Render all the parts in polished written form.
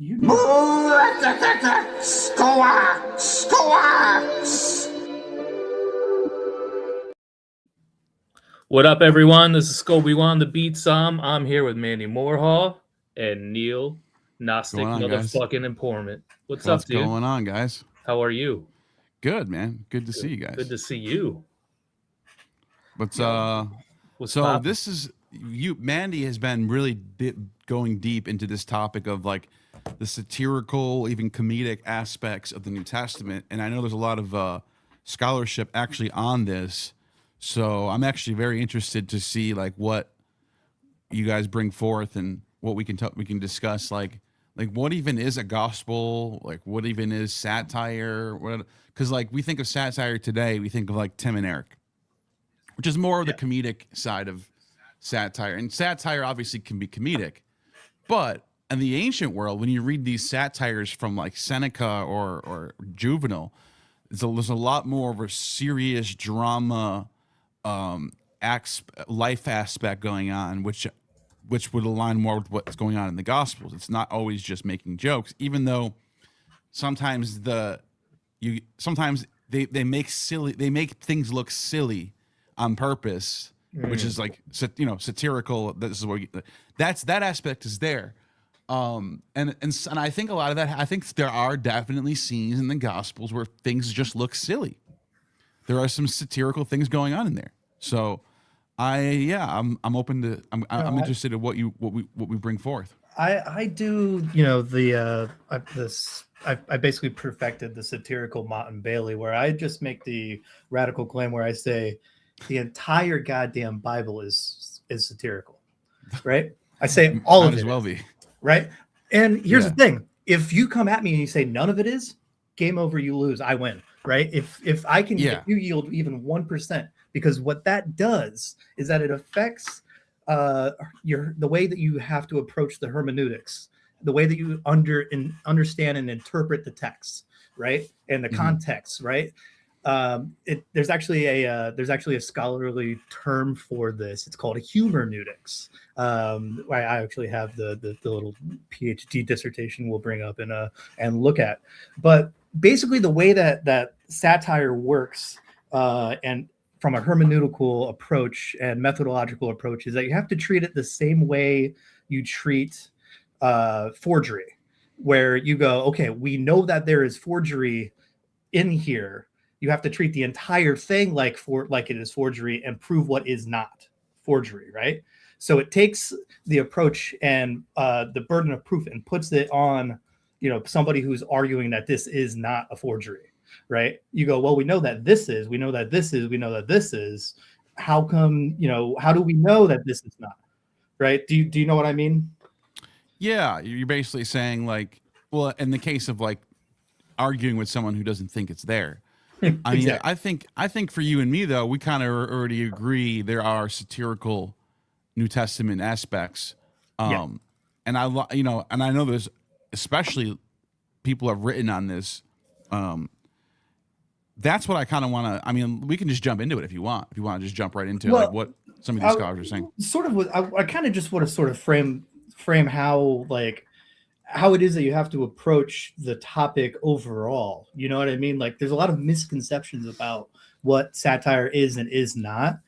You know. What up, everyone? This is Scobie Wan, the Beat Som. I'm here with Manny Moorhall and Neil Gnostic Going on, guys? Motherfucking Informant. What's up, What's dude? going on, guys? How are you? Good, man. Good to see you guys. Good to see you. But What's so poppin'? this is you. Mandy has been really going deep into this topic of like the satirical, even comedic aspects of the New Testament, and I know there's a lot of scholarship actually on this. So I'm actually very interested to see like what you guys bring forth and what we can discuss like what even is a gospel, like what even is satire, what, because like we think of satire today, we think of like Tim and Eric, which is more of the comedic side of satire, and satire obviously can be comedic, but in the ancient world, when you read these satires from like Seneca or Juvenal, there's a lot more of a serious drama, life aspect going on, which would align more with what's going on in the Gospels. It's not always just making jokes, even though sometimes sometimes they make things look silly on purpose, which is like satirical. This is where that aspect is there. And I think a lot of that. I think there are definitely scenes in the Gospels where things just look silly. There are some satirical things going on in there. So I'm open to I'm interested in what we bring forth. I do, I basically perfected the satirical Mott and Bailey, where I just make the radical claim where I say the entire goddamn Bible is satirical, right? I say all Might of as it well is, be. right? And here's the thing: if you come at me and you say none of it is, game over, you lose, I win, right? If I can, if you yield even 1%, because what that does is that it affects the way that you have to approach the hermeneutics, the way that you understand and interpret the text, right, and the context, right. There's actually a scholarly term for this. It's called a humorneutics. I actually have the little PhD dissertation we'll bring up and look at. But basically, the way that satire works, and from a hermeneutical approach and methodological approach, is that you have to treat it the same way you treat forgery, where you go, okay, we know that there is forgery in here. You have to treat the entire thing like it is forgery and prove what is not forgery, right? So it takes the approach and the burden of proof and puts it on, somebody who's arguing that this is not a forgery, right? You go, well, we know that this is, we know that this is, we know that this is. How come, how do we know that this is not, right? Do you know what I mean? Yeah, you're basically saying like, well, in the case of like arguing with someone who doesn't think it's there. I mean, Exactly. I think for you and me though, we kind of already agree there are satirical New Testament aspects. Yeah. And and I know there's especially people have written on this. That's what I kind of want to. I mean, we can just jump into it if you want. If you want to just jump right into like what some of these scholars are saying. Sort of, I kind of just want to sort of frame how it is that you have to approach the topic overall. You know what I mean? Like, there's a lot of misconceptions about what satire is and is not.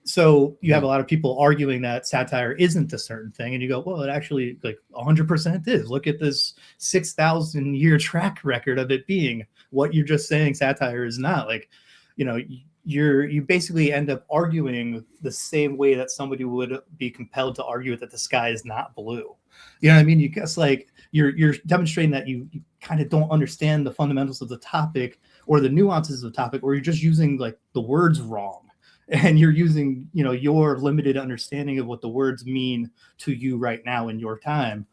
So you have a lot of people arguing that satire isn't a certain thing, and you go, well, it actually like 100% is. Look at this 6,000 year track record of it being what you're just saying satire is not. Like, you basically end up arguing the same way that somebody would be compelled to argue that the sky is not blue. You know what I mean? You guess like you're demonstrating that you kind of don't understand the fundamentals of the topic or the nuances of the topic, or you're just using like the words wrong. And you're using, your limited understanding of what the words mean to you right now in your time,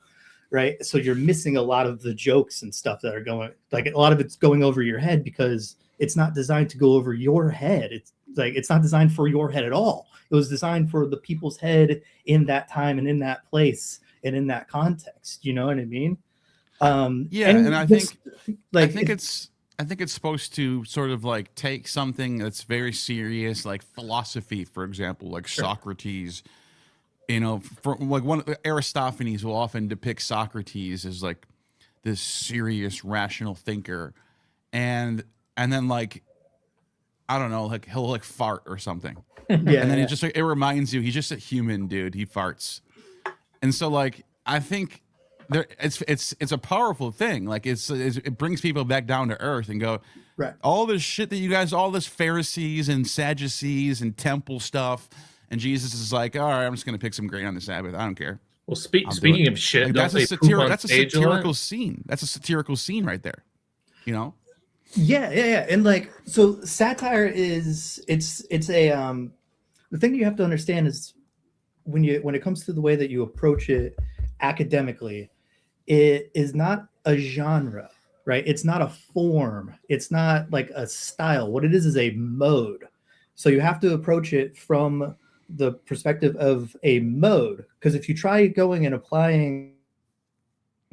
right? So you're missing a lot of the jokes and stuff that are going, like a lot of it's going over your head because it's not designed to go over your head. It's like it's not designed for your head at all. It was designed for the people's head in that time and in that place and in that context. You know what I mean? And I think I think it's supposed to sort of like take something that's very serious, like philosophy, for example, like Socrates. For like Aristophanes will often depict Socrates as like this serious rational thinker, and then like I don't know, like he'll like fart or something, Yeah, and then it just like, it reminds you he's just a human dude. He farts, and so like I think there it's a powerful thing. Like it brings people back down to earth and go, right. all this shit that you guys, all this Pharisees and Sadducees and temple stuff, and Jesus is like, all right, I'm just gonna pick some grain on the Sabbath. I don't care. Well, I'll do speaking it. of shit, Like, don't they poop on that's a stage a lot? satirical scene. That's a satirical scene right there. You know? Yeah. And like, so satire is it's a the thing you have to understand is when it comes to the way that you approach it academically, it is not a genre, right? It's not a form. It's not like a style. What it is a mode. So you have to approach it from the perspective of a mode. Because if you try going and applying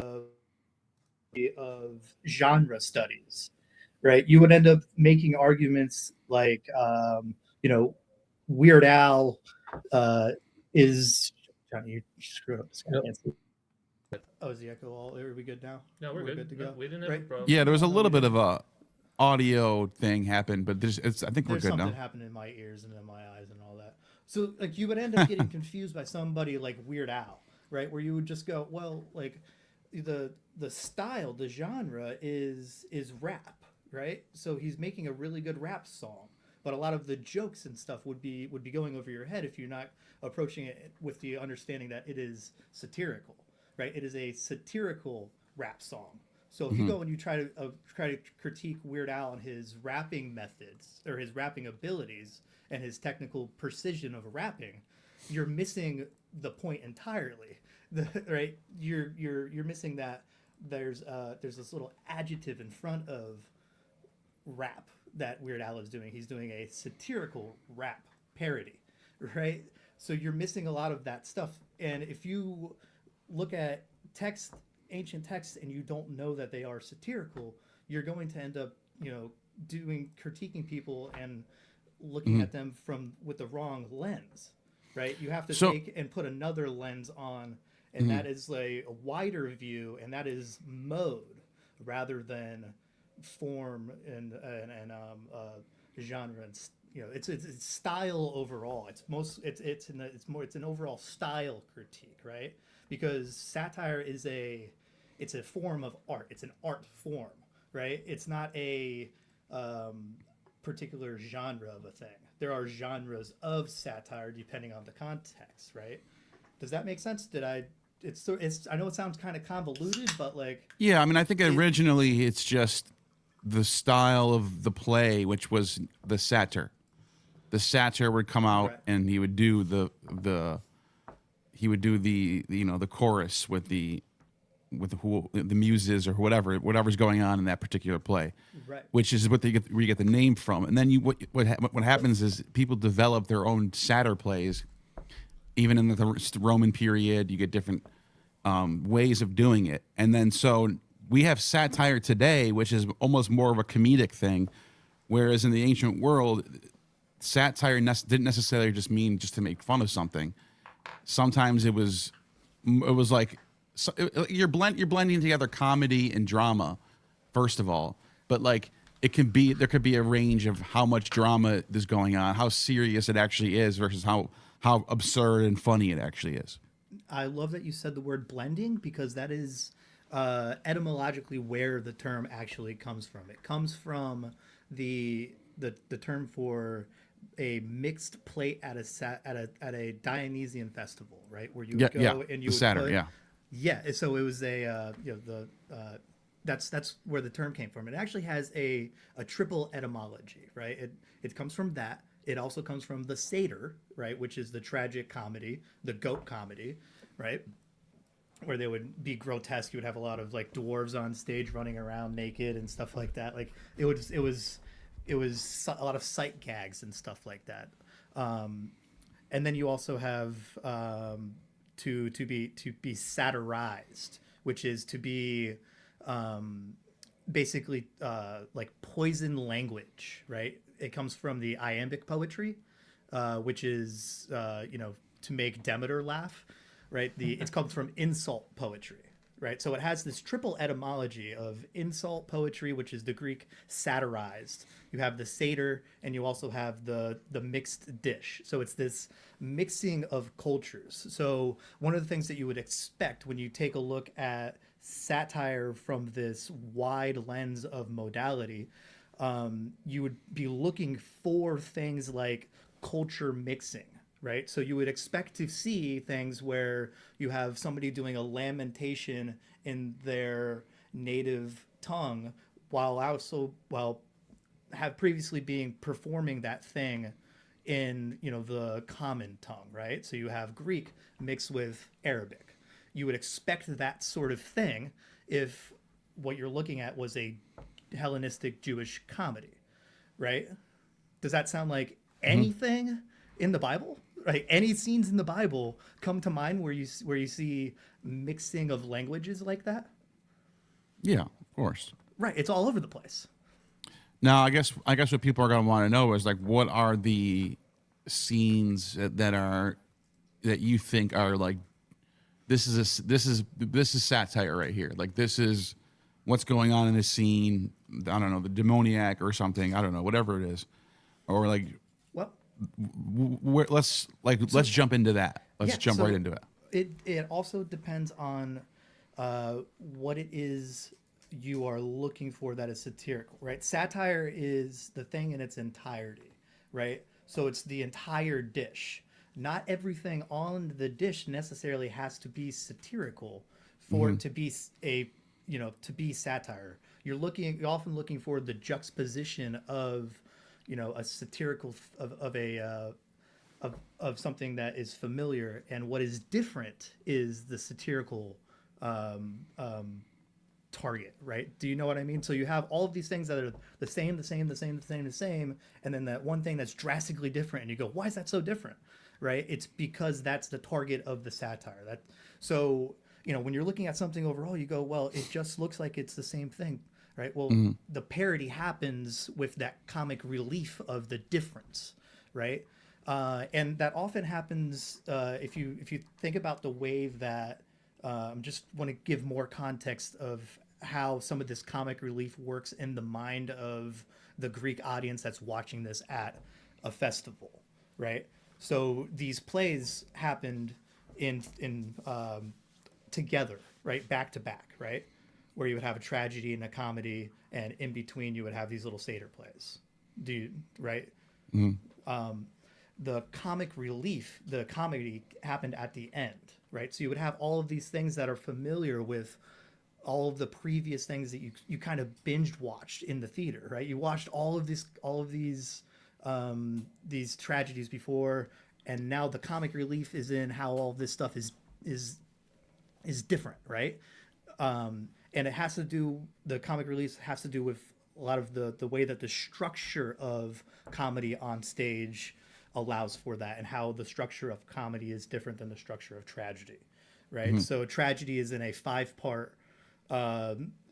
of genre studies, right, you would end up making arguments like, Weird Al is. Johnny, you screwed up. Yep. Oh, is the echo all? Are we good now? No, we're good to go. We didn't have a problem. Yeah, there was a little we bit of a audio thing happened, but I think we're There's good something now. happened in my ears and in my eyes and all that. So like you would end up getting confused by somebody like Weird Al, right? Where you would just go, well, like the style, the genre is rap, right? So he's making a really good rap song, but a lot of the jokes and stuff would be going over your head if you're not approaching it with the understanding that it is satirical, right? It is a satirical rap song. So if you go and you try to critique Weird Al and his rapping methods or his rapping abilities and his technical precision of rapping, you're missing the point entirely. Right? You're missing that there's this little adjective in front of rap that Weird Al is doing. He's doing a satirical rap parody, right? So you're missing a lot of that stuff. And if you look at ancient texts, and you don't know that they are satirical, you're going to end up, critiquing people and looking at them with the wrong lens, right? You have to take and put another lens on, and that is a wider view, and that is mode rather than form and genre and it's style overall. It's an overall style critique, right? Because satire is a form of art. It's an art form, right? It's not a particular genre of a thing. There are genres of satire depending on the context, right? Does that make sense? I know it sounds kind of convoluted, but like, Yeah, I mean, I think originally it's just the style of the play, which was the satyr. The satyr would come out and he would do the chorus with the muses or whatever's going on in that particular play, right? Which is where you get the name from. And then what happens is people develop their own satyr plays. Even in the Roman period, you get different ways of doing it. And then so we have satire today, which is almost more of a comedic thing, whereas in the ancient world, satire didn't necessarily just mean just to make fun of something. Sometimes it was like you're blending together comedy and drama, first of all. But like there could be a range of how much drama is going on, how serious it actually is versus how absurd and funny it actually is. I love that you said the word blending, because that is etymologically where the term actually comes from. It comes from the term for a mixed plate at a Dionysian festival, right? Where you would go and you would Saturn, So it was that's where the term came from. It actually has a triple etymology, right? It comes from that. It also comes from the satyr, right, which is the tragic comedy, the goat comedy, right, where they would be grotesque. You would have a lot of like dwarves on stage running around naked and stuff like that. Like it was a lot of sight gags and stuff like that. And then you also have to be satirized, which is to be basically like poison language, right? It comes from the iambic poetry, which is to make Demeter laugh, right? It comes from insult poetry, right? So it has this triple etymology of insult poetry, which is the Greek satirized. You have the satyr, and you also have the mixed dish. So it's this mixing of cultures. So one of the things that you would expect when you take a look at satire from this wide lens of modality, you would be looking for things like culture mixing, right? So you would expect to see things where you have somebody doing a lamentation in their native tongue while have previously been performing that thing in, you know, the common tongue, right? So you have Greek mixed with Arabic. You would expect that sort of thing if what you're looking at was a Hellenistic Jewish comedy, right? Does that sound like anything in the Bible? Right? Any scenes in the Bible come to mind where you see mixing of languages like that? Yeah, of course. Right. It's all over the place. Now, I guess what people are going to want to know is like, what are the scenes that you think are like, this is satire right here. Like, this is what's going on in this scene. I don't know, the demoniac or something. I don't know, whatever it is, or like, Well, let's jump into that. Let's jump right into it. It also depends on what it is you are looking for that is satirical, right? Satire is the thing in its entirety, right? So it's the entire dish. Not everything on the dish necessarily has to be satirical for it to be to be satire. You're often looking for the juxtaposition of, you know, a satirical of something that is familiar, and what is different is the satirical target, right? Do you know what I mean? So you have all of these things that are the same, and then that one thing that's drastically different, and you go, why is that so different? Right? It's because that's the target of the satire. So, you know, when you're looking at something overall, you go, well, it just looks like it's the same thing, right? Well, the parody happens with that comic relief of the difference, right? And that often happens if you think about the way that just want to give more context of how some of this comic relief works in the mind of the Greek audience that's watching this at a festival, right? So these plays happened in together, right, back to back, right, where you would have a tragedy and a comedy, and in between you would have these little satyr plays. Right? The comic relief, the comedy happened at the end, right? So you would have all of these things that are familiar with all of the previous things that you kind of binged watched in the theater, right? You watched all of these tragedies before, and now the comic relief is in how all this stuff is different, right? And the comic relief has to do with a lot of the way that the structure of comedy on stage allows for that, and how the structure of comedy is different than the structure of tragedy, right? So tragedy is in a 5-part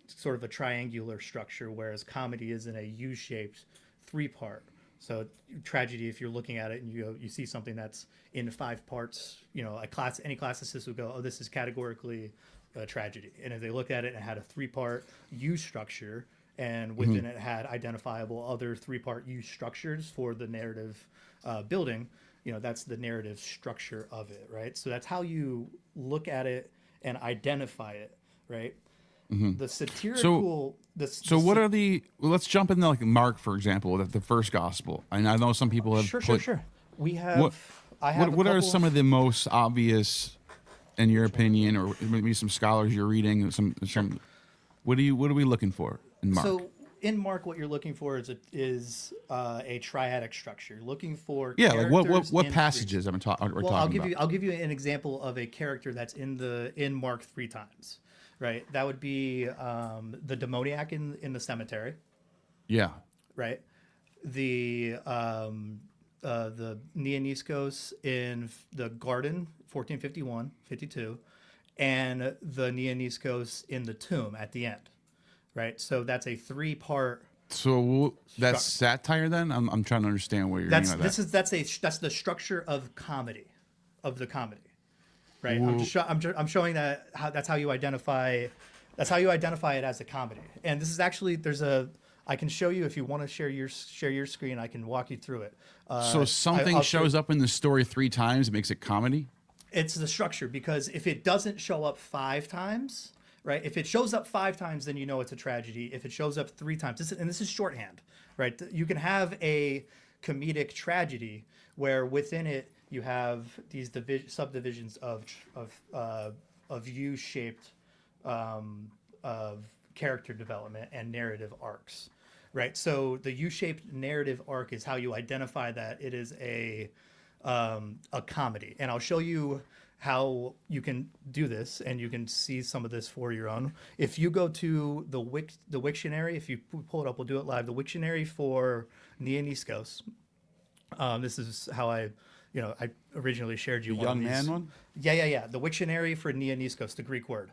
sort of a triangular structure, whereas comedy is in a U-shaped 3-part. So tragedy, if you're looking at it and you see something that's in 5 parts, you know, any classicist would go, oh, this is categorically a tragedy. And if they look at it and it had a 3-part U structure, and within it had identifiable other 3-part U structures for the narrative building, you know, that's the narrative structure of it, right? So that's how you look at it and identify it, right? The satirical. What are let's jump into like Mark, for example, the first gospel. I know some people have Sure. We have. What are some of the most obvious, in your opinion, or maybe some scholars you're reading? What are we looking for in Mark? So in Mark, what you're looking for is a triadic structure. You're looking for like what passages I'm talking about. I'll give you an example of a character that's in Mark 3 times. Right, that would be the demoniac in the cemetery. Yeah. Right, the Neoniskos in the garden, 1451, 52, and the Neoniskos in the tomb at the end. Right, so that's a 3-part. So that's satire then. I'm trying to understand what you're. That's the structure of comedy, of the comedy. right? I'm showing that that's how you identify it as a comedy. And this is actually I can show you if you want to share your screen. I can walk you through it. So something shows up in the story 3 times, it makes it comedy. It's the structure, because if it doesn't show up 5 times, right? If it shows up 5 times, then you know it's a tragedy. If it shows up 3 times, this is shorthand, right? You can have a comedic tragedy where within it you have these subdivisions of U-shaped of character development and narrative arcs, right? So the U-shaped narrative arc is how you identify that it is a comedy, and I'll show you how you can do this, and you can see some of this for your own. If you go to the Wiktionary, if you pull it up, we'll do it live. The Wiktionary for Nianiskos. This is how I originally shared you The one young of these. man one. Yeah. The Wiktionary for Nianiskos, the Greek word.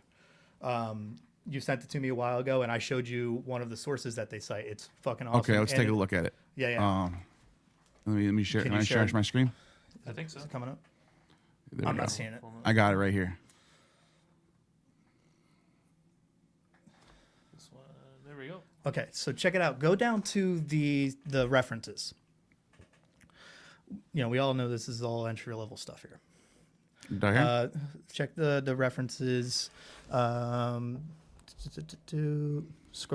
You sent it to me a while ago, and I showed you one of the sources that they cite. It's fucking awesome. Okay, let's take a look at it. Yeah. Let me share. Can I share share my screen? I think so. Is it coming up? There we I'm go. not seeing it. I got it right here. This one. There we go. Okay, so check it out. Go down to the references. We all know this is all entry level stuff here. Down here? Check the references. Scroll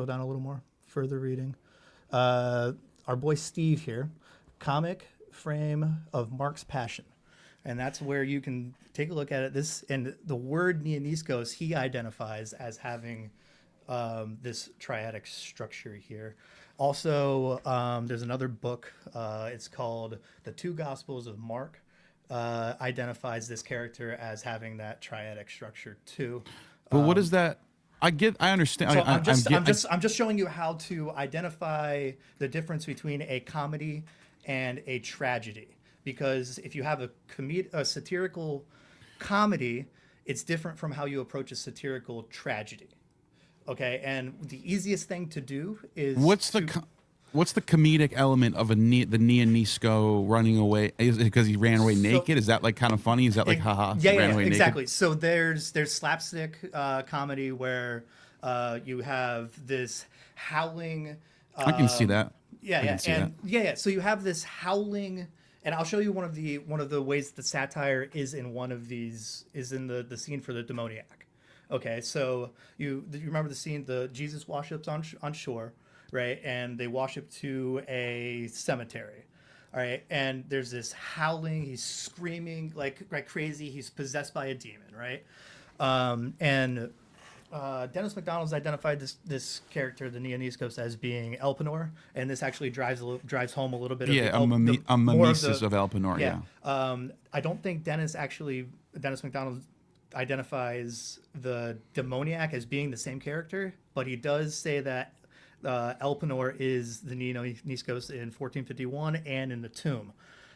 down a little more. Further reading. Our boy Steve here. Comic frame of Mark's passion. And that's where you can take a look at it. And the word Nianiskos, he identifies as having this triadic structure here. Also, there's another book. It's called The Two Gospels of Mark. Identifies this character as having that triadic structure too. But what is that? I understand. So I'm just showing you how to identify the difference between a comedy and a tragedy. Because if you have a satirical comedy, it's different from how you approach a satirical tragedy. Okay, and the easiest thing to do is what's the comedic element of the Nianisko running away? Is it because he ran away naked? Is that like kind of funny? Is that like haha? Yeah, ran away exactly. Naked? So there's slapstick comedy where you have this howling. I can see that. Yeah. So you have this howling, and I'll show you one of the ways that satire is in one of these is in the scene for the demoniac. Okay, so you remember the scene, the Jesus worships on shore, right? And they worship to a cemetery. All right, and there's this howling. He's screaming like crazy. He's possessed by a demon, right? Dennis McDonald's identified this character, the Nianiskos, as being Elpenor, and this actually drives home a little bit of a mimesis of Elpenor. Yeah. I don't think Dennis McDonald identifies the demoniac as being the same character, but he does say that Elpenor is the Nianiskos in 1451 and in the tomb.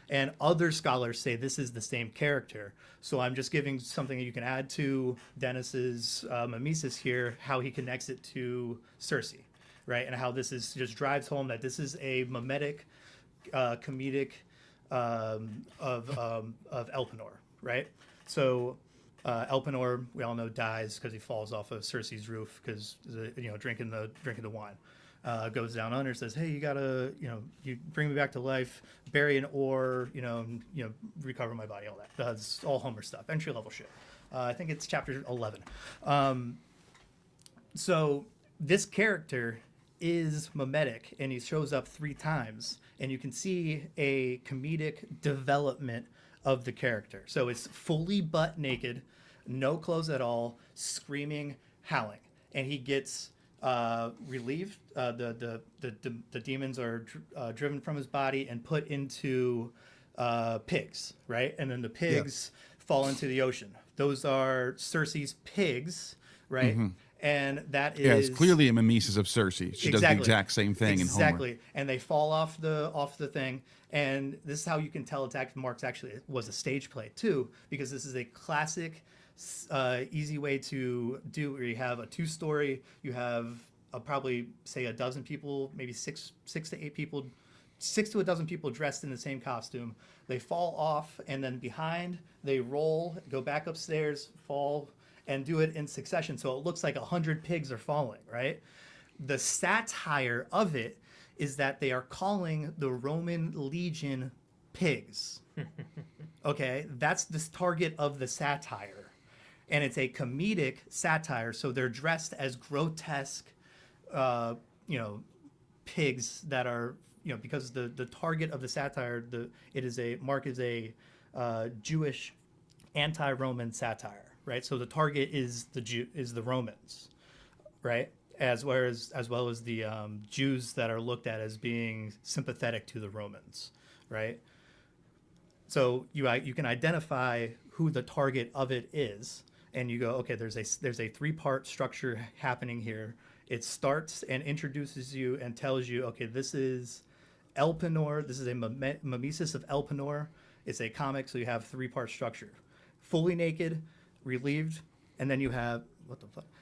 And other scholars say this is the same character. So I'm just giving something you can add to Dennis's mimesis here, how he connects it to Circe, right? And how this just drives home that this is a mimetic, comedic of Elpenor, right? So Elpenor, we all know, dies because he falls off of Circe's roof because drinking the wine. Goes down under, says, "Hey, you gotta, you bring me back to life, bury an ore, recover my body, all that." That's all Homer stuff, entry level shit. I think it's chapter 11. So this character is mimetic, and he shows up 3 times, and you can see a comedic development of the character. So it's fully butt naked, no clothes at all, screaming, howling, and he gets relieved. The demons are driven from his body and put into pigs, right? And then the pigs fall into the ocean. Those are Circe's pigs, right? Mm-hmm. And that is it's clearly a mimesis of Circe. She does the exact same thing in Homer. Exactly, and they fall off the thing. And this is how you can tell Mark's actually was a stage play too, because this is a classic. Easy way to do where you have a 2-story, you have probably say a dozen people, maybe six to eight people 6 to a dozen people dressed in the same costume. They fall off, and then behind they roll, go back upstairs, fall, and do it in succession. So it looks like 100 pigs are falling, right? The satire of it is that they are calling the Roman legion pigs. Okay, that's the target of the satire. And it's a comedic satire, so they're dressed as grotesque, pigs that are, because the target of the satire, Mark is a Jewish anti-Roman satire, right? So the target is the Romans, right? As well as the Jews that are looked at as being sympathetic to the Romans, right? So you can identify who the target of it is, and you go, okay, there's a 3-part structure happening here. It starts and introduces you and tells you, okay, this is Elpenor. This is a mimesis of Elpenor. It's a comic, so you have 3-part structure: fully naked, relieved, and then you have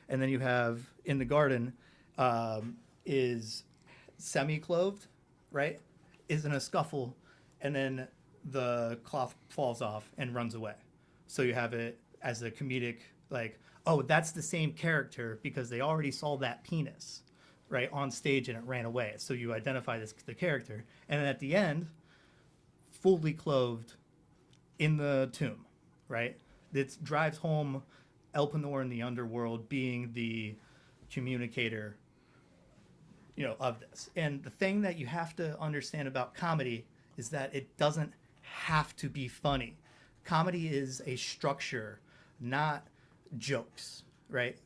and then you have in the garden is semi-clothed, right? Is in a scuffle, and then the cloth falls off and runs away. So you have it as a comedic, like, oh, that's the same character because they already saw that penis, right, on stage and it ran away. So you identify the character. And then at the end, fully clothed in the tomb, right? It drives home Elpenor in the underworld being the communicator, of this. And the thing that you have to understand about comedy is that it doesn't have to be funny. Comedy is a structure, not jokes, right?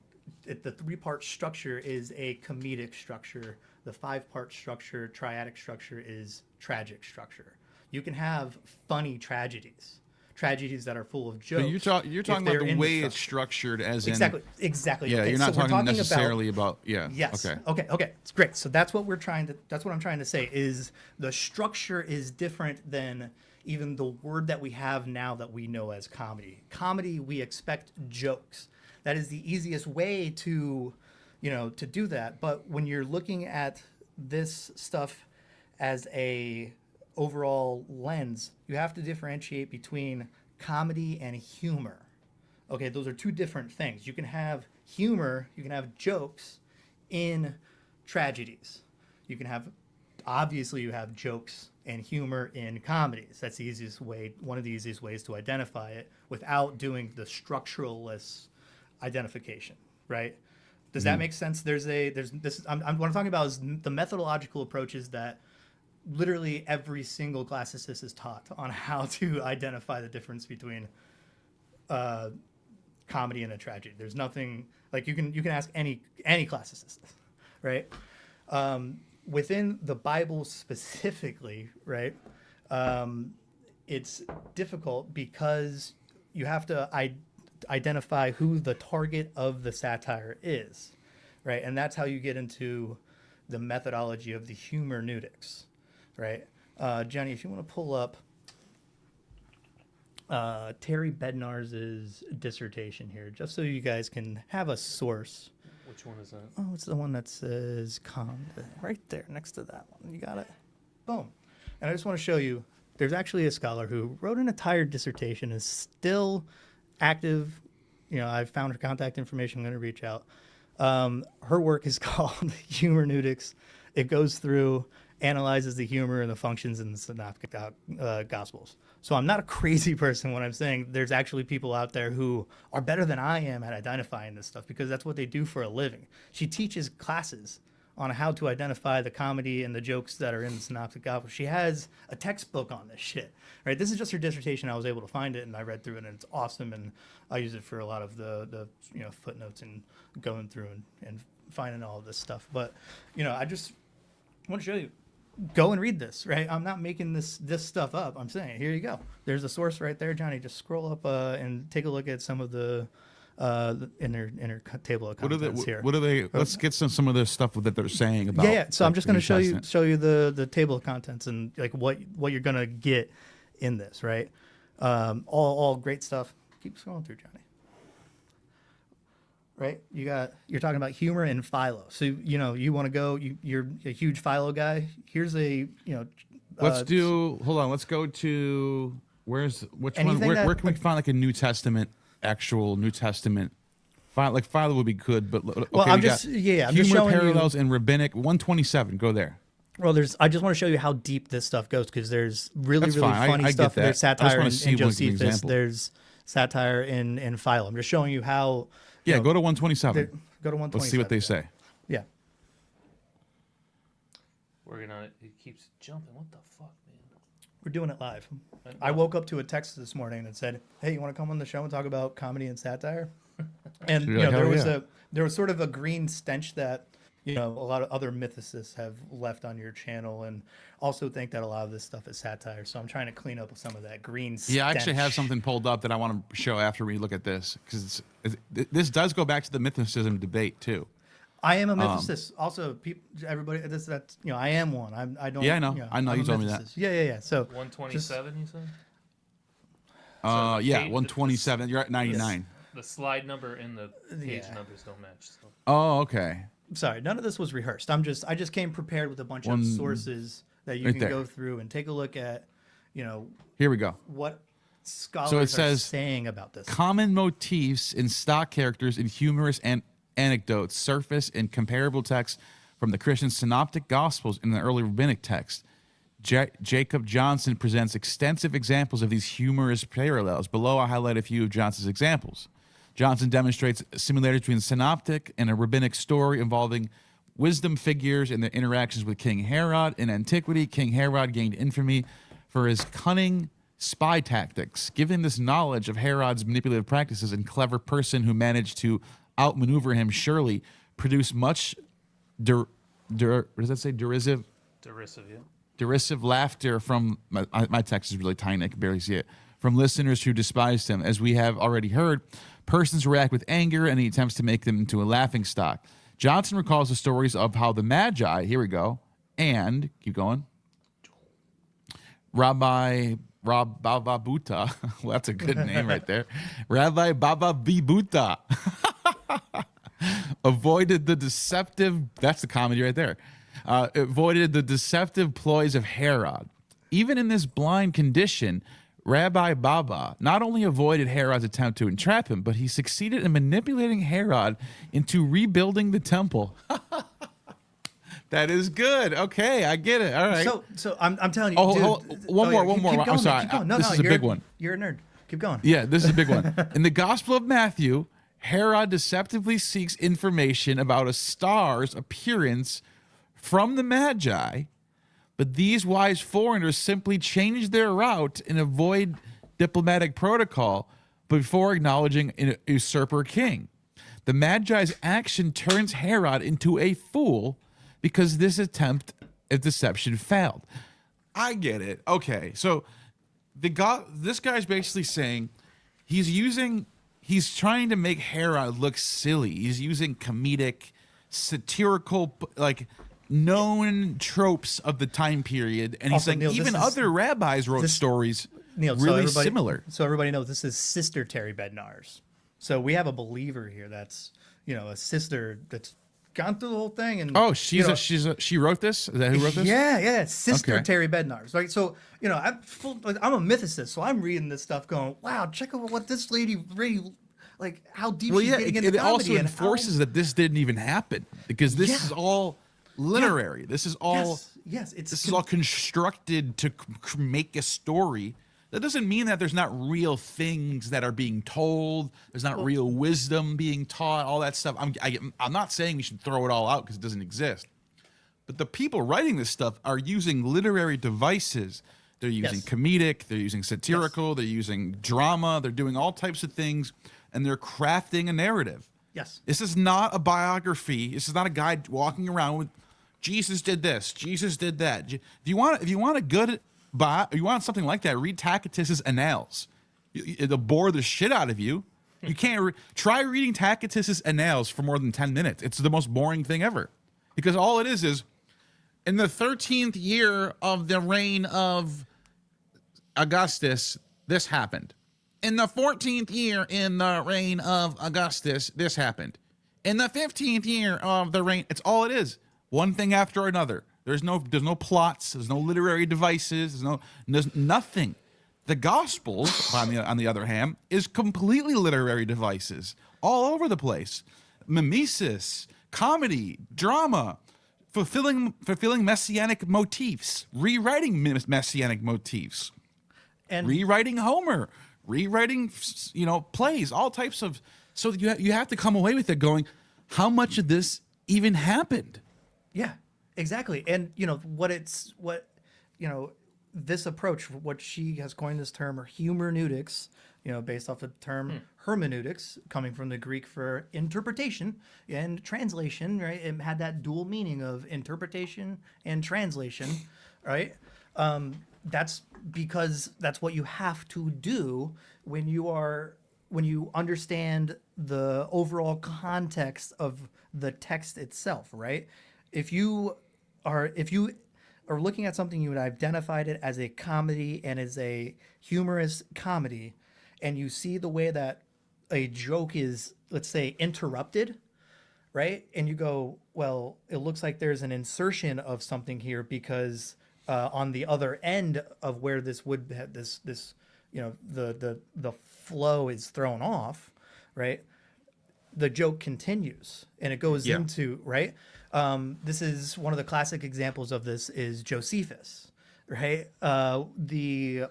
The 3-part structure is a comedic structure. The 5-part structure, triadic structure, is tragic structure. You can have funny tragedies that are full of jokes. But you're talking about the way it's structured, as exactly. Yeah, okay, you're not so talking necessarily about. Yes. Okay. Okay. It's great. So that's what I'm trying to say is the structure is different than even the word that we have now that we know as comedy. Comedy, we expect jokes. That is the easiest way to do that. But when you're looking at this stuff as a overall lens, you have to differentiate between comedy and humor. Okay, those are 2 different things. You can have humor, you can have jokes in tragedies. You have jokes and humor in comedies. That's the easiest way, one of the easiest ways to identify it without doing the structuralist identification, right? Does that make sense? What I'm talking about is the methodological approaches that literally every single classicist is taught on how to identify the difference between comedy and a tragedy. There's nothing like you can ask any classicist, right? Within the Bible specifically, right? It's difficult because you have to identify who the target of the satire is, right? And that's how you get into the methodology of the hermeneutics. Right, Johnny, if you want to pull up Terry Bednar's dissertation here, just so you guys can have a source. Which one is that? Oh, it's the one that says right there next to that one. You got it. Boom. And I just want to show you, there's actually a scholar who wrote an entire dissertation, is still active. I've found her contact information. I'm going to reach out. Her work is called Hermeneutics. It goes through, analyzes the humor and the functions in the synoptic gospels. So I'm not a crazy person when I'm saying there's actually people out there who are better than I am at identifying this stuff because that's what they do for a living. She teaches classes on how to identify the comedy and the jokes that are in the synoptic gospels. She has a textbook on this shit, right? This is just her dissertation. I was able to find it and I read through it and it's awesome. And I use it for a lot of the footnotes and going through and finding all of this stuff. But, I just want to show you. Go and read this, right? I'm not making this stuff up. I'm saying, here you go. There's a source right there, Johnny. Just scroll up and take a look at some of the in her table of contents here. What are they? Let's get some of the stuff that they're saying about. Yeah. So I'm just going to show you the table of contents and like what you're going to get in this, right? All great stuff. Keep scrolling through, Johnny. Right, you're talking about humor and philo. So you want to go. You're a huge philo guy. Here's a Let's hold on. Let's go to which one? Where can we find like a New Testament, actual New Testament? Like Philo would be good, but okay, well, I'm just showing parallels in rabbinic 127. Go there. Well, I just want to show you how deep this stuff goes because there's really funny I stuff. There's satire in Josephus. There's satire in Philo. I'm just showing you how. Yeah, go to 127. Go to 127. Let's see what they say. Yeah. Working on it. It keeps jumping. What the fuck, man? We're doing it live. I woke up to a text this morning that said, "Hey, you want to come on the show and talk about comedy and satire?" And there was sort of a green stench that a lot of other mythicists have left on your channel, and also think that a lot of this stuff is satire. So I'm trying to clean up some of that green stench. Yeah, I actually have something pulled up that I want to show after we look at this, because this does go back to the mythicism debate too. I am a mythicist. Also, everybody, I am one. I don't. Yeah, I know. I know you told me that. Yeah. So 127, you said? Yeah, 127. You're at 99. The slide number and the page numbers don't match. So. Oh, okay. Sorry, none of this was rehearsed. I just came prepared with a bunch of sources that you can go through and take a look at. Here we go. What scholars are saying about this. Common motifs in stock characters and humorous anecdotes surface in comparable texts from the Christian synoptic gospels and the early rabbinic text. Jacob Johnson presents extensive examples of these humorous parallels. Below, I highlight a few of Johnson's examples. Johnson demonstrates similarities between synoptic and a rabbinic story involving wisdom figures and their interactions with King Herod. In antiquity, King Herod gained infamy for his cunning spy tactics. Given this knowledge of Herod's manipulative practices and clever person who managed to outmaneuver him, surely produced much what does that say? Derisive, yeah. Derisive laughter from my text is really tiny. I can barely see it. From listeners who despised him. As we have already heard, persons react with anger, and he attempts to make them into a laughing stock. Johnson recalls the stories of how the Magi, here we go, and keep going, Rabbi Baba Buta, well, that's a good name right there. Rabbi Baba Bibuta avoided the deceptive, that's the comedy right there, avoided the deceptive ploys of Herod. Even in this blind condition, Rabbi Baba not only avoided Herod's attempt to entrap him, but he succeeded in manipulating Herod into rebuilding the temple. That is good. Okay, I get it. All right. So I'm telling you. One more. I'm sorry. This is a big one. You're a nerd. Keep going. Yeah, this is a big one. In the Gospel of Matthew, Herod deceptively seeks information about a star's appearance from the Magi, but these wise foreigners simply change their route and avoid diplomatic protocol before acknowledging an usurper king. The Magi's action turns Herod into a fool because this attempt at deception failed. I get it. Okay, so this guy's basically saying he's trying to make Herod look silly. He's using comedic, satirical, like, known tropes of the time period, and he's also saying Neil, even other rabbis wrote stories really similar. So everybody knows this is Sister Terry Bednar's. So we have a believer here that's a sister that's gone through the whole thing. And she wrote this. Is that who wrote this? Yeah, Sister Terry Bednar's. Right. So I'm a mythicist, so I'm reading this stuff, going, wow, check out what this lady really. Like how deep she's getting into comedy. It also enforces that this didn't even happen, because this is all literary. This is all this is all constructed to make a story. That doesn't mean that there's not real things that are being told. There's not real wisdom being taught. All that stuff. I'm not saying we should throw it all out because it doesn't exist. But the people writing this stuff are using literary devices. They're using comedic. They're using satirical. They're using drama. They're doing all types of things, and they're crafting a narrative. Yes. This is not a biography. This is not a guy walking around with Jesus did this, Jesus did that. If you want a good you want something like that, read Tacitus's Annals. It'll bore the shit out of you. You can't try reading Tacitus's Annals for more than 10 minutes. It's the most boring thing ever, because all it is in the 13th year of the reign of Augustus, this happened. In the 14th year in the reign of Augustus, this happened. In the 15th year of the reign, it's all it is. One thing after another. There's no plots. There's no literary devices. There's nothing. The Gospels, on the other hand, is completely literary devices all over the place. Mimesis, comedy, drama, fulfilling messianic motifs, rewriting messianic motifs, And rewriting Homer, rewriting plays, all types of. So you have to come away with it going, how much of this even happened? yeah, exactly. And this approach, what she has coined this term, or hermeneutics, based off the term hermeneutics, coming from the Greek for interpretation and translation, right? It had that dual meaning of interpretation and translation, right? That's because that's what you have to do when you understand the overall context of the text itself, right? If you are looking at something, you would identified it as a comedy and as a humorous comedy, and you see the way that a joke is, let's say, interrupted, right? And you go, well, it looks like there's an insertion of something here because on the other end of where this would have this the flow is thrown off, right? The joke continues and it goes into, right? This is one of the classic examples of this is Josephus, right? The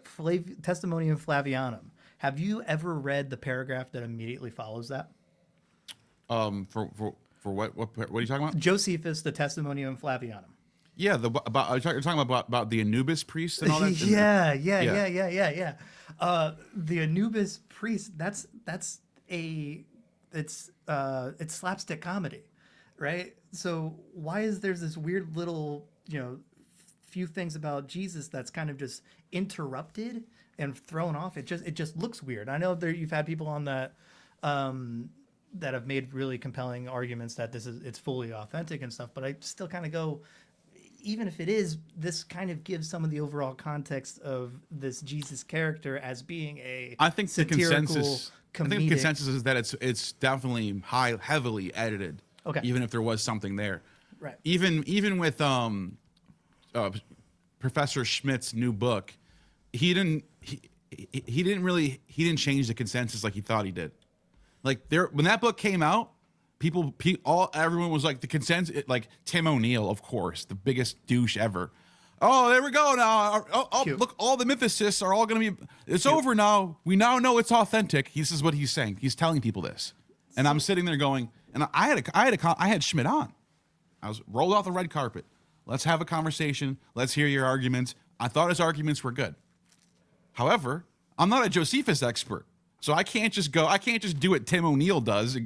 Testimonium Flavianum. Have you ever read the paragraph that immediately follows that? For what are you talking about? Josephus, the Testimonium Flavianum. Yeah, you're talking about the Anubis priest and all that. Yeah. The Anubis priest. It's slapstick comedy, right? So why is there's this weird little few things about Jesus that's kind of just interrupted and thrown off? It just looks weird. I know you've had people on that that have made really compelling arguments that it's fully authentic and stuff, but I still kind of go, even if it is, this kind of gives some of the overall context of this Jesus character as being I think the consensus. Comedic. I think the consensus is that it's definitely heavily edited. Okay. Even if there was something there. Right. Even with Professor Schmidt's new book, he didn't change the consensus like he thought he did. Like when that book came out, everyone was like the consensus, like Tim O'Neill, of course, the biggest douche ever. Oh, there we go now. Look, all the mythicists are all going to be. It's over now. We now know it's authentic. This is what he's saying. He's telling people this, and I'm sitting there going, and I had Schmidt on. I was rolled off the red carpet. Let's have a conversation. Let's hear your arguments. I thought his arguments were good. However, I'm not a Josephus expert, so I can't just do what Tim O'Neill does.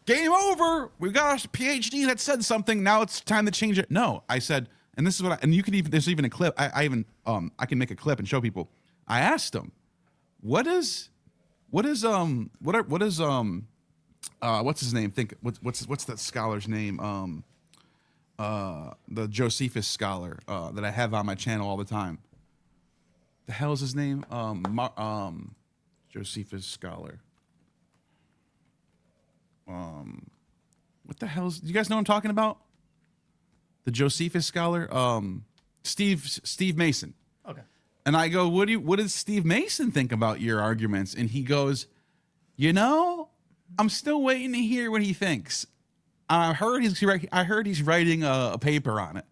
Game over. We got a PhD that said something. Now it's time to change it. No, I said. And this is and you can even, there's even a clip. I can make a clip and show people. I asked him, what's his name? What's that scholar's name? The Josephus scholar that I have on my channel all the time. The hell is his name? Josephus scholar. What the hell do you guys know what I'm talking about? The Josephus scholar, Steve Mason. Okay. And I go, what does Steve Mason think about your arguments? And he goes, I'm still waiting to hear what he thinks. I heard he's writing a paper on it.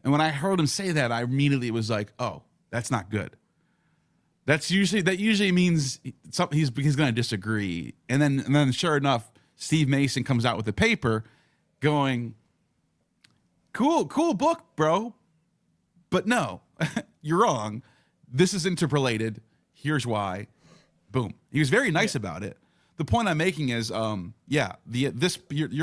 And when I heard him say that, I immediately was like, oh, that's not good. That usually means he's going to disagree. And then sure enough, Steve Mason comes out with a paper going, cool book, bro. But no, you're wrong. This is interpolated. Here's why. Boom. He was very nice about it. The point I'm making is, you're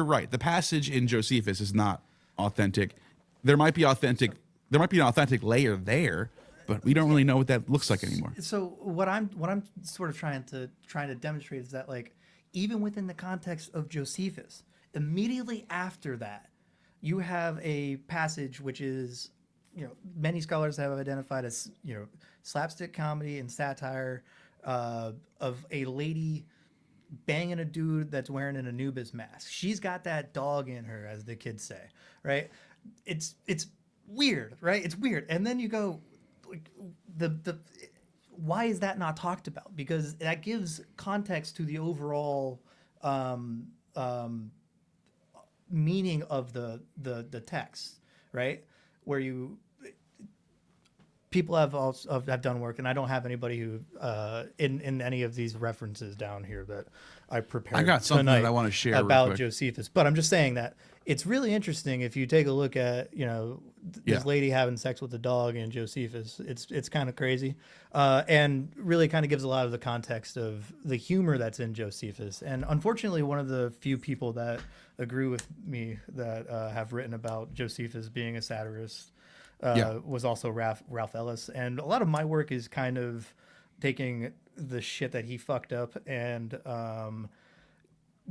right. The passage in Josephus is not authentic. There might be an authentic layer there, but we don't really know what that looks like anymore. So what I'm sort of trying to demonstrate is that, like, even within the context of Josephus, immediately after that, you have a passage which is, many scholars have identified as, slapstick comedy and satire of a lady banging a dude that's wearing an Anubis mask. She's got that dog in her, as the kids say, right? It's weird, right? It's weird. And then you go, like, the why is that not talked about? Because that gives context to the overall um, um, meaning of the text, right? Where you people have also have done work, and I don't have anybody who in any of these references down here that I prepared. I got something that I want to share about Josephus, but I'm just saying that it's really interesting if you take a look at this lady having sex with a dog in Josephus. It's kind of crazy, and really kind of gives a lot of the context of the humor that's in Josephus. And unfortunately, one of the few people that agree with me that have written about Josephus being a satirist was also Ralph Ellis. And a lot of my work is kind of taking the shit that he fucked up and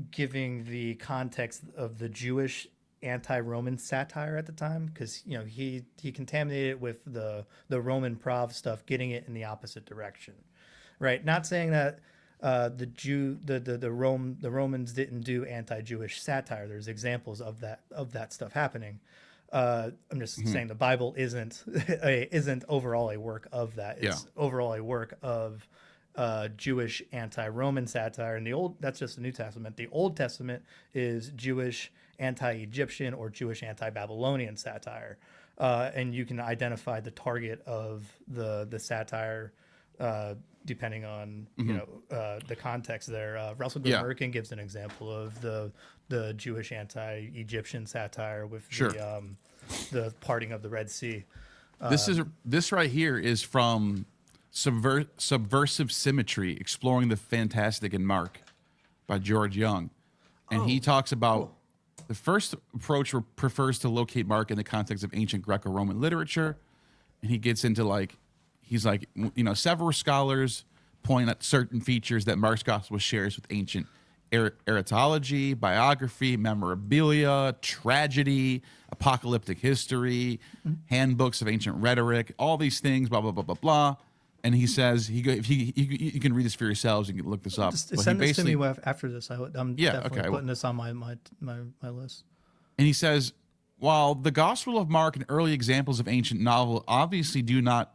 giving the context of the Jewish anti-Roman satire at the time, because he contaminated it with the Roman prov stuff, getting it in the opposite direction, right? Not saying that the Romans didn't do anti-Jewish satire. There's examples of that stuff happening. I'm just saying the Bible isn't overall a work of that. It's overall a work of Jewish anti-Roman satire. And that's just the New Testament. The Old Testament is Jewish anti-Egyptian or Jewish anti-Babylonian satire. And you can identify the target of the satire depending on the context there. Russell Grimmerkin gives an example of the Jewish anti-Egyptian satire with the parting of the Red Sea. This right here is from Subversive Symmetry: Exploring the Fantastic in Mark by George Young, and he talks about the first approach prefers to locate Mark in the context of ancient Greco-Roman literature, and he gets into he's like, several scholars point at certain features that Mark's gospel shares with ancient eritology, biography, memorabilia, tragedy, apocalyptic history, handbooks of ancient rhetoric, all these things, blah, blah, blah, blah, blah. And he says, you can read this for yourselves, you can look this up. Send this to me after this. I'm definitely putting this on my list. And he says, while the Gospel of Mark and early examples of ancient novel obviously do not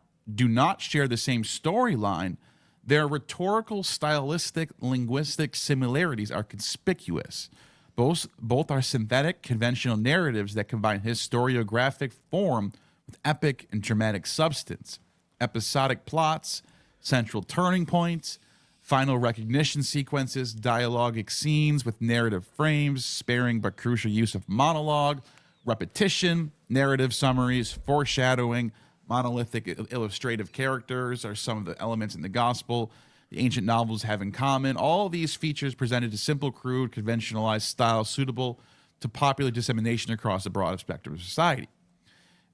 share the same storyline, their rhetorical, stylistic, linguistic similarities are conspicuous. Both are synthetic, conventional narratives that combine historiographic form with epic and dramatic substance. Episodic plots, central turning points, final recognition sequences, dialogic scenes with narrative frames, sparing but crucial use of monologue, repetition, narrative summaries, foreshadowing, monolithic illustrative characters are some of the elements in the gospel the ancient novels have in common. All these features presented a simple, crude, conventionalized style suitable to popular dissemination across a broad spectrum of society.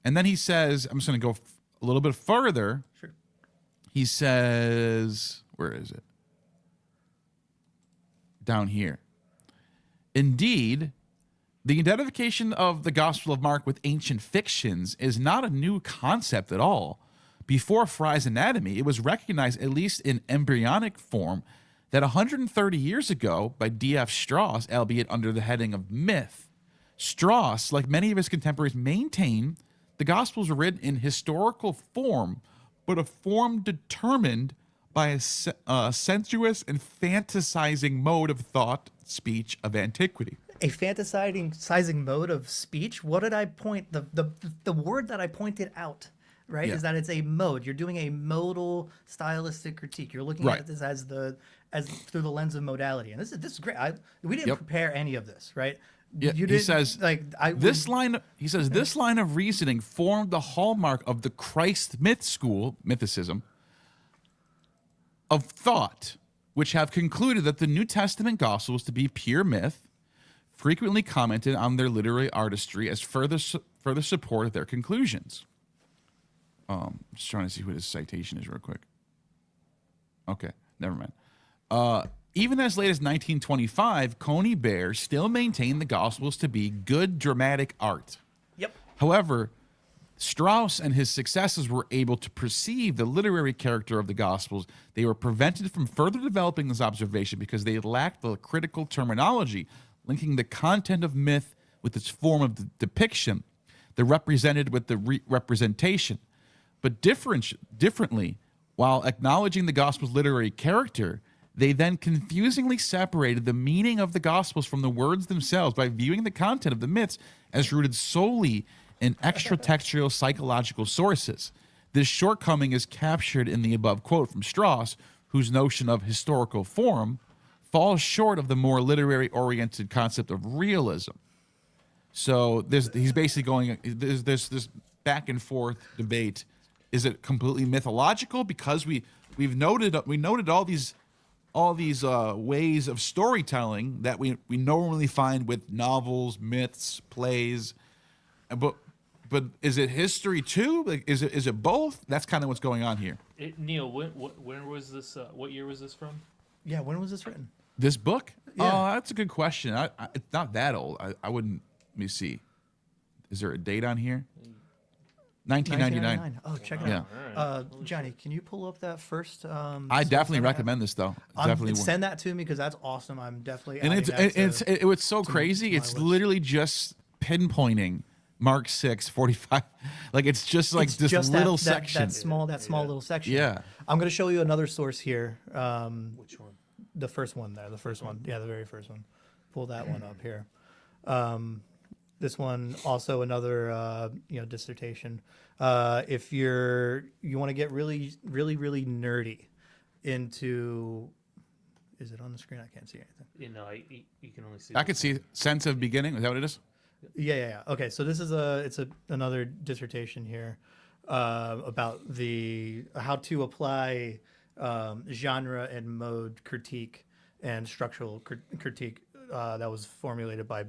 And then he says, I'm just going to go a little bit further. Sure. He says, where is it? Down here. Indeed, the identification of the Gospel of Mark with ancient fictions is not a new concept at all. Before Fry's Anatomy, it was recognized, at least in embryonic form, that 130 years ago by D.F. Strauss, albeit under the heading of myth. Strauss, like many of his contemporaries, maintained the Gospels were written in historical form, but a form determined by a sensuous and fantasizing mode of thought, speech of antiquity. A fantasizing mode of speech? What did I point? The word that I pointed out, right, is that it's a mode. You're doing a modal stylistic critique. You're looking at this as through the lens of modality. And this is great. We didn't prepare any of this, right? Yeah, he says this line of reasoning formed the hallmark of the Christ myth school, mythicism, of thought, which have concluded that the New Testament gospel was to be pure myth, frequently commented on their literary artistry as further support of their conclusions. Just trying to see who this citation is real quick. Okay, never mind. Even as late as 1925, Coney Bear still maintained the Gospels to be good dramatic art. Yep. However, Strauss and his successors were able to perceive the literary character of the Gospels. They were prevented from further developing this observation because they lacked the critical terminology linking the content of myth with its form of depiction. the represented with the representation. But differently, while acknowledging the gospel's literary character, they then confusingly separated the meaning of the gospels from the words themselves by viewing the content of the myths as rooted solely in extra-textual psychological sources. This shortcoming is captured in the above quote from Strauss, whose notion of historical form falls short of the more literary-oriented concept of realism. So he's basically going, there's this back and forth debate. Is it completely mythological? Because we noted all these ways of storytelling that we normally find with novels, myths, plays, but is it history too? Like, is it both? That's kind of what's going on here. Neil, when was this? What year was this from? Yeah, when was this written? This book? Yeah. Oh, that's a good question. It's not that old. I wouldn't. Let me see. Is there a date on here? 1999. Oh, check it out. Johnny, can you pull up that first? I definitely recommend this though. Definitely send that to me because that's awesome. I'm definitely. And it's so crazy. It's literally just pinpointing Mark 6:45. Like it's just like this just little that section. That small little section. Yeah. I'm going to show you another source here. Which one? The first one there. The first one. Yeah, the very first one. Pull that one up here. This one also another dissertation. If you want to get really nerdy into, is it on the screen? I can't see anything. You can only see. I could see sense of beginning. Is that what it is? Yeah. Okay, so this is another dissertation here about how to apply genre and mode critique and structural critique that was formulated by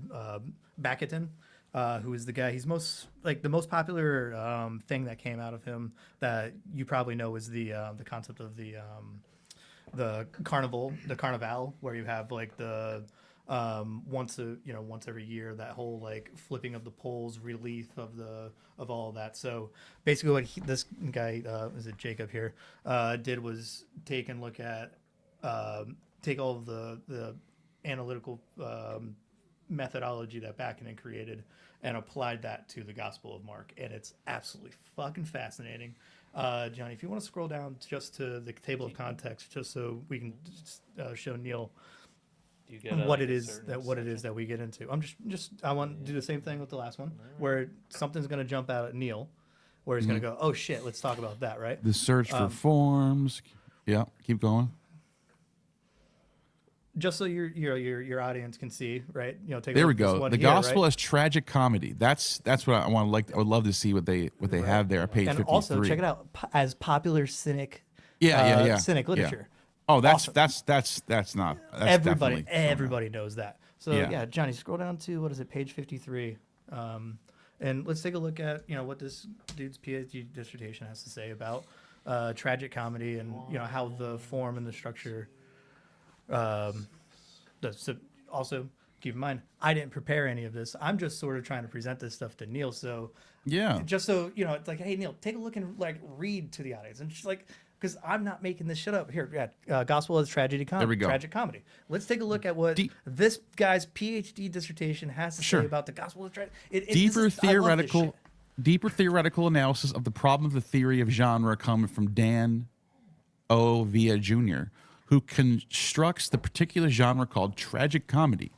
Bakhtin, who is the guy. He's the most popular thing that came out of him that you probably know is the concept of the carnival, the carnival, where you have like the once every year, that whole like flipping of the poles, relief of all of that. So basically what this guy, is it Jacob here, did was take and look at take all of the analytical methodology that Bakhtin created and applied that to the Gospel of Mark, and it's absolutely fucking fascinating. Johnny, if you want to scroll down just to the table of context, just so we can show Neil what it is that we get into. I want to do the same thing with the last one, where something's going to jump out at Neil, where he's going to go, oh shit, let's talk about that, right? The search for forms. Yeah, keep going. Just so your audience can see, right? Take there a we look at this go. one The here, gospel right? as tragic comedy. That's what I want to like. I would love to see what they have there. Page and 53. also check it out as popular cynic. Yeah. Cynic literature. Oh, that's awesome. Everybody everybody knows that. So yeah, Johnny, scroll down to what is it, page 53, and let's take a look at what this dude's PhD dissertation has to say about tragic comedy and how the form and the structure. So also keep in mind, I didn't prepare any of this. I'm just sort of trying to present this stuff to Neil. So just so it's like, hey Neil, take a look and like read to the audience, and she's like, because I'm not making this shit up here. Gospel as tragedy comedy. There we go. Tragic comedy. Let's take a look at what this guy's PhD dissertation has to say about the gospel as tragedy. Deeper theoretical analysis of the problem of the theory of genre coming from Dan O. Villa Jr., who constructs the particular genre called tragic comedy,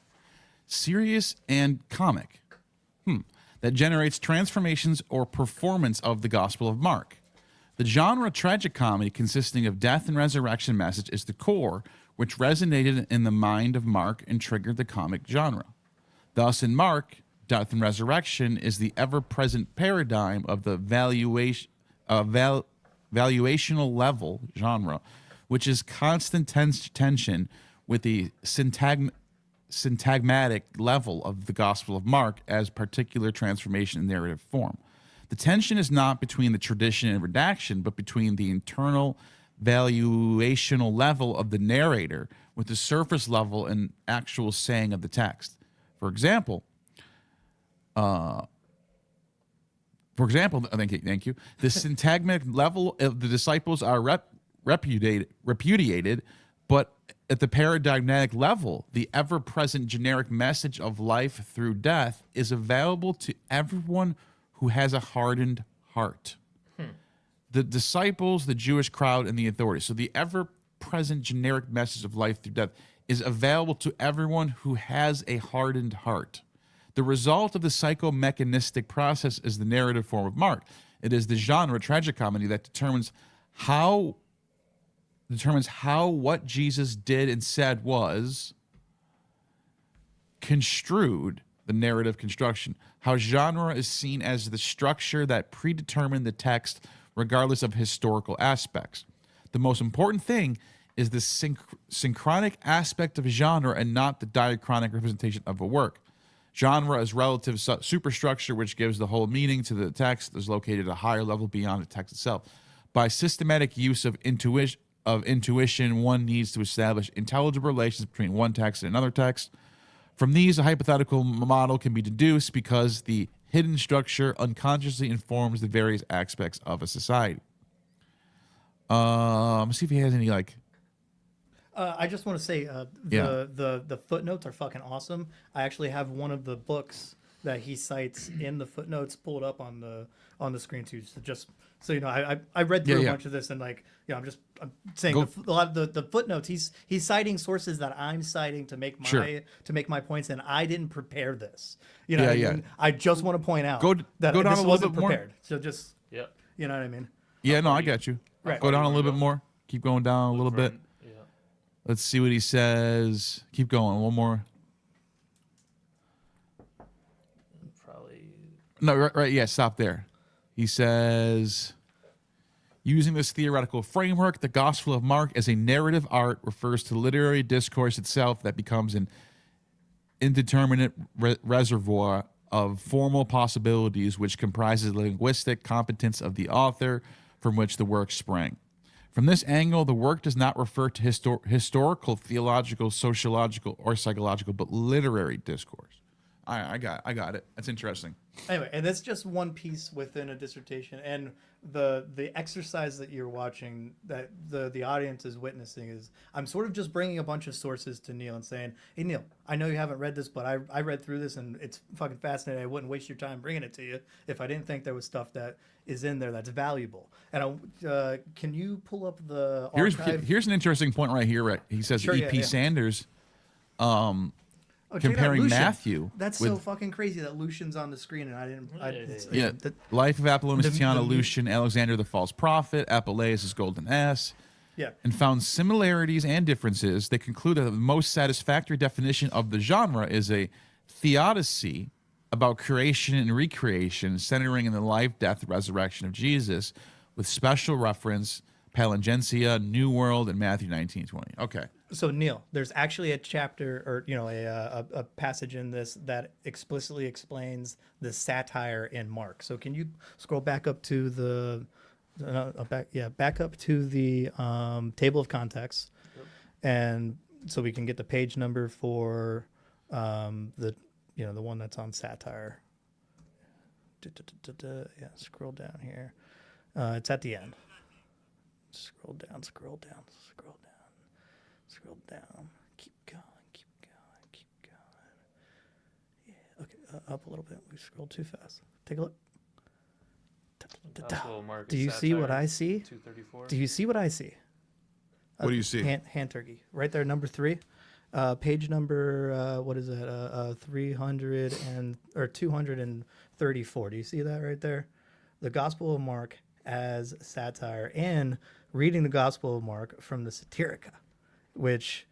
serious and comic, that generates transformations or performance of the Gospel of Mark. The genre tragic comedy, consisting of death and resurrection message, is the core which resonated in the mind of Mark and triggered the comic genre. Thus, in Mark, death and resurrection is the ever-present paradigm of the valuational level genre, which is constant tension with the syntagmatic level of the Gospel of Mark as particular transformation in narrative form. The tension is not between the tradition and redaction, but between the internal valuational level of the narrator with the surface level and actual saying of the text. For example, thank you. The syntagmatic level of the disciples are repudiated, but at the paradigmatic level, the ever-present generic message of life through death is available to everyone who has a hardened heart. The disciples, the Jewish crowd, and the authorities. So the ever-present generic message of life through death is available to everyone who has a hardened heart. The result of the psychomechanistic process is the narrative form of Mark. It is the genre tragicomedy that determines how what Jesus did and said was construed, the narrative construction. How genre is seen as the structure that predetermined the text regardless of historical aspects. The most important thing is the synchronic aspect of genre and not the diachronic representation of a work. Genre is relative superstructure which gives the whole meaning to the text, is located at a higher level beyond the text itself. By systematic use of intuition, one needs to establish intelligible relations between one text and another text. From these, a hypothetical model can be deduced because the hidden structure unconsciously informs the various aspects of a society. Let's see if he has any I just want to say the footnotes are fucking awesome. I actually have one of the books that he cites in the footnotes pulled up on the screen too. So just so you know, I read through a bunch of this and I'm saying a lot of the footnotes. He's citing sources that I'm citing to make my points, and I didn't prepare this. You know, what I mean? I just want to point out that go down this a wasn't little bit prepared. More. So just you know what I mean? Yeah, no, I got you. Right. Go down a little bit more. Keep going down a little bit. Yeah. Let's see what he says. Keep going. One more. Probably. No, right. Yeah, stop there. He says, using this theoretical framework, the Gospel of Mark as a narrative art refers to literary discourse itself that becomes an indeterminate reservoir of formal possibilities which comprises the linguistic competence of the author from which the work sprang. From this angle, the work does not refer to historical, theological, sociological, or psychological, but literary discourse. I got it. That's interesting. Anyway, and that's just one piece within a dissertation, and the exercise that you're watching, that the audience is witnessing, is I'm sort of just bringing a bunch of sources to Neil and saying, hey Neil, I know you haven't read this, but I read through this and it's fucking fascinating. I wouldn't waste your time bringing it to you if I didn't think there was stuff that is in there that's valuable. And can you pull up the archive? Here's an interesting point right here. Right? He says E.P. Sanders. Comparing Matthew. That's so fucking crazy that Lucian's on the screen and I didn't. Life of Apollonius Tiana, Lucian, Alexander the False Prophet, Apuleius' Golden Ass. Yeah. And found similarities and differences. They conclude that the most satisfactory definition of the genre is a theodicy about creation and recreation, centering in the life, death, resurrection of Jesus, with special reference Palingencia, New World, and Matthew 19:20. Okay. So Neil, there's actually a chapter, or a passage in this that explicitly explains the satire in Mark. So can you scroll back up to the back up to the table of contexts, and so we can get the page number for the one that's on satire. Yeah, scroll down here. It's at the end. Scroll down. Keep going. Yeah. Okay. Up a little bit. We scrolled too fast. Take a look. Do you see what I see? 234. Do you see what I see? What do you see? Hand turkey. Right there, number 3. Page number, what is that? 234. Do you see that right there? The Gospel of Mark as satire, and reading the Gospel of Mark from the Satirica, which,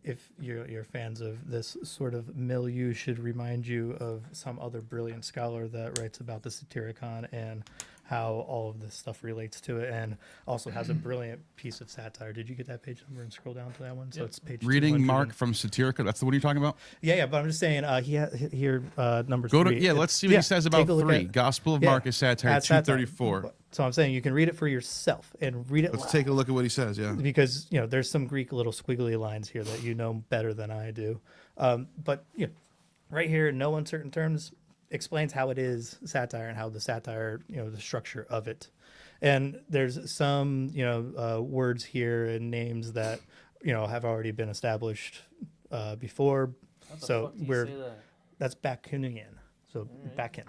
if you're fans of this sort of milieu, should remind you of some other brilliant scholar that writes about the Satyricon and how all of this stuff relates to it, and also has a brilliant piece of satire. Did you get that page number and scroll down to that one? So it's page Reading Mark from Satirica. That's the one you're talking about? Yeah. But I'm just saying, here, number 3. Go to let's see what he says about 3. Gospel of Mark is satire, 234. So I'm saying you can read it for yourself and read it. Let's take a look at what he says. Yeah, because there's some Greek little squiggly lines here that better than I do. But right here, no uncertain terms, explains how it is satire and how the satire, the structure of it. And there's some, words here and names that, have already been established before. So that's Bakunian. So Bakken.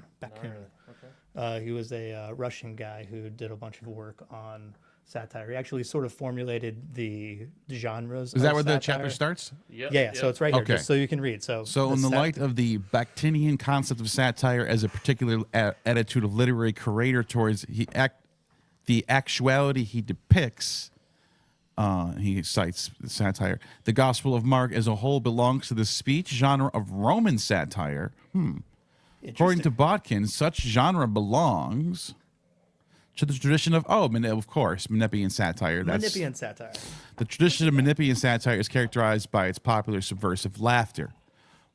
He was a Russian guy who did a bunch of work on satire. He actually sort of formulated the genres. Is that where satire. the chapter starts? Yeah. So it's right here, just so you can read. So in the light of the Bakhtinian concept of satire as a particular attitude of literary creator towards the actuality he depicts, he cites satire. The Gospel of Mark as a whole belongs to the speech genre of Roman satire. According to Botkin, such genre belongs to the tradition of Menippean satire. Menippean satire. The tradition of Menippean satire is characterized by its popular subversive laughter.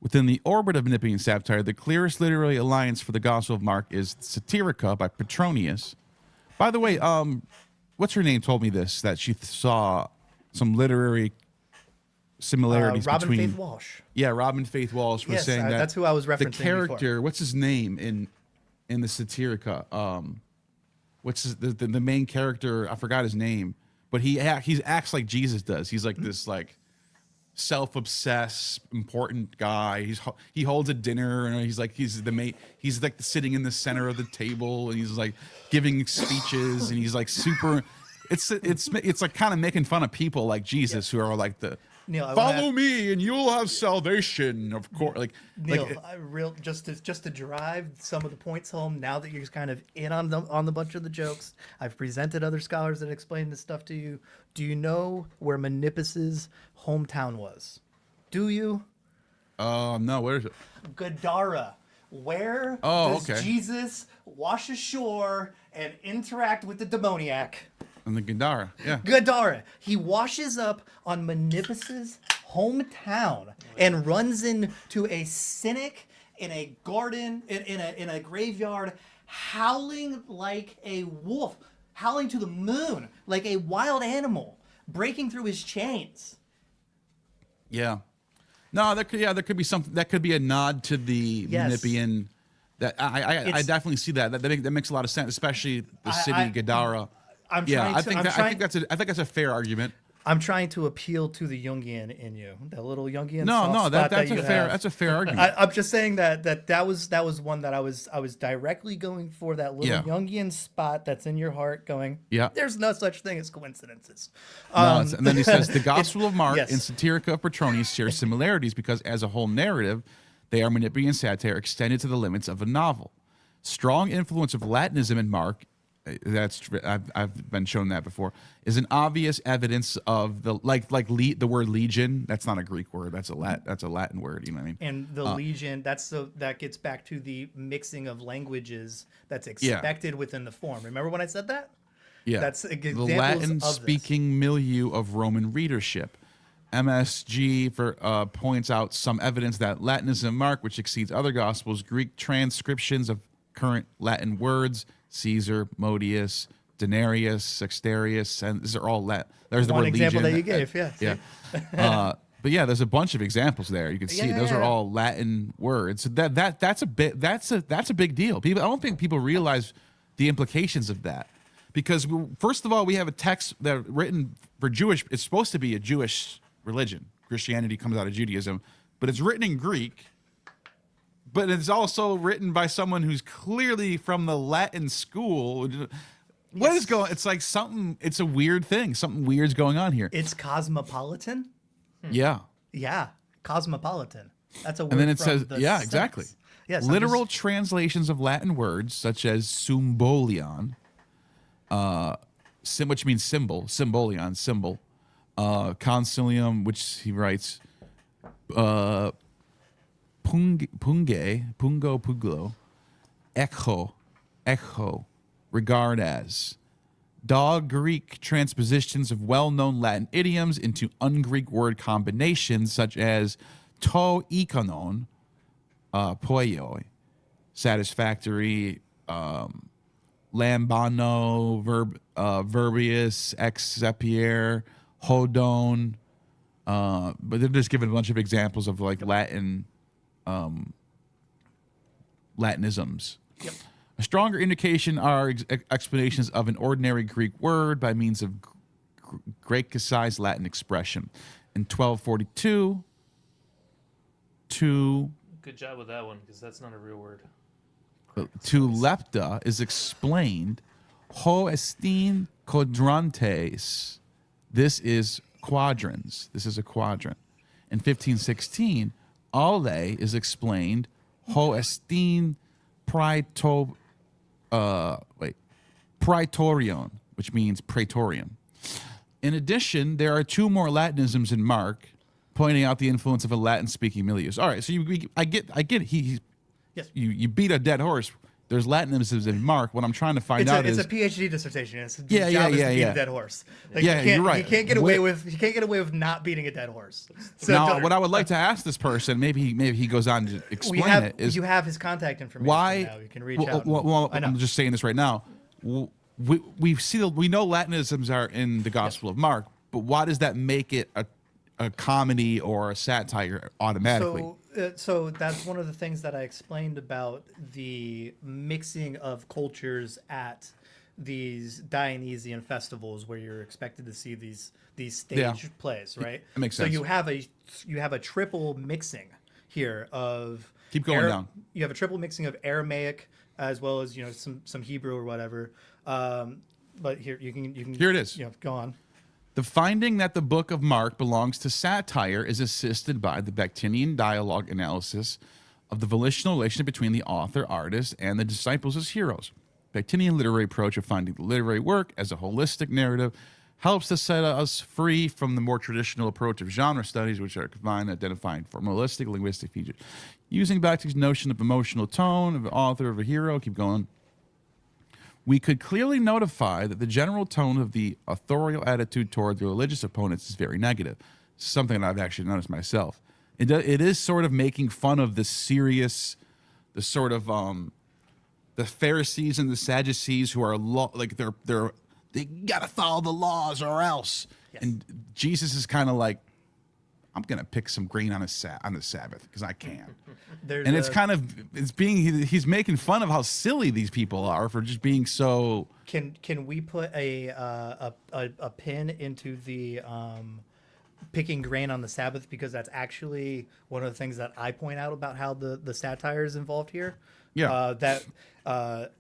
Within the orbit of Menippean satire, the clearest literary alliance for the Gospel of Mark is Satirica by Petronius. By the way, what's her name told me this, that she saw some literary similarities Robin between... Faith Walsh. Yeah, Robin Faith Walsh was saying that... that's who I was referencing the character, before. what's his name in the Satirica? What's the main character? I forgot his name, but he acts like Jesus does. He's like this self-obsessed, important guy. He holds a dinner and he's like sitting in the center of the table and he's like giving speeches and he's like super. It's like kind of making fun of people like Jesus who are like the. Neil, follow me and you'll have salvation. Of course, Neil, just to drive some of the points home. Now that you're kind of in on the bunch of the jokes, I've presented other scholars that explain this stuff to you. Do you know where Menippus's hometown was? Do you? No. Where is it? Gadara. Where does Jesus wash ashore and interact with the demoniac? And the Gadara, yeah. Gadara. He washes up on Menippus's hometown and runs into a cynic in a garden, in a graveyard, howling like a wolf, howling to the moon like a wild animal, breaking through his chains. Yeah. No, there could be something that could be a nod to the Menippean. That I definitely see that. That makes a lot of sense, especially the city Gadara. I think that's a fair argument. I'm trying to appeal to the Jungian in you, that little Jungian. That's a fair argument. I'm just saying that was one that I was directly going for, that little Jungian spot that's in your heart. Going, there's no such thing as coincidences. And then he says the Gospel of Mark and Satirica of Petronius share similarities because, as a whole narrative, they are Menippean satire extended to the limits of a novel. Strong influence of Latinism in Mark. I've been shown that before, is an obvious evidence of the the word legion. That's not a Greek word. That's a Latin word. You know what I mean? And the legion, that gets back to the mixing of languages that's expected within the form. Remember when I said that? Yeah. That's the Latin-speaking milieu of Roman readership. MSG points out some evidence that Latinism Mark, which exceeds other gospels, Greek transcriptions of current Latin words. Caesar, Modius, Denarius, Sextarius, and these are all Latin. There's the one word example legion. That you gave, yeah. But yeah, there's a bunch of examples there. You can see those are all Latin words. So that's a big deal. I don't think people realize the implications of that, because first of all, we have a text that written for Jewish. It's supposed to be a Jewish religion. Christianity comes out of Judaism, but it's written in Greek. But it's also written by someone who's clearly from the Latin school. What is going? It's like something. It's a weird thing. Something weird's going on here. It's cosmopolitan. Yeah. Yeah, cosmopolitan. That's a word. And then it says, exactly. Yes. Literal translations of Latin words such as symbolion, which means symbol, symbolion, symbol, concilium, which he writes, pungo, echo, regard as. Dog Greek transpositions of well-known Latin idioms into un-Greek word combinations such as to ikonon, poioi, satisfactory, lambano, verbius, exepiere, hodon. But they're just giving a bunch of examples of like Latinisms. Yep. A stronger indication are explanations of an ordinary Greek word by means of Grecicized Latin expression. In 1242, Good job with that one, because that's not a real word. to lepta is explained ho estin quadrantes. This is quadrants. This is a quadrant. In 1516, alle is explained ho estin praetorion, which means praetorium. In addition, there are two more Latinisms in Mark, pointing out the influence of a Latin-speaking milieu. All right, so I get. Yes. You beat a dead horse. There's Latinisms in Mark. What I'm trying to find out is it's a PhD dissertation. It's his Yeah, job is to beat yeah. a dead horse. You're right. You can't get away with not beating a dead horse. So now, what I would like to ask this person, maybe he goes on to explain it. Is you have his contact information why? now. You can reach out. Well, I know. I'm just saying this right now. We know Latinisms are in the Gospel of Mark, but why does that make it a comedy or a satire automatically? So that's one of the things that I explained about the mixing of cultures at these Dionysian festivals, where you're expected to see these stage plays, right? That makes sense. So you have a triple mixing here of Keep going down. You have a triple mixing of Aramaic as well as some Hebrew or whatever. But here you can Here it is. Go on. The finding that the book of Mark belongs to satire is assisted by the Bakhtinian dialogue analysis of the volitional relationship between the author, artist, and the disciples as heroes. Bakhtinian literary approach of finding the literary work as a holistic narrative helps to set us free from the more traditional approach of genre studies, which are confined to identifying formalistic linguistic features. Using Bakhtin's notion of emotional tone of the author of a hero, keep going. We could clearly notify that the general tone of the authorial attitude toward the religious opponents is very negative. Something that I've actually noticed myself. It is sort of making fun of the serious, the sort of the Pharisees and the Sadducees who are they gotta follow the laws or else. Yes. And Jesus is kind of like, I'm gonna pick some grain on the Sabbath because I can. He's making fun of how silly these people are for just being so. Can we put a pin into the picking grain on the Sabbath, because that's actually one of the things that I point out about how the satire is involved here. Yeah. That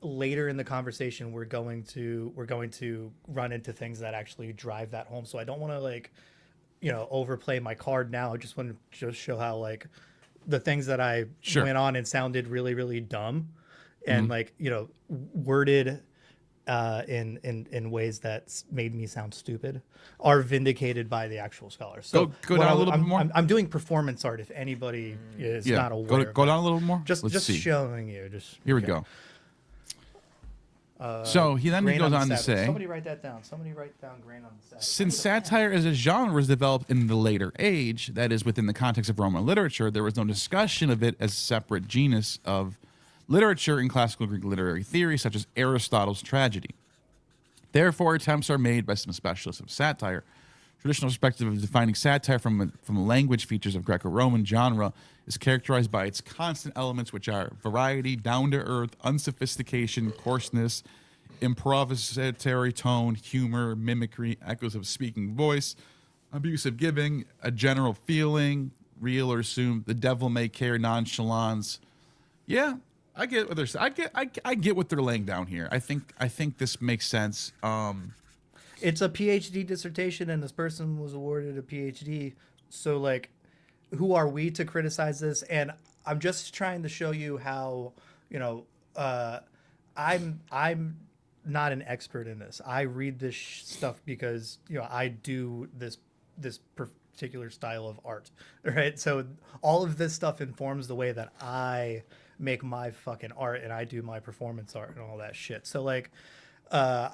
later in the conversation we're going to run into things that actually drive that home. So I don't want to overplay my card now. I just want to just show how the things that I went on and sounded really, really dumb and worded in ways that made me sound stupid are vindicated by the actual scholars. So go down a little bit more. I'm doing performance art if anybody is not aware. Go down a little more. Just see. showing you. Here we go. So he goes on to say, somebody write that down. Somebody write down grain on the Sabbath. Since satire as a genre was developed in the later age, that is within the context of Roman literature, there was no discussion of it as a separate genus of literature in classical Greek literary theory, such as Aristotle's tragedy. Therefore, attempts are made by some specialists of satire. Traditional perspective of defining satire from the language features of Greco-Roman genre is characterized by its constant elements, which are variety, down-to-earth, unsophistication, coarseness, improvisatory tone, humor, mimicry, echoes of speaking voice, abusive giving, a general feeling, real or assumed, the devil may care, nonchalance. Yeah, I get what they're saying. I get what they're laying down here. I think this makes sense. It's a PhD dissertation, and this person was awarded a PhD. So, who are we to criticize this? And I'm just trying to show you how, I'm not an expert in this. I read this stuff because I do this particular style of art, right? So all of this stuff informs the way that I make my fucking art, and I do my performance art and all that shit. So I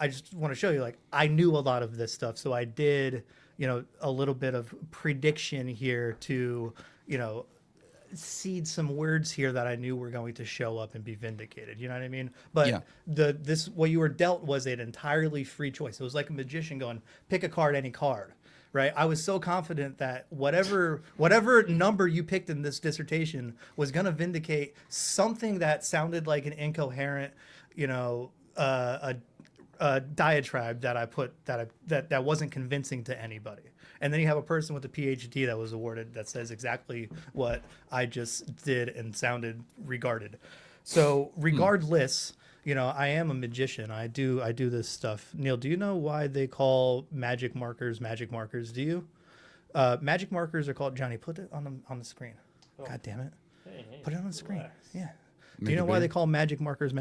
just want to show you, I knew a lot of this stuff, so I did, a little bit of prediction here to, seed some words here that I knew were going to show up and be vindicated. You know what I mean? But what you were dealt was an entirely free choice. It was like a magician going, pick a card, any card. Right? I was so confident that whatever number you picked in this dissertation was going to vindicate something that sounded like an incoherent, a diatribe that I put that wasn't convincing to anybody. And then you have a person with a PhD that was awarded that says exactly what I just did and sounded regarded. So regardless, you know, I am a magician. I do this stuff. Neil, do you know why they call magic markers? Do you? Magic markers are called, Johnny, put it on the screen. Oh. God damn it. Hey, put it on the screen. Relax. Yeah. Make Do you know why big? they call magic markers?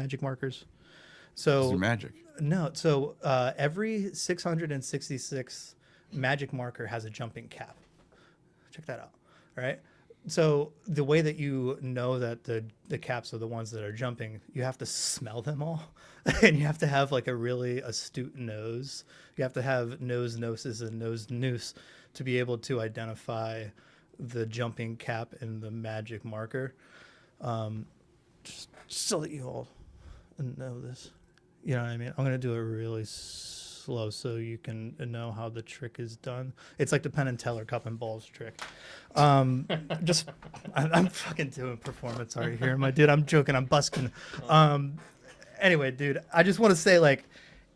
So They're magic. No, so every 666 magic marker has a jumping cap. Check that out. All right. So the way that you know that the caps are the ones that are jumping, you have to smell them all, and you have to have like a really astute nose. You have to have nose gnosis and nose noose to be able to identify the jumping cap and the magic marker. Just so that you all know this. You know what I mean? I'm going to do it really slow so you can know how the trick is done. It's like the Penn and Teller cup and balls trick. I'm fucking doing performance art here, my dude. I'm joking. I'm busking. Anyway, dude, I just want to say, like,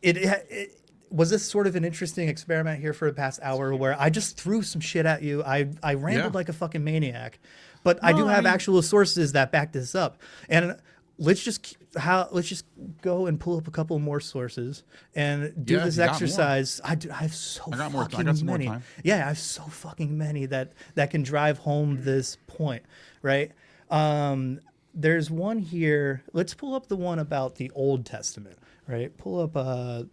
it was this sort of an interesting experiment here for the past hour where I just threw some shit at you. I rambled like a fucking maniac, but I do have actual sources that back this up. And let's just go and pull up a couple more sources and do this exercise. I have so fucking many. Yeah, I have so fucking many that can drive home this point, right? There's one here. Let's pull up the one about the Old Testament, right? Pull up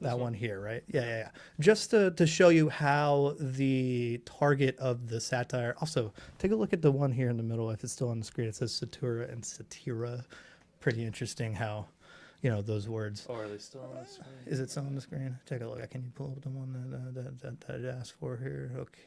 that one here, right? Yeah. Just to show you how the target of the satire. Also, take a look at the one here in the middle. If it's still on the screen, it says Satura and Satira. Pretty interesting how, you know, those words. Oh, are they still on the screen? Is it still on the screen? Take a look. Can you pull up the one that I asked for here? Okay.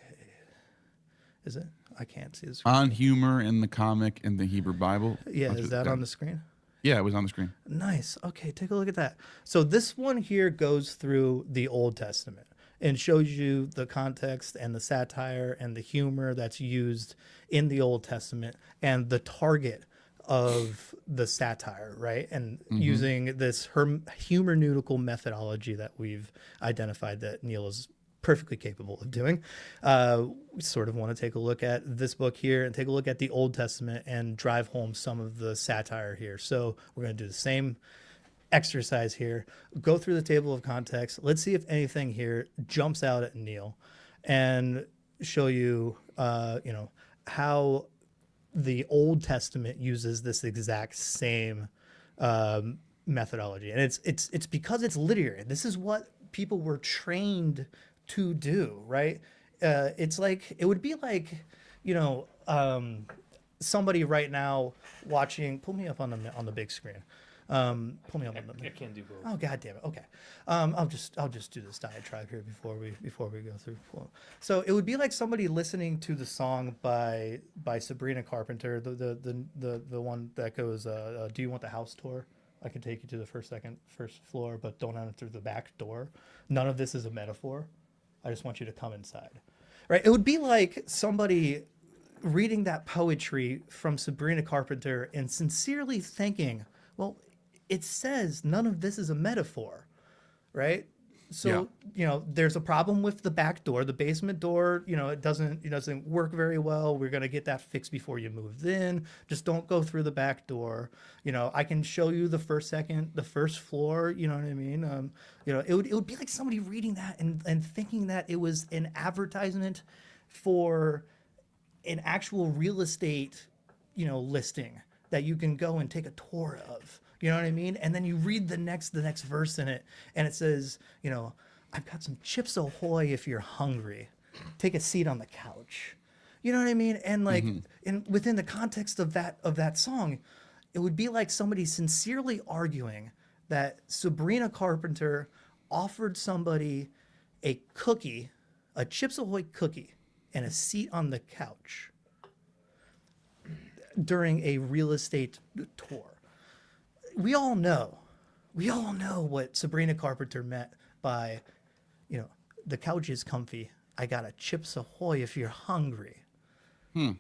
Is it? I can't see the screen. On humor in the comic in the Hebrew Bible. Yeah, is that on the screen? Yeah, it was on the screen. Nice. Okay, take a look at that. So this one here goes through the Old Testament and shows you the context and the satire and the humor that's used in the Old Testament and the target of the satire, right? And using this hermeneutical methodology that we've identified that Neil is perfectly capable of doing. We sort of want to take a look at this book here and take a look at the Old Testament and drive home some of the satire here. So we're going to do the same exercise here, go through the table of context. Let's see if anything here jumps out at Neil and show you, you know, how the Old Testament uses this exact same methodology. And it's because it's literary. This is what people were trained to do, right? It's like, it would be like, you know, somebody right now watching, pull me up on the big screen. Pull me up on the. I can't do both. Oh, God damn it. Okay. I'll just do this diatribe here before we go through. So it would be like somebody listening to the song by Sabrina Carpenter, the one that goes, "Do you want the house tour? I can take you to the first floor, but don't enter the back door. None of this is a metaphor. I just want you to come inside." Right? It would be like somebody reading that poetry from Sabrina Carpenter and sincerely thinking, well, it says none of this is a metaphor, right? So, you know, there's a problem with the back door, the basement door, you know, it doesn't work very well. We're going to get that fixed before you move in. Just don't go through the back door. You know, I can show you the first floor, you know what I mean? You know, it would be like somebody reading that and thinking that it was an advertisement for an actual real estate, you know, listing that you can go and take a tour of. You know what I mean? And then you read the next verse in it, and it says, you know, I've got some Chips Ahoy if you're hungry. Take a seat on the couch. You know what I mean? And like, within the context of that song, it would be like somebody sincerely arguing that Sabrina Carpenter offered somebody a cookie, a Chips Ahoy cookie, and a seat on the couch during a real estate tour. We all know what Sabrina Carpenter meant by, you know, the couch is comfy. I got a Chips Ahoy if you're hungry. Do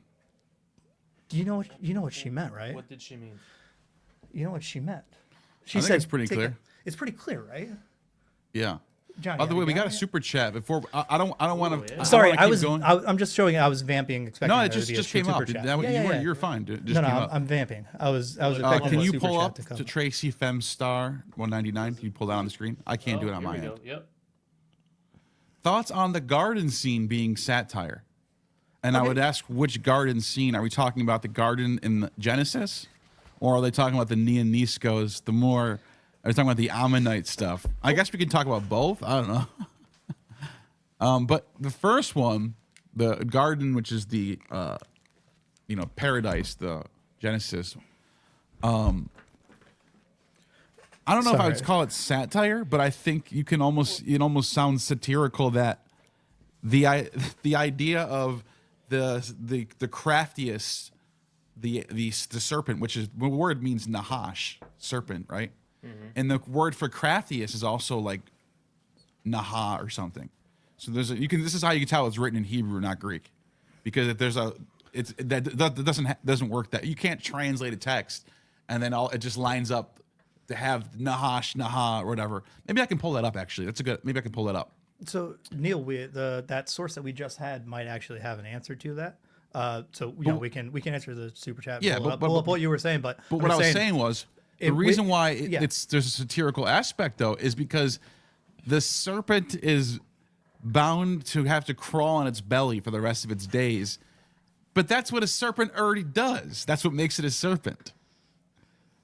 you know what she meant, right? What did she mean? You know what she meant. She said it's pretty clear. It's pretty clear, right? Yeah. Johnny, By the way, we got a it? super chat before. I don't want to. yeah. Sorry, Going. I'm just showing. I was vamping, expecting. No, it there to be a just came up. super chat. You're fine. It just No, came up. I'm vamping. I was expecting Can a you super pull chat up to come. to Tracy Femstar 199? Can you pull that on the screen? I can't do it on Here my we end. go. Yep. Thoughts on the garden scene being satire? And I Okay. would ask, which garden scene? Are we talking about the garden in the Genesis? Or are they talking about the Neoniscos, the more, are they talking about the Ammonite stuff? I guess we can talk about both. I don't know. But the first one, the garden, which is the, paradise, the Genesis. I don't know if I would call it satire, but I think you can it almost sounds satirical that the idea of the craftiest, the serpent, which is the word means nahash, serpent, right? Mm-hmm. And the word for craftiest is also like naha or something. So this is how you can tell it's written in Hebrew, not Greek, because if there's that doesn't work. That you can't translate a text and then it just lines up to have nahash, naha, or whatever. Maybe I can pull that up. Actually, maybe I can pull that up. So Neil, that source that we just had might actually have an answer to that. So we can answer the super chat. Yeah, pull up what you were saying, but what I was saying was the reason why there's a satirical aspect though is because the serpent is bound to have to crawl on its belly for the rest of its days, but that's what a serpent already does. That's what makes it a serpent.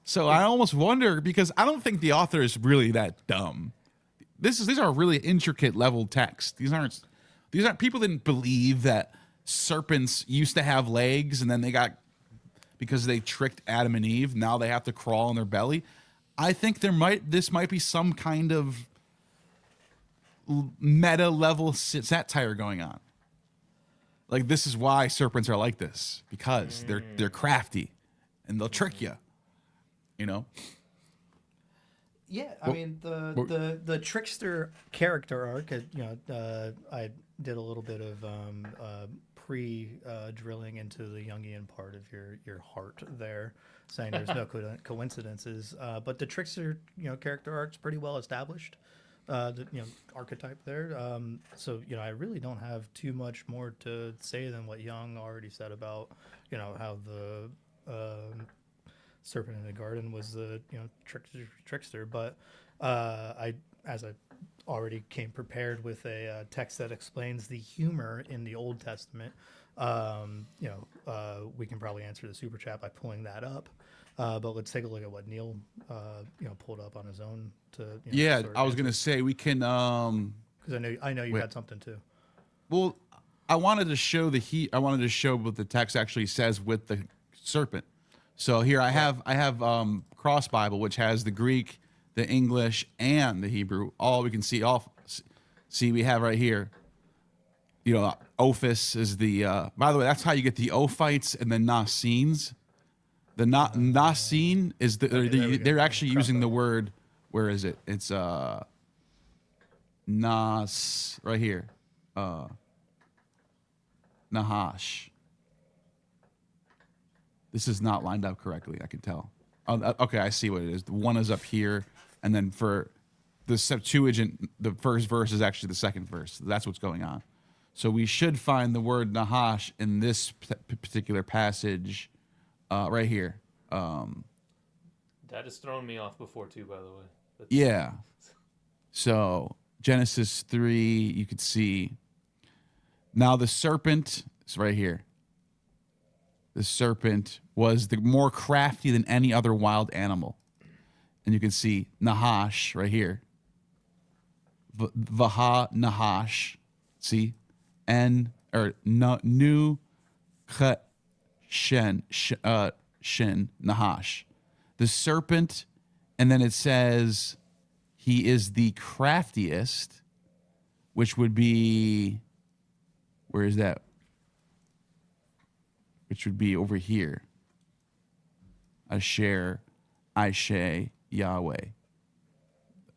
So I almost wonder, because I don't think the author is really that dumb. These are really intricate level text. These aren't people didn't believe that serpents used to have legs and then because they tricked Adam and Eve, now they have to crawl on their belly. I think this might be some kind of meta level satire going on. Like, this is why serpents are like this, because they're crafty and they'll trick you. You know? Yeah, I mean the trickster character arc. I did a little bit of drilling into the Jungian part of your heart there, saying there's no coincidences. But the trickster character arc's pretty well established. The archetype there. So I really don't have too much more to say than what Jung already said about how the serpent in the garden was the trickster. But as I already came prepared with a text that explains the humor in the Old Testament. We can probably answer the super chat by pulling that up. But let's take a look at what Neil pulled up on his own to. I was gonna say we can because I know you had something too. Well, I wanted to show what the text actually says with the serpent. So here I have Cross Bible, which has the Greek, the English, and the Hebrew. All we can see. We have right here. Ophis is the. By the way, that's how you get the Ophites and the Nasines. The Nasin is they're actually using the word. Where is it? It's Nas right here. Nahash. This is not lined up correctly, I can tell. Oh, okay, I see what it is. The one is up here, and then for the Septuagint, the first verse is actually the second verse. That's what's going on. So we should find the word Nahash in this particular passage right here. That has thrown me off before too, by the way. Yeah. So Genesis 3, you could see. Now the serpent is right here. The serpent was the more crafty than any other wild animal. And you can see Nahash right here. Vaha Nahash. See? Nu Shen Nahash. The serpent, and then it says he is the craftiest, which would be, where is that? Which would be over here. Asher, Aishe, Yahweh.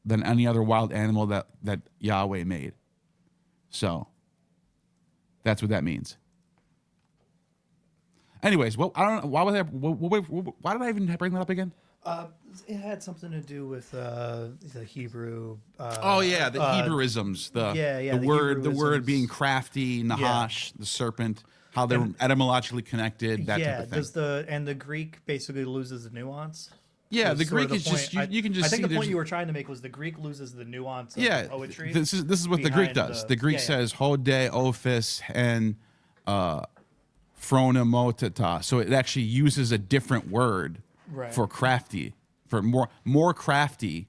Than any other wild animal that Yahweh made. So, that's what that means. Anyways, well, I don't know. Why did I even bring that up again? It had something to do with the Hebrew. Oh yeah, the Hebrewisms, the word being crafty, Nahash, the serpent, how they're etymologically connected, that type of thing. Does the Greek basically loses the nuance? Yeah, the Greek is just you can just. I think see the point you were trying to make was the Greek loses the nuance of the poetry. This is what the Greek does. The Greek says hode, ophis, and phronemoteta. So it actually uses a different word for crafty. For more crafty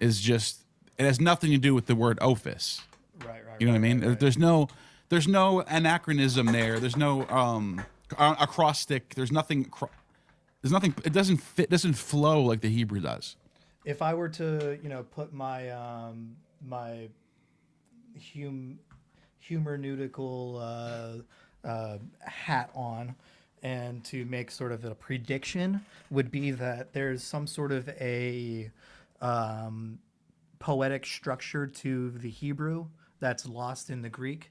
is just, it has nothing to do with the word ophis. Right. You know what I mean? Right. There's no anachronism there. There's no acrostic. There's nothing. It doesn't fit. Doesn't flow like the Hebrew does. If I were to, put my my humerneutical hat on, and to make sort of a prediction, would be that there's some sort of a poetic structure to the Hebrew that's lost in the Greek,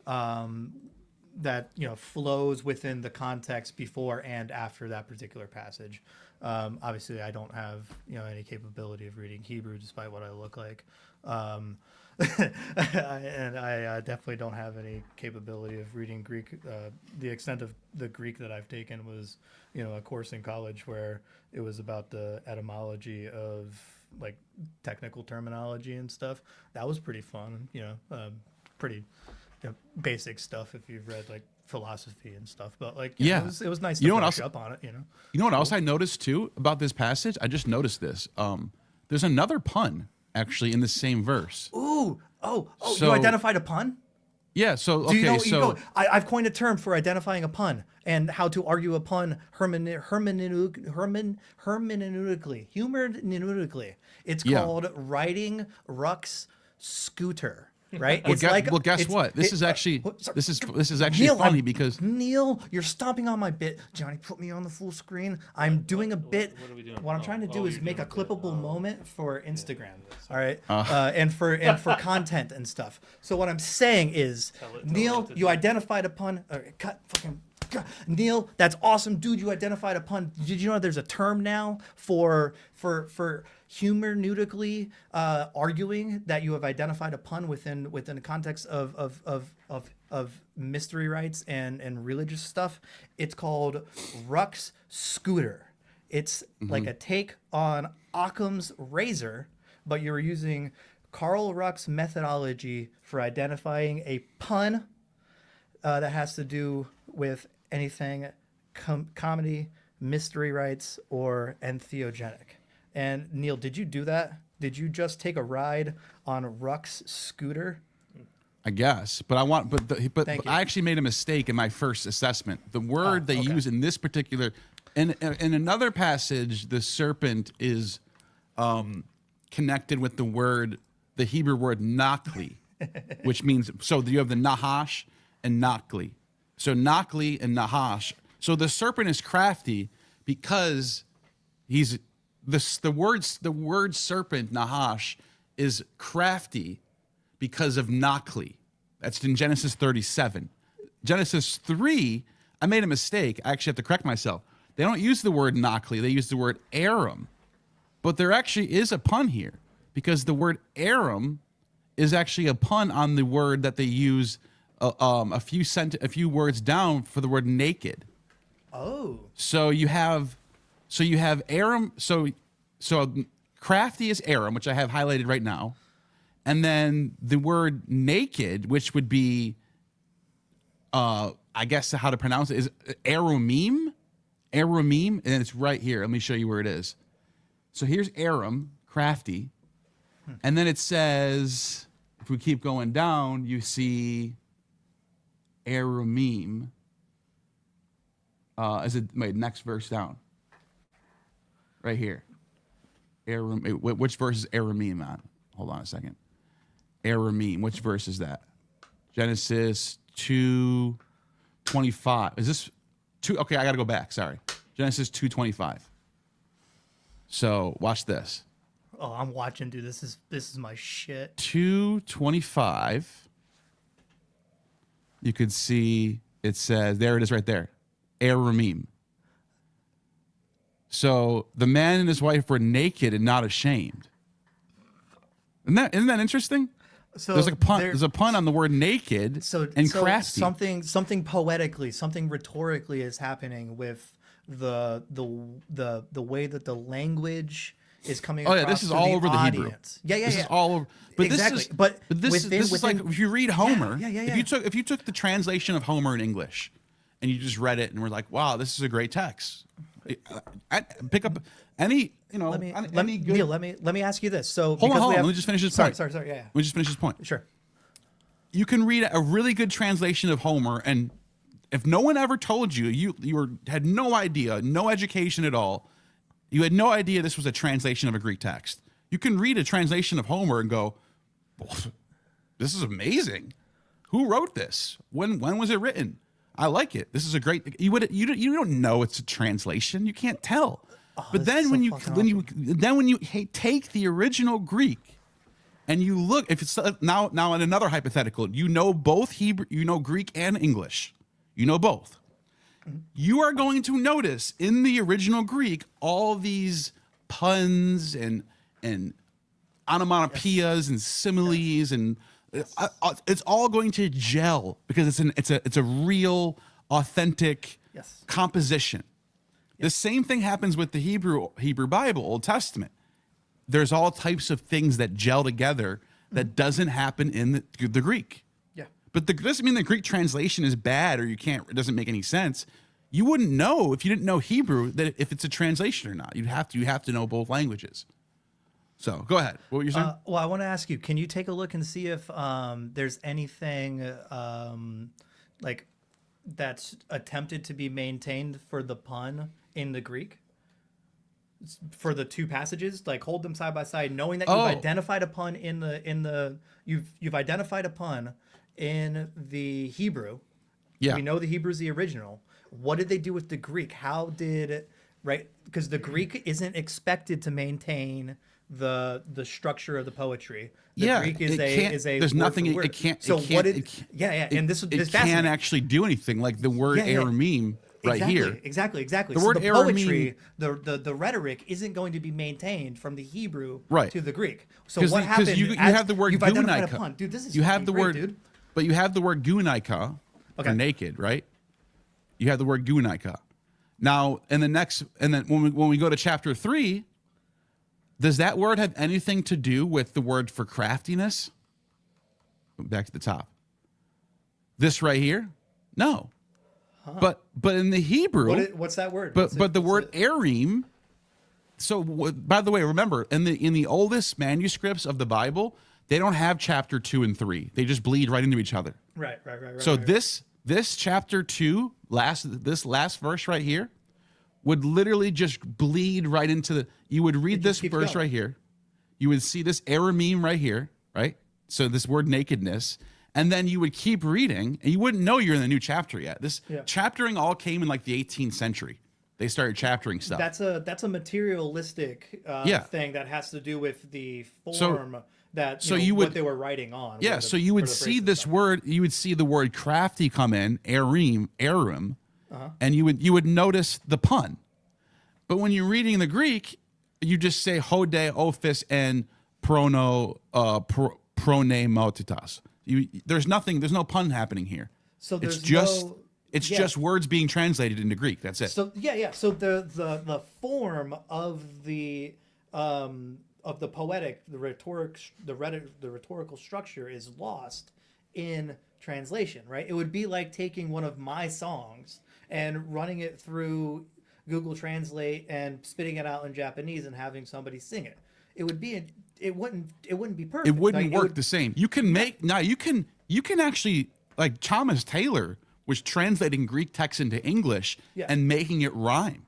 that flows within the context before and after that particular passage. Obviously, I don't have any capability of reading Hebrew, despite what I look like. And I definitely don't have any capability of reading Greek. The extent of the Greek that I've taken was, a course in college where it was about the etymology of like technical terminology and stuff. That was pretty fun, pretty basic stuff if you've read like philosophy and stuff. But like, it was nice to brush up on it. You know what else I noticed too about this passage? I just noticed this. There's another pun actually in the same verse. So, you identified a pun? Yeah. So okay. I've coined a term for identifying a pun and how to argue a pun hermeneutically. It's called riding Ruck's scooter. Right? Guess what? This is actually Neil, funny because Neil, you're stomping on my bit. Johnny, put me on the full screen. I'm doing a bit. What are we doing? What I'm trying to do is make a clippable moment for Instagram. All right, and for content and stuff. So what I'm saying is, Neil, you identified a pun. Neil, that's awesome, dude. You identified a pun. Did you know there's a term now for hermeneutically arguing that you have identified a pun within the context of mystery rites and religious stuff? It's called Ruck's scooter. It's like a take on Occam's razor, but you're using Karl Ruck's methodology for identifying a pun that has to do with anything comedy, mystery rites, or entheogenic. And Neil, did you do that? Did you just take a ride on Ruck's scooter? I guess, but I actually made a mistake in my first assessment. The word they use in this particular, in another passage, the serpent is connected with the Hebrew word nakli, which means, so you have the Nahash and nakli. So nakli and Nahash. So the serpent is crafty because he's the word serpent Nahash is crafty because of nakli. That's in Genesis 37. Genesis 3, I made a mistake. I actually have to correct myself. They don't use the word nakli. They use the word aram. But there actually is a pun here because the word aram is actually a pun on the word that they use a few words down for the word naked. Oh. So you have aram. So crafty is aram, which I have highlighted right now, and then the word naked, which would be, I guess how to pronounce it is aramim, and it's right here. Let me show you where it is. So here's aram, crafty, and then it says, if we keep going down, you see aramim. Next verse down, right here. Which verse is aramim on? Hold on a second. Aramim. Which verse is that? Genesis 2:25. Is this 2? Okay, I got to go back. Sorry. Genesis 2:25. So watch this. Oh, I'm watching, dude. This is my shit. 2:25. You could see it says, there it is right there. Aramim. So the man and his wife were naked and not ashamed. Isn't that interesting? So there's like a pun. There's a pun on the word naked and crafty. Something poetically, something rhetorically is happening with the way that the language is coming. Oh yeah, this is all over the Hebrew. Yeah. This is all over. But exactly. This is like if you read Homer. Yeah. If you took the translation of Homer in English, and you just read it and were like, wow, this is a great text. Pick up any, Let me ask you this. So hold on. Let me just finish this point. Sorry. Yeah. Let me just finish this point. Sure. You can read a really good translation of Homer, and if no one ever told you, you had no idea, no education at all, you had no idea this was a translation of a Greek text. You can read a translation of Homer and go, well, this is amazing. Who wrote this? When was it written? I like it. This is a great. You don't know it's a translation. You can't tell. But then when you take the original Greek and you look, if it's now in another hypothetical, you know both Hebrew, you know Greek and English, you know both. You are going to notice in the original Greek all these puns and onomatopoeias and similes and. It's all going to gel because it's a real, authentic composition. The same thing happens with the Hebrew Bible, Old Testament. There's all types of things that gel together that doesn't happen in the Greek. Yeah. But doesn't mean the Greek translation is bad or it doesn't make any sense. You wouldn't know if you didn't know Hebrew that if it's a translation or not. You have to know both languages. So go ahead. What were you saying? Well, I want to ask you, can you take a look and see if there's anything like that's attempted to be maintained for the pun in the Greek? For the two passages, like hold them side by side, knowing that you've identified a pun you've identified a pun in the Hebrew. Yeah. We know the Hebrew is the original. What did they do with the Greek? Because the Greek isn't expected to maintain the structure of the poetry. The Greek is a there's nothing it can't. So what did and this can't actually do anything like the word aramim right here. Exactly. The word the poetry, the rhetoric isn't going to be maintained from the Hebrew to the Greek. So what happened? You have the word gunaika. Dude, this is you have the great, word, dude. But you have the word gunaika for naked, right? You have the word gunaika. Now, in the next, and then when we go to chapter 3. Does that word have anything to do with the word for craftiness? Back to the top. This right here? No. Huh. But in the Hebrew, what's that word? But the word arim. So by the way, remember in the oldest manuscripts of the Bible, they don't have chapter 2 and 3. They just bleed right into each other. Right. So this chapter 2, this last verse right here, would literally just bleed right into you would read this verse right here. You would see this aramim right here, right? So this word nakedness. And then you would keep reading and you wouldn't know you're in the new chapter yet. This chaptering all came in like the 18th century. They started chaptering stuff. That's a materialistic thing that has to do with the form what they were writing on. Yeah, so you would see this word, you would see the word crafty come in, arim, and you would notice the pun. But when you're reading the Greek, you just say hode, ophis, and pronemotitas. There's no pun happening here. So it's just words being translated into Greek. That's it. So So the form of the poetic, the rhetorical structure is lost in translation, right? It would be like taking one of my songs and running it through Google Translate and spitting it out in Japanese and having somebody sing it. It wouldn't be perfect. It wouldn't work the same. You can actually, like Thomas Taylor was translating Greek text into English and making it rhyme.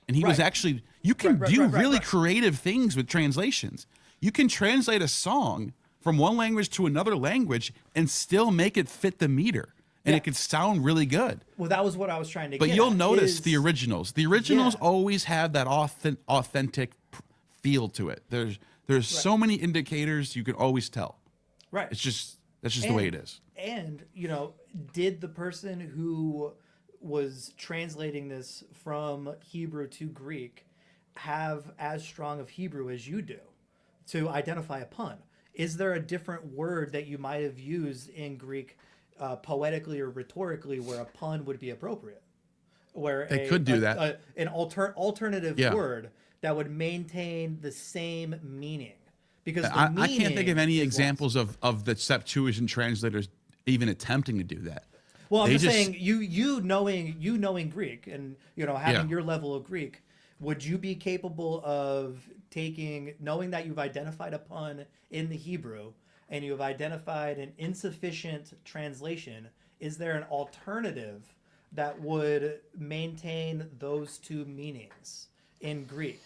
And he was actually, you can do really creative things with translations. You can translate a song from one language to another language and still make it fit the meter. And it could sound really good. Well, that was what I was trying to get But you'll notice the originals. The originals always have that authentic feel to it. There's so many indicators you can always tell. Right. That's just the way it is. And, did the person who was translating this from Hebrew to Greek, have as strong of Hebrew as you do to identify a pun. Is there a different word that you might have used in Greek poetically or rhetorically where a pun would be appropriate? Where They could do that. An alternative word that would maintain the same meaning. Because I can't think of any examples of the Septuagint translators even attempting to do that. Well, I'm just saying, you knowing Greek and having your level of Greek, would you be capable of knowing that you've identified a pun in the Hebrew and you have identified an insufficient translation? Is there an alternative that would maintain those two meanings in Greek?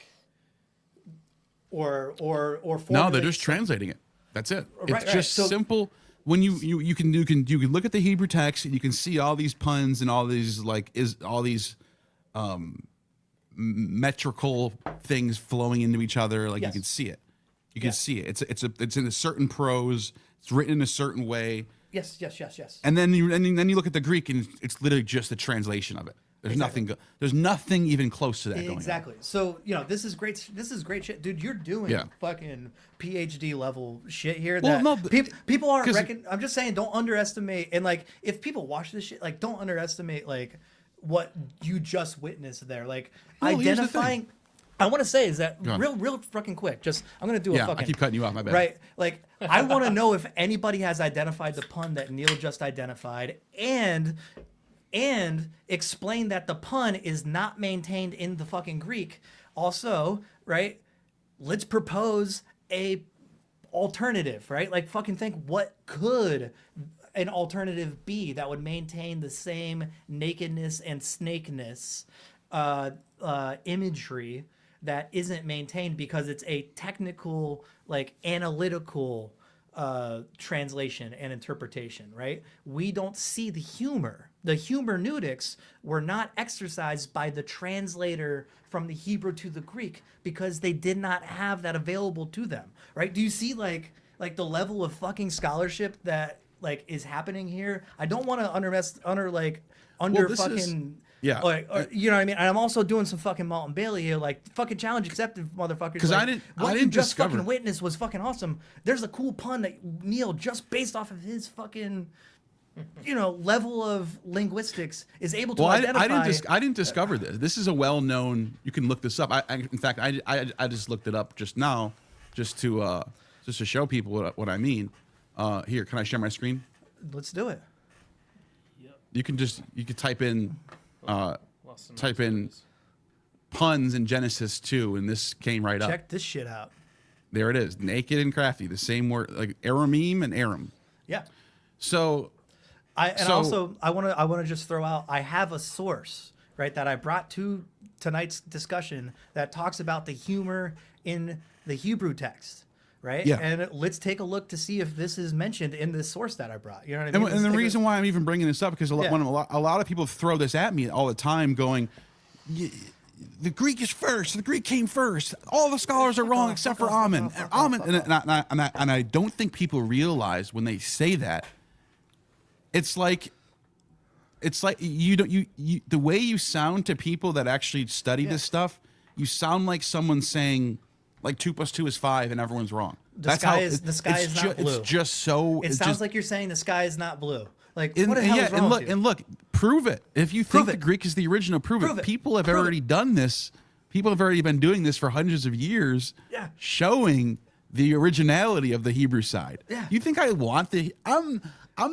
Or no, they're just translating it. That's it. It's just simple. When you can look at the Hebrew text and you can see all these puns and all these metrical things flowing into each other. Like you can see it. You can see it. It's in a certain prose. It's written in a certain way. Yes. And then you look at the Greek and it's literally just a translation of it. There's nothing even close to that going on. Exactly. So, this is great. This is great shit. Dude, you're doing fucking PhD level shit here. Well, no, people aren't I'm just saying, don't underestimate. And like, if people watch this shit, like, don't underestimate like what you just witnessed there. Like, identifying. I want to say is that real fucking quick. Just I'm gonna do a fucking. I keep cutting you off. My bad. Right. Like, I want to know if anybody has identified the pun that Neil just identified, and explain that the pun is not maintained in the fucking Greek. Also, right? Let's propose a alternative, right? Like, fucking think, what could an alternative be that would maintain the same nakedness and snakeness imagery that isn't maintained because it's a technical, like, analytical translation and interpretation, right? We don't see the humor. The hermeneutics were not exercised by the translator from the Hebrew to the Greek because they did not have that available to them, right? Do you see like the level of fucking scholarship that like is happening here? I don't want to Yeah, like, you know what I mean? And I'm also doing some fucking Malt and Bailey here, like, fucking challenge accepted, motherfuckers. Because like, I didn't just discover. Fucking witness was fucking awesome. There's a cool pun that Neil, just based off of his fucking, level of linguistics, is able to identify. I didn't discover this. This is a well-known. You can look this up. In fact, I just looked it up just now, just to show people what I mean. Here, can I share my screen? Let's do it. Yep. You can type in. Type in puns in Genesis 2, and this came right up. Check this shit out. There it is. Naked and crafty. The same word, like Aramim and Aram. Yeah. So I want to just throw out, I have a source, right, that I brought to tonight's discussion that talks about the humor in the Hebrew text. Right. Yeah. And let's take a look to see if this is mentioned in this source that I brought. You know what I mean? And the reason why I'm even bringing this up, because a lot of people throw this at me all the time going, the Greek is first. The Greek came first. All the scholars are wrong except for Amen. And I don't think people realize when they say that, it's like the way you sound to people that actually study this stuff, you sound like someone saying, like 2 + 2 is 5, and everyone's wrong. The sky is not blue. It's just so. It sounds like you're saying the sky is not blue. Like, what the hell is wrong with you? And look, prove it. If you think the Greek is the original, prove it. People have already done this. People have already been doing this for hundreds of years, showing the originality of the Hebrew side. Yeah. You think I want I'm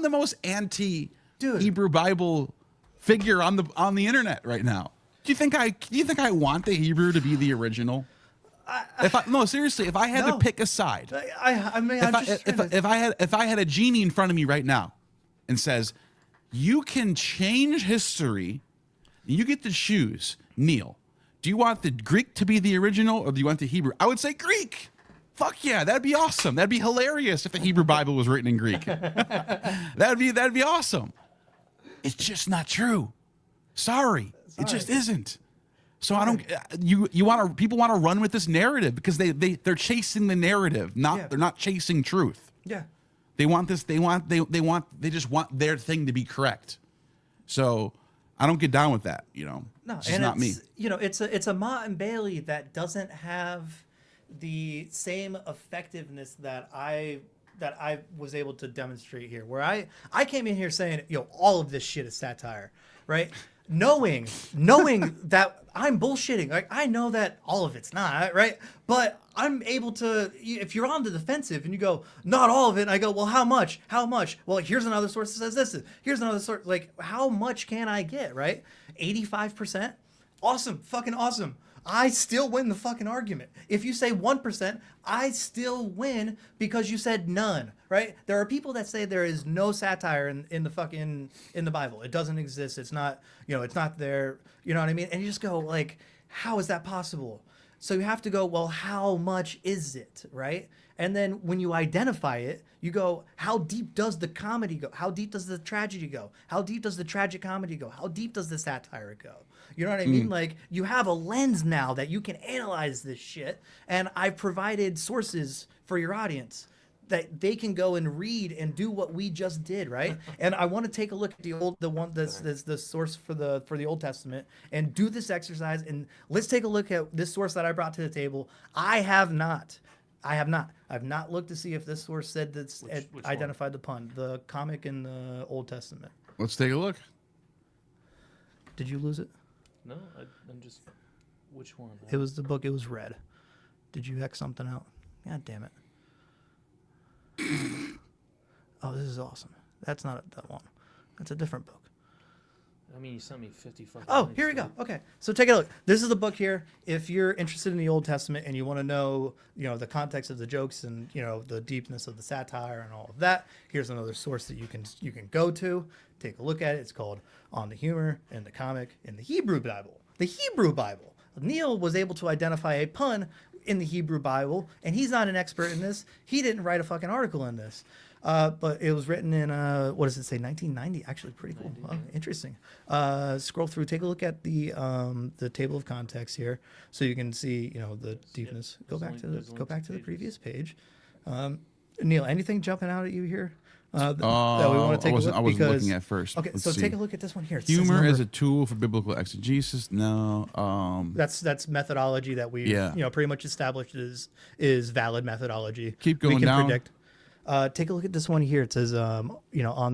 the most anti Hebrew Bible figure on the internet right now. Do you think I want the Hebrew to be the original? Seriously, if I had to pick a side, if I had a genie in front of me right now and says, you can change history, you get to choose, Neil, do you want the Greek to be the original or do you want the Hebrew? I would say Greek. Fuck yeah, that'd be awesome. That'd be hilarious if the Hebrew Bible was written in Greek. that'd be awesome. It's just not true. Sorry. It just isn't. So I don't. People want to run with this narrative because they're chasing the narrative. They're not chasing truth. Yeah. They want this. They just want their thing to be correct. So I don't get down with that. No, it's just not me. It's a Mott and Bailey that doesn't have the same effectiveness that I was able to demonstrate here. Where I came in here saying, all of this shit is satire, right? Knowing that I'm bullshitting. Like, I know that all of it's not, right? But I'm able to, if you're on the defensive and you go, not all of it, and I go, well, how much? Well, here's another source that says this. Here's another source. Like, how much can I get, right? 85%? Awesome. Fucking awesome. I still win the fucking argument. If you say 1%, I still win because you said none, right? There are people that say there is no satire in the Bible. It doesn't exist. It's not, it's not there. You know what I mean? And you just go like, how is that possible? So you have to go, well, how much is it, right? And then when you identify it, you go, how deep does the comedy go? How deep does the tragedy go? How deep does the tragic comedy go? How deep does the satire go? You know what I mean? Like, you have a lens now that you can analyze this shit, and I've provided sources for your audience that they can go and read and do what we just did, right? And I want to take a look at the source for the Old Testament and do this exercise, and let's take a look at this source that I brought to the table. I've not looked to see if this source said that identified the pun, the comic in the Old Testament. Let's take a look. Did you lose it? No, I'm just. Which one? It was the book. It was red. Did you X something out? God damn it. Oh, this is awesome. That's not that one. That's a different book. I mean, you sent me 50 fucking. Oh, here we go. Okay, so take a look. This is the book here. If you're interested in the Old Testament and you want to know, the context of the jokes and the deepness of the satire and all of that, here's another source that you can go to. Take a look at it. It's called On the Humor and the Comic in the Hebrew Bible. The Hebrew Bible. Neil was able to identify a pun in the Hebrew Bible, and he's not an expert in this. He didn't write a fucking article in this. But it was written in, what does it say, 1990? Actually, pretty cool. Oh, interesting. Scroll through. Take a look at the table of context here, so you can see, the deepness. Go back to the previous page. Neil, anything jumping out at you here that we want to take a look? I was looking at first. Okay, so take a look at this one here. Humor as a tool for biblical exegesis. No. That's methodology that we pretty much established is valid methodology. Keep going we can down. Predict. Take a look at this one here. It says, on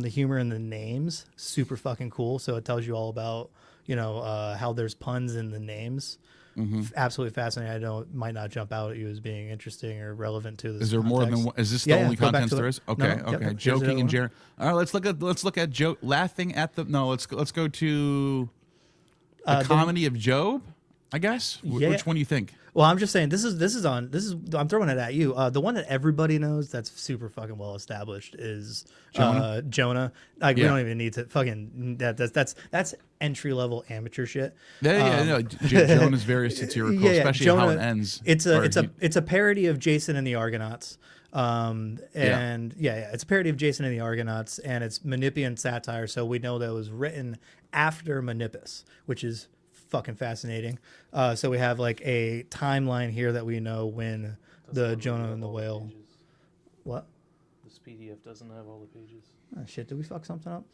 the humor and the names, super fucking cool. So it tells you all about, how there's puns in the names. Mm-hmm. Absolutely fascinating. Might not jump out at you as being interesting or relevant to this. Is there context. more than one? Is this the only content there is? Okay, no, okay. Yep, Joking and Jerry. All right, let's look at Joe laughing at the. No, let's go to the comedy of Job. I guess. Which one do you think? Well, I'm just saying I'm throwing it at you. The one that everybody knows that's super fucking well established is Jonah. Like, we don't even need to fucking that's entry level amateur shit. Jonah's very satirical, especially Jonah, how it ends. It's a parody of Jason and the Argonauts. It's a parody of Jason and the Argonauts, and it's Menippean satire. So we know that it was written after Menippus, which is fucking fascinating. So we have like a timeline here that we know when the Jonah and the whale. What? This PDF doesn't have all the pages. Oh, shit, did we fuck something up?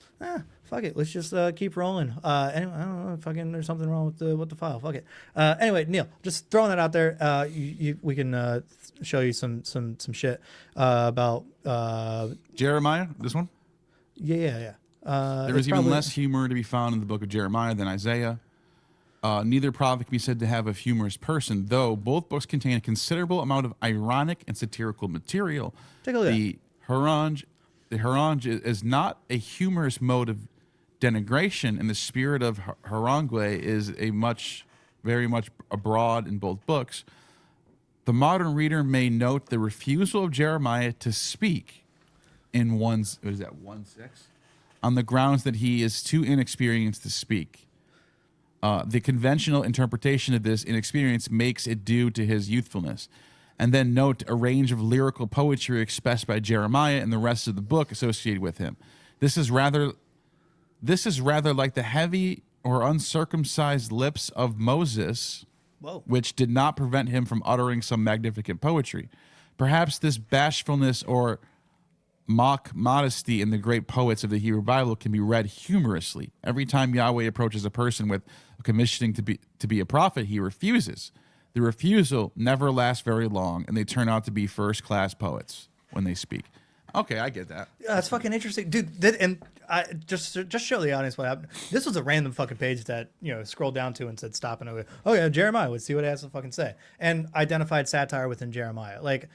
Fuck it. Let's just keep rolling. Anyway, I don't know. Fucking, there's something wrong with the file. Fuck it. Anyway, Neil, just throwing that out there. We can show you some shit about Jeremiah. This one. Yeah. There is even less humor to be found in the book of Jeremiah than Isaiah. Neither prophet can be said to have a humorous person, though both books contain a considerable amount of ironic and satirical material. Take a look. The harangue is not a humorous mode of denigration, and the spirit of harangue is very much abroad in both books. The modern reader may note the refusal of Jeremiah to speak in 1:6 on the grounds that he is too inexperienced to speak. The conventional interpretation of this inexperience makes it due to his youthfulness. And then note a range of lyrical poetry expressed by Jeremiah and the rest of the book associated with him. This is rather like the heavy or uncircumcised lips of Moses, which did not prevent him from uttering some magnificent poetry. Perhaps this bashfulness or mock modesty in the great poets of the Hebrew Bible can be read humorously. Every time Yahweh approaches a person with commissioning to be a prophet, he refuses. The refusal never lasts very long, and they turn out to be first-class poets when they speak. Okay, I get that. Yeah, that's fucking interesting, dude. And I just show the audience what happened. This was a random fucking page that scrolled down to and said stop and I went, oh yeah, Jeremiah. Let's see what it has to fucking say, and identified satire within Jeremiah. Like,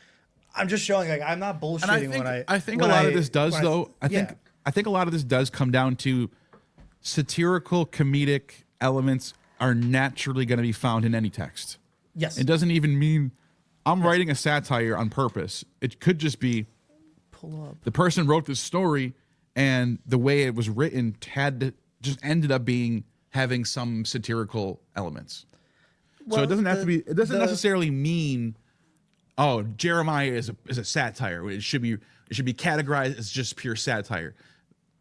I'm just showing, like, I'm not bullshitting. I think a lot of this does though. I think a lot of this does come down to satirical comedic elements are naturally going to be found in any text. Yes, it doesn't even mean I'm writing a satire on purpose. It could just be the person wrote this story, and the way it was written just ended up having some satirical elements. Well, so it doesn't have to be. It doesn't necessarily mean, oh, Jeremiah is a satire. It should be categorized as just pure satire.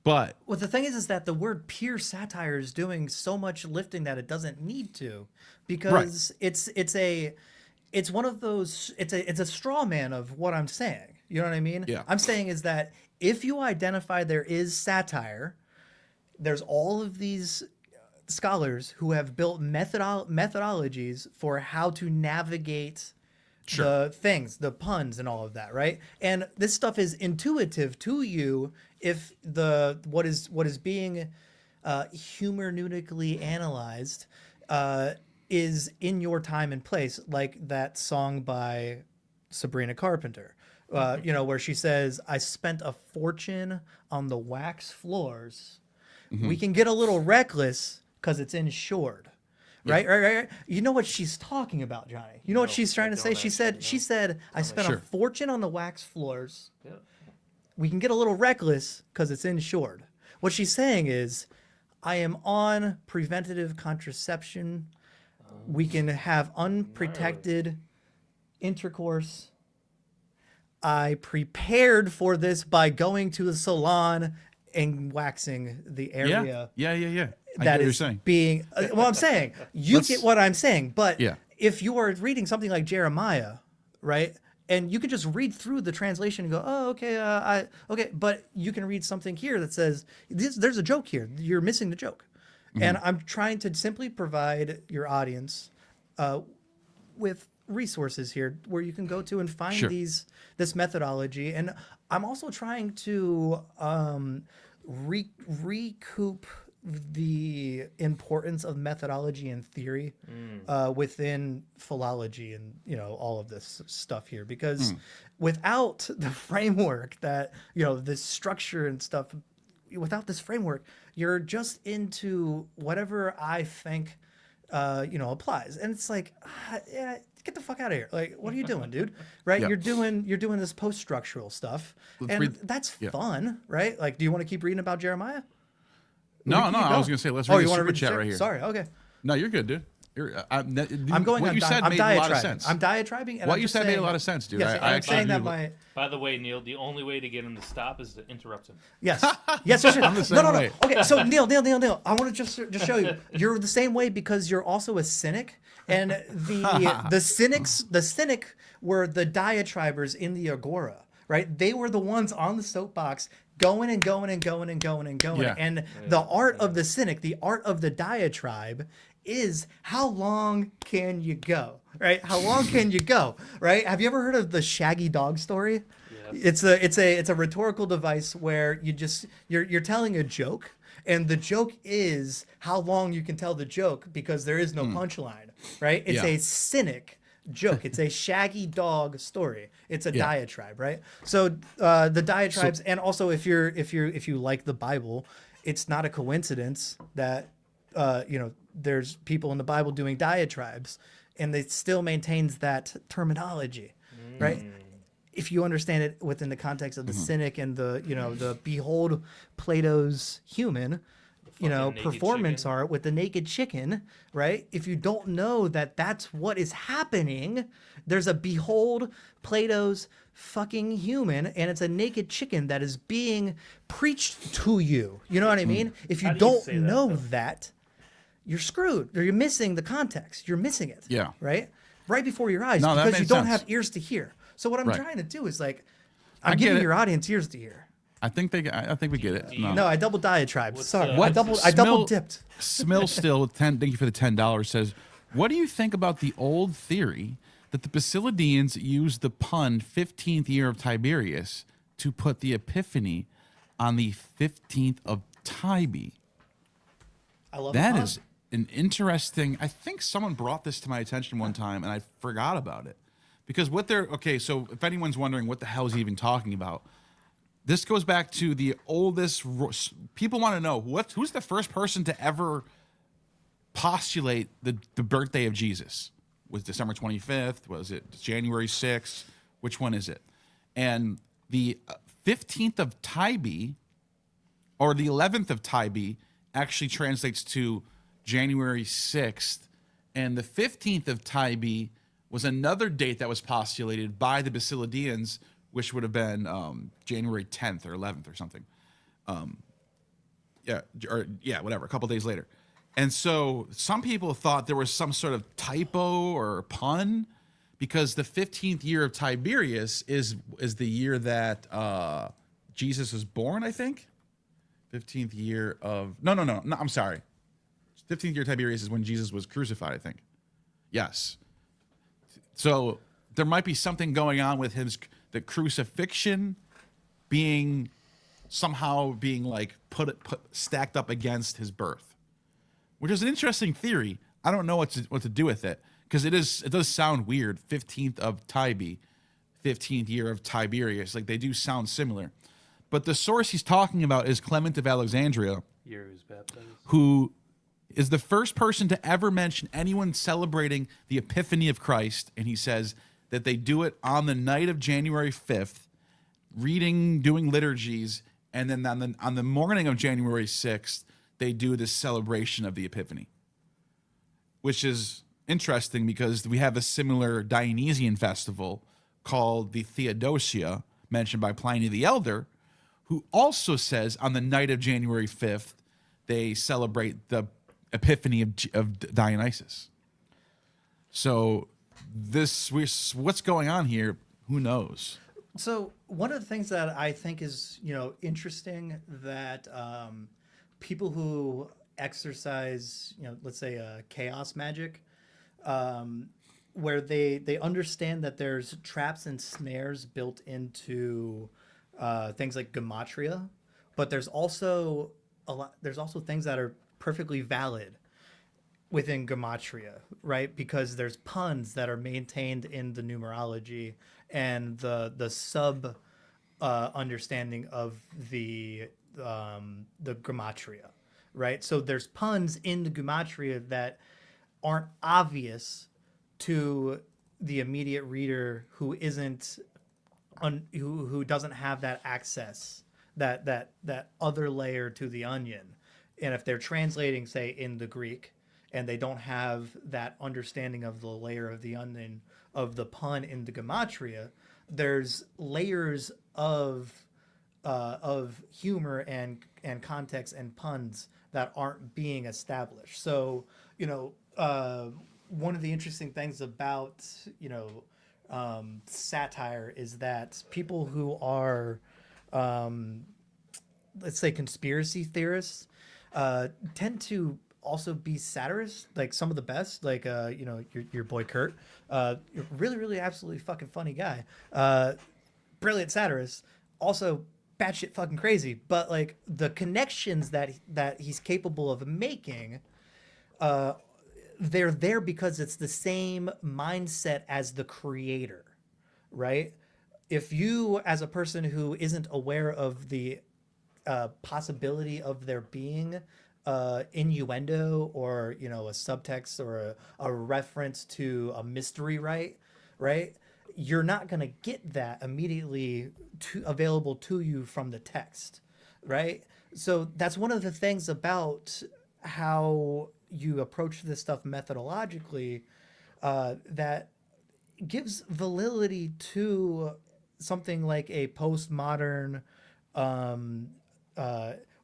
But the thing is that the word pure satire is doing so much lifting that it doesn't need to, because it's one of those. It's a straw man of what I'm saying. You know what I mean? Yeah. I'm saying is that if you identify there is satire, there's all of these scholars who have built methodologies for how to navigate the things, the puns and all of that, right? And this stuff is intuitive to you if what is being hermeneutically analyzed is in your time and place, like that song by Sabrina Carpenter. Where she says, I spent a fortune on the wax floors. Mm-hmm. We can get a little reckless because it's insured. Right? Right? You know what she's talking about, Johnny? You know what she's trying to say? She said, I spent a fortune on the wax floors. Yeah. We can get a little reckless because it's insured. What she's saying is, I am on preventative contraception. We can have unprotected intercourse. I prepared for this by going to the salon and waxing the area. Yeah. That is being. Well, I'm saying get what I'm saying, but if you are reading something like Jeremiah, right, and you can just read through the translation and go, oh, okay, okay, but you can read something here that says there's a joke here. You're missing the joke, and I'm trying to simply provide your audience with resources here where you can go to and find this methodology, and I'm also trying to recoup the importance of methodology and theory within philology and all of this stuff here, because without the framework that this structure and stuff, without this framework, you're just into whatever I think applies, and it's like get the fuck out of here. Like, what are you doing, dude? Right? You're doing this post-structural stuff, that's fun, right? Like, do you want to keep reading about Jeremiah? No, I was gonna say let's read the super chat right here. Sorry, okay. No, you're good, dude. I'm going. What you said made a lot of sense. I'm diatribing. And what you said made a lot of sense, dude. Yes, I'm saying that By the way, Neil, the only way to get him to stop is to interrupt him. Yes. Yes. I'm the same way. Okay, so Neil, I want to just show you. You're the same way because you're also a cynic, and the cynic were the diatribers in the agora, right? They were the ones on the soapbox going and going and going and going and going. Yeah. And the art of the cynic, the art of the diatribe, is how long can you go, right? How long can you go, right? Have you ever heard of the shaggy dog story? Yes. It's a rhetorical device where you're telling a joke, and the joke is how long you can tell the joke because there is no punchline, right? It's a cynic joke. It's a shaggy dog story. It's a diatribe, right? So the diatribes, and also if you like the Bible, it's not a coincidence that there's people in the Bible doing diatribes, and it still maintains that terminology, right? If you understand it within the context of the cynic and the behold Plato's human, performance art with the naked chicken, right? If you don't know that that's what is happening, there's a behold Plato's fucking human, and it's a naked chicken that is being preached to you. You know what I mean? If you don't know that, you're screwed, or you're missing the context. You're missing it. Yeah. Right before your eyes, because you don't have ears to hear. So what I'm trying to do is, like, I'm get giving it. your audience ears to hear. I think we get it. No, I double diatribe. Sorry, what- I double dipped. Smill still with 10. Thank you for the $10. Says, what do you think about the old theory that the Basilidians used the pun 15th year of Tiberius to put the Epiphany on the 15th of Tybe? I love That the is an interesting. I think someone brought this to my attention one time, and I forgot about it because what they're okay. So if anyone's wondering what the hell is he even talking about, this goes back to the oldest. People want to know who's the first person to ever postulate the birthday of Jesus. Was December 25th? Was it January 6th? Which one is it? And the 15th of Tybe, or the 11th of Tybe, actually translates to January 6th. And the 15th of Tybe was another date that was postulated by the Basilidians, which would have been January 10th or 11th or something. Whatever, a couple days later. And so some people thought there was some sort of typo or pun because the 15th year of Tiberius is the year that Jesus was born, I think. 15th year of... No, I'm sorry. 15th year of Tiberius is when Jesus was crucified, I think. Yes. So there might be something going on with the crucifixion being somehow being like put stacked up against his birth, which is an interesting theory. I don't know what to do with it because it does sound weird. 15th of Tybe, 15th year of Tiberius, like they do sound similar. But the source he's talking about is Clement of Alexandria, Year he was baptized. who is the first person to ever mention anyone celebrating the Epiphany of Christ, and he says that they do it on the night of January 5th, doing liturgies, and then on the morning of January 6th, they do this celebration of the Epiphany, which is interesting because we have a similar Dionysian festival called the Theodosia, mentioned by Pliny the Elder, who also says on the night of January 5th, they celebrate the Epiphany of Dionysus. So what's going on here? Who knows? So one of the things that I think is, interesting that people who exercise, let's say chaos magic, where they understand that there's traps and snares built into things like gematria, but there's also things that are perfectly valid within gematria, right? Because there's puns that are maintained in the numerology and the sub understanding of the gematria, right? So there's puns in the gematria that aren't obvious to the immediate reader who isn't who doesn't have that access, that other layer to the onion. And if they're translating, say, in the Greek, and they don't have that understanding of the layer of the onion of the pun in the gematria, there's layers of humor and context and puns that aren't being established. So, one of the interesting things about satire is that people who are, let's say, conspiracy theorists, tend to also be satirists, like some of the best, like your boy Kurt, really, really, absolutely fucking funny guy, brilliant satirist, also batshit fucking crazy, but like the connections that he's capable of making, they're there because it's the same mindset as the creator, right? If you, as a person who isn't aware of the possibility of there being innuendo or a subtext or a reference to a mystery, right, you're not going to get that immediately available to you from the text, right? So that's one of the things about how you approach this stuff methodologically, that gives validity to something like a postmodern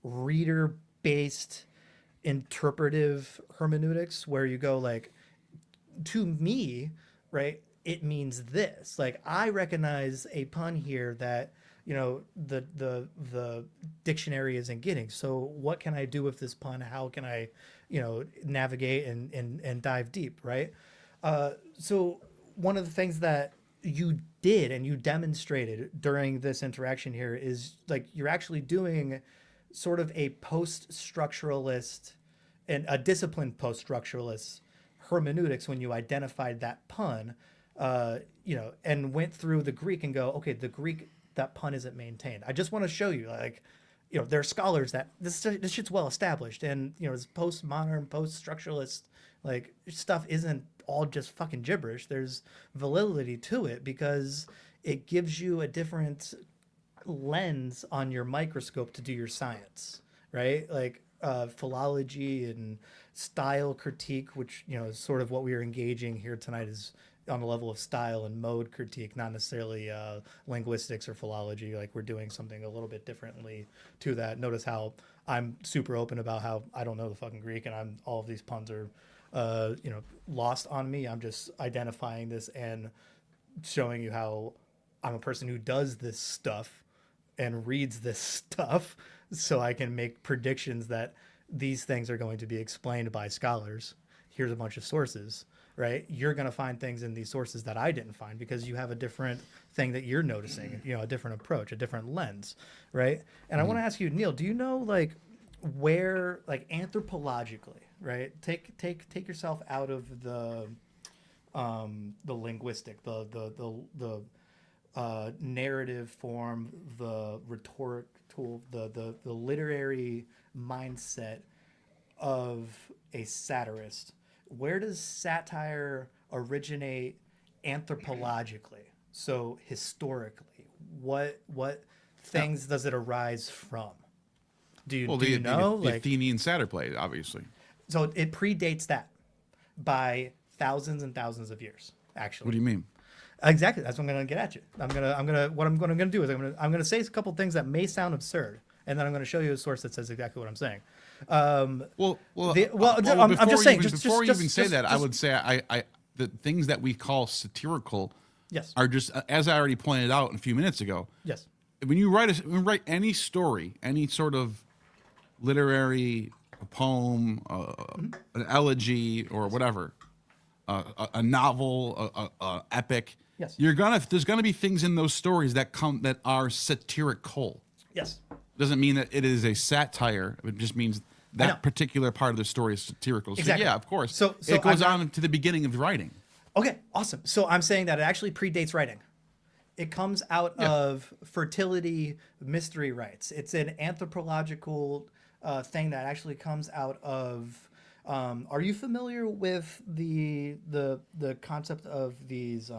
reader-based interpretive hermeneutics, where you go like, to me, right, it means this. Like, I recognize a pun here that the dictionary isn't getting. So what can I do with this pun? How can I, navigate and dive deep, right? So one of the things that you did and you demonstrated during this interaction here is like you're actually doing sort of a post-structuralist and a disciplined post-structuralist hermeneutics when you identified that pun, and went through the Greek and go, okay, the Greek, that pun isn't maintained. I just want to show you, like, there are scholars that this shit's well established, and this postmodern, post-structuralist like stuff isn't all just fucking gibberish. There's validity to it because it gives you a different lens on your microscope to do your science, right? Like philology and style critique, which is sort of what we are engaging here tonight, is on the level of style and mode critique, not necessarily linguistics or philology. Like we're doing something a little bit differently to that. Notice how I'm super open about how I don't know the fucking Greek, and all of these puns are lost on me. I'm just identifying this and showing you how I'm a person who does this stuff and reads this stuff, so I can make predictions that these things are going to be explained by scholars. Here's a bunch of sources, right? You're going to find things in these sources that I didn't find because you have a different thing that you're noticing, a different approach, a different lens, right? And I want to ask you, Neil, do you know like where, like anthropologically, right? Take yourself out of the linguistic, the narrative form, the rhetoric tool, the literary mindset of a satirist. Where does satire originate anthropologically? So historically, what things does it arise from? Do you know? The Athenian satyr play, obviously. So it predates that by thousands and thousands of years, actually. What do you mean? Exactly. That's what I'm going to get at you. What I'm going to do is I'm going to say a couple things that may sound absurd, and then I'm going to show you a source that says exactly what I'm saying. I'm just saying. Before you even say that, I would say the things that we call satirical, yes, are just, as I already pointed out a few minutes ago. Yes. When you write any story, any sort of literary poem, an elegy, or whatever, a novel, a epic. Yes. There's gonna be things in those stories that are satirical. Yes. Doesn't mean that it is a satire. It just means that particular part of the story is satirical. So exactly. Yeah, of course. So it goes on to the beginning of writing. Okay, awesome. So I'm saying that it actually predates writing. It comes out of fertility mystery rites. It's an anthropological thing that actually comes out of. Are you familiar with the concept of these?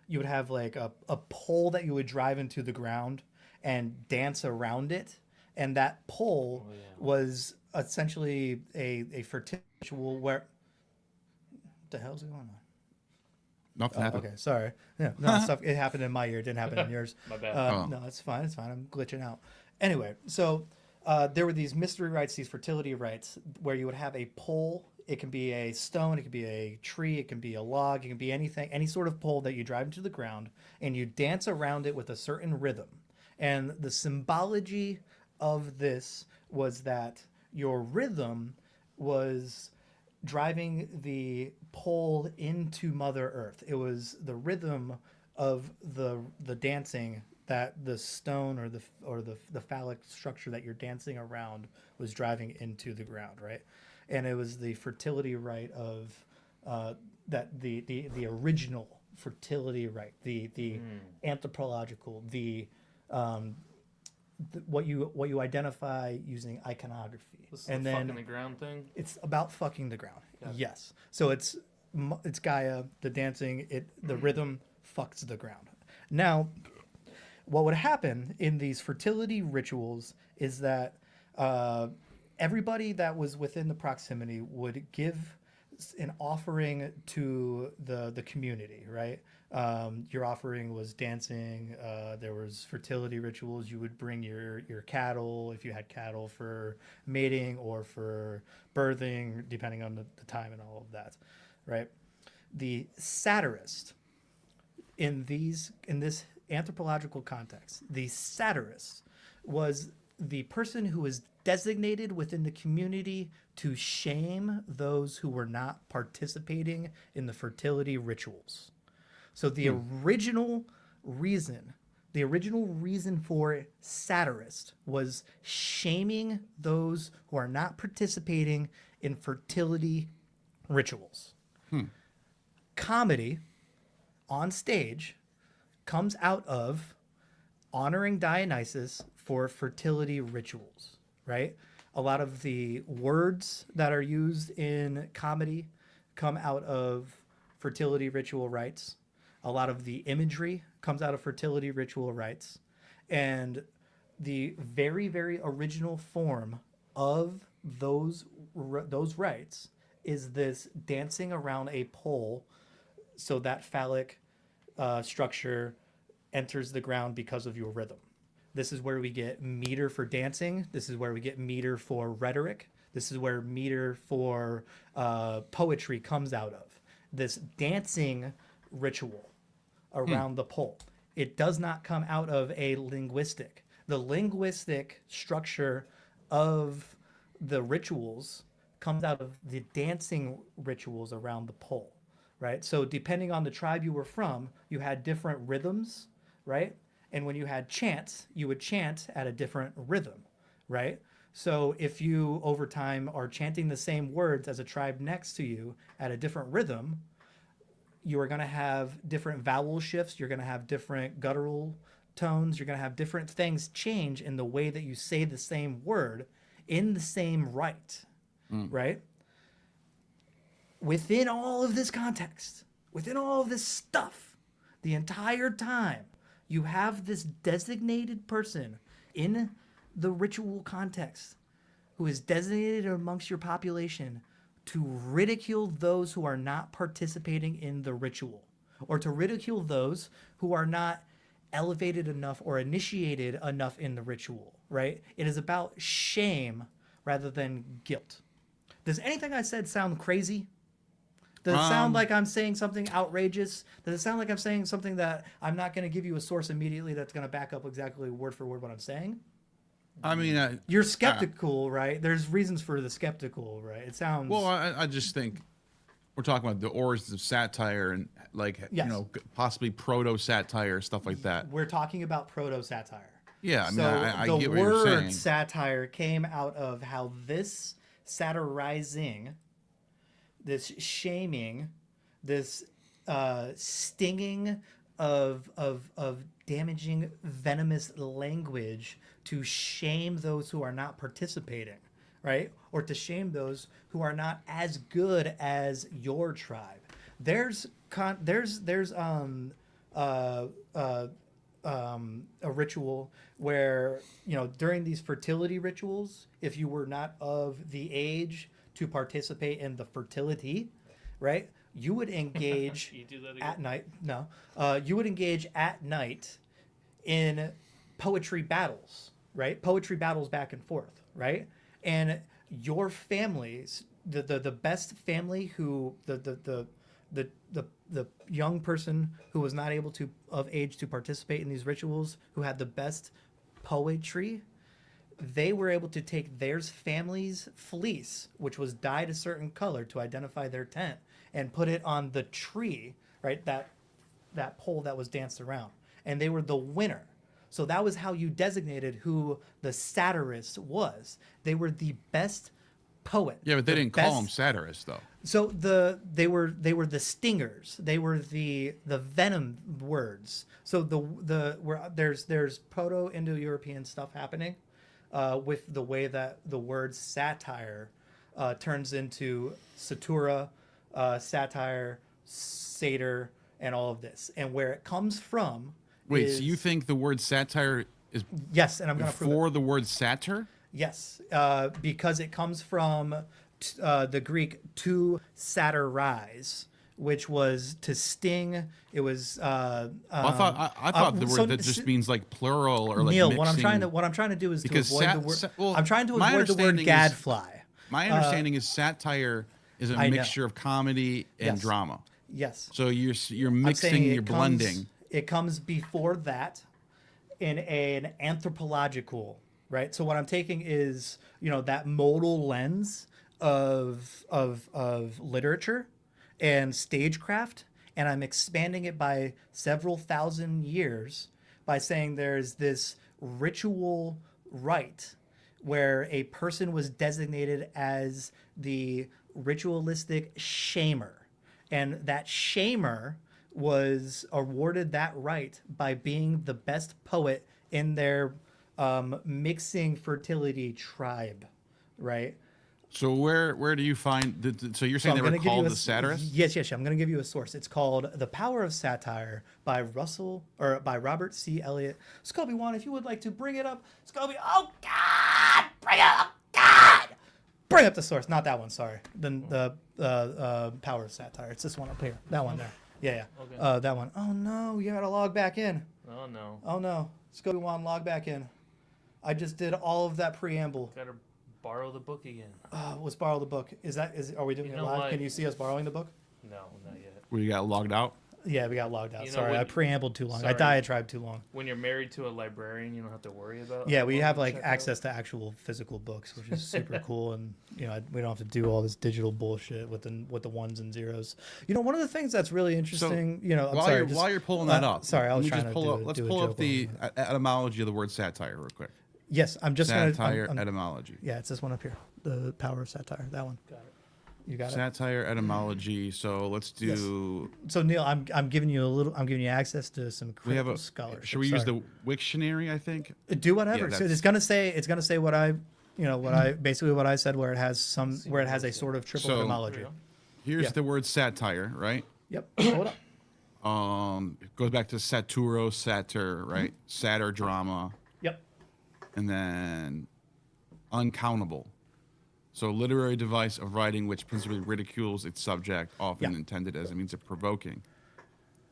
You would have like a pole that you would drive into the ground and dance around it, and that pole was essentially a fertility ritual where. What the hell's going on? Nothing happened. Okay, sorry. Yeah, no stuff. It happened in my ear. It didn't happen in yours. My bad. No, it's fine. It's fine. I'm glitching out. Anyway, so there were these mystery rites, these fertility rites, where you would have a pole. It can be a stone. It can be a tree. It can be a log. It can be anything, any sort of pole that you drive into the ground, and you dance around it with a certain rhythm. And the symbology of this was that your rhythm was driving the pole into Mother Earth. It was the rhythm of the dancing that the stone or the phallic structure that you're dancing around was driving into the ground, right? And it was the fertility rite of that the original fertility rite, the anthropological, what you identify using iconography. This and the then fucking the ground thing. It's about fucking the ground. Yeah. Yes. So it's Gaia, the dancing, the rhythm fucks the ground. Now, what would happen in these fertility rituals is that everybody that was within the proximity would give an offering to the community, right? Your offering was dancing. There was fertility rituals. You would bring your cattle, if you had cattle, for mating or for birthing, depending on the time and all of that, right? The satirist in this anthropological context, the satirist was the person who was designated within the community to shame those who were not participating in the fertility rituals. So the original reason for satirist was shaming those who are not participating in fertility rituals. Comedy on stage comes out of honoring Dionysus for fertility rituals, right? A lot of the words that are used in comedy come out of fertility ritual rites. A lot of the imagery comes out of fertility ritual rites. And the very, very original form of those rites is this dancing around a pole so that phallic structure enters the ground because of your rhythm. This is where we get meter for dancing. This is where we get meter for rhetoric. This is where meter for poetry comes out of. This dancing ritual around the pole. It does not come out of a linguistic. The linguistic structure of the rituals comes out of the dancing rituals around the pole, right? So depending on the tribe you were from, you had different rhythms, right? And when you had chants, you would chant at a different rhythm, right? So if you over time are chanting the same words as a tribe next to you at a different rhythm, you are going to have different vowel shifts. You're going to have different guttural tones. You're going to have different things change in the way that you say the same word in the same rite, right? Within all of this context, within all of this stuff, the entire time, you have this designated person in the ritual context who is designated amongst your population to ridicule those who are not participating in the ritual, or to ridicule those who are not elevated enough or initiated enough in the ritual, right? It is about shame rather than guilt. Does anything I said sound crazy? Does it sound like I'm saying something outrageous? Does it sound like I'm saying something that I'm not going to give you a source immediately that's going to back up exactly word for word what I'm saying? I mean, you're skeptical, right? There's reasons for the skeptical, right? It sounds... Well, I just think we're talking about the origins of satire and you know, possibly proto-satire, stuff like that. We're talking about proto-satire. Yeah, I mean, so I get what you're saying. The word satire came out of how this satirizing, this shaming, this stinging of damaging, venomous language to shame those who are not participating, right? Or to shame those who are not as good as your tribe. There's a ritual where, you know, during these fertility rituals, if you were not of the age to participate in the fertility, right, you would engage at night. No, you would engage at night in poetry battles, right? Poetry battles back and forth, right? And your families, the best family who the young person who was not able to of age to participate in these rituals, who had the best poetry, they were able to take their family's fleece, which was dyed a certain color to identify their tent, and put it on the tree, right? That pole that was danced around, and they were the winner. So that was how you designated who the satirist was. They were the best poet. Yeah, but they didn't call them satirists, though. So they were the stingers. They were the venom words. So there's Proto-Indo-European stuff happening with the way that the word satire turns into satura, satire, satyr, and all of this, and where it comes from. Wait, so you think the word satire is yes, and I'm going to prove for the word satyr? Yes, because it comes from the Greek to satirize, which was to sting. It was. I thought the word that just means like plural or like Neil, mixing. what I'm trying to do is because to avoid the word. I'm trying to avoid the word gadfly. My understanding is satire is a mixture of comedy and drama. Yes. So you're mixing, you're blending. It comes before that in an anthropological, right? So what I'm taking is, that modal lens of literature and stagecraft, and I'm expanding it by several thousand years by saying there's this ritual rite where a person was designated as the ritualistic shamer, and that shamer was awarded that right by being the best poet in their mixing fertility tribe, right? So where do you find so you're saying they were called the satirists? Yes. I'm going to give you a source. It's called "The Power of Satire" by Robert C. Eliot. Scobie Wan, if you would like to bring it up, Scobie. Oh God, bring it up, God. Bring up the source, not that one. Sorry, the Power of Satire. It's this one up here. That one there. Yeah. Okay. That one. Oh no, you gotta log back in. Oh no, Scobie Wan, log back in. I just did all of that preamble. Gotta borrow the book again. Let's borrow the book. Are we doing it live? What? Can you see us borrowing the book? No, not yet. Well, you got logged out? Yeah, we got logged out. Sorry, I preambled too long. I diatribed too long. When you're married to a librarian, you don't have to worry about. Yeah, we have access to actual physical books, which is super cool, and we don't have to do all this digital bullshit with the ones and zeros. One of the things that's really interesting. So, while you're pulling that up, sorry, I was trying to let's pull up the etymology of the word satire real quick. Yes, I'm just going to... Satire etymology. Yeah, it's this one up here. The Power of Satire. That one. Got it. You got Satire etymology. So let's do... Yes. So Neil, I'm giving you access to some critical scholarship. Should we use the Wiktionary, I think? Do whatever. So it's going to say what I basically what I said, where it has a sort of triple etymology. Here's the word satire, right? Yep. Hold up. It goes back to saturo, satir, right? Satir drama. Yep. And then uncountable. So literary device of writing which principally ridicules its subject, often intended as a means of provoking.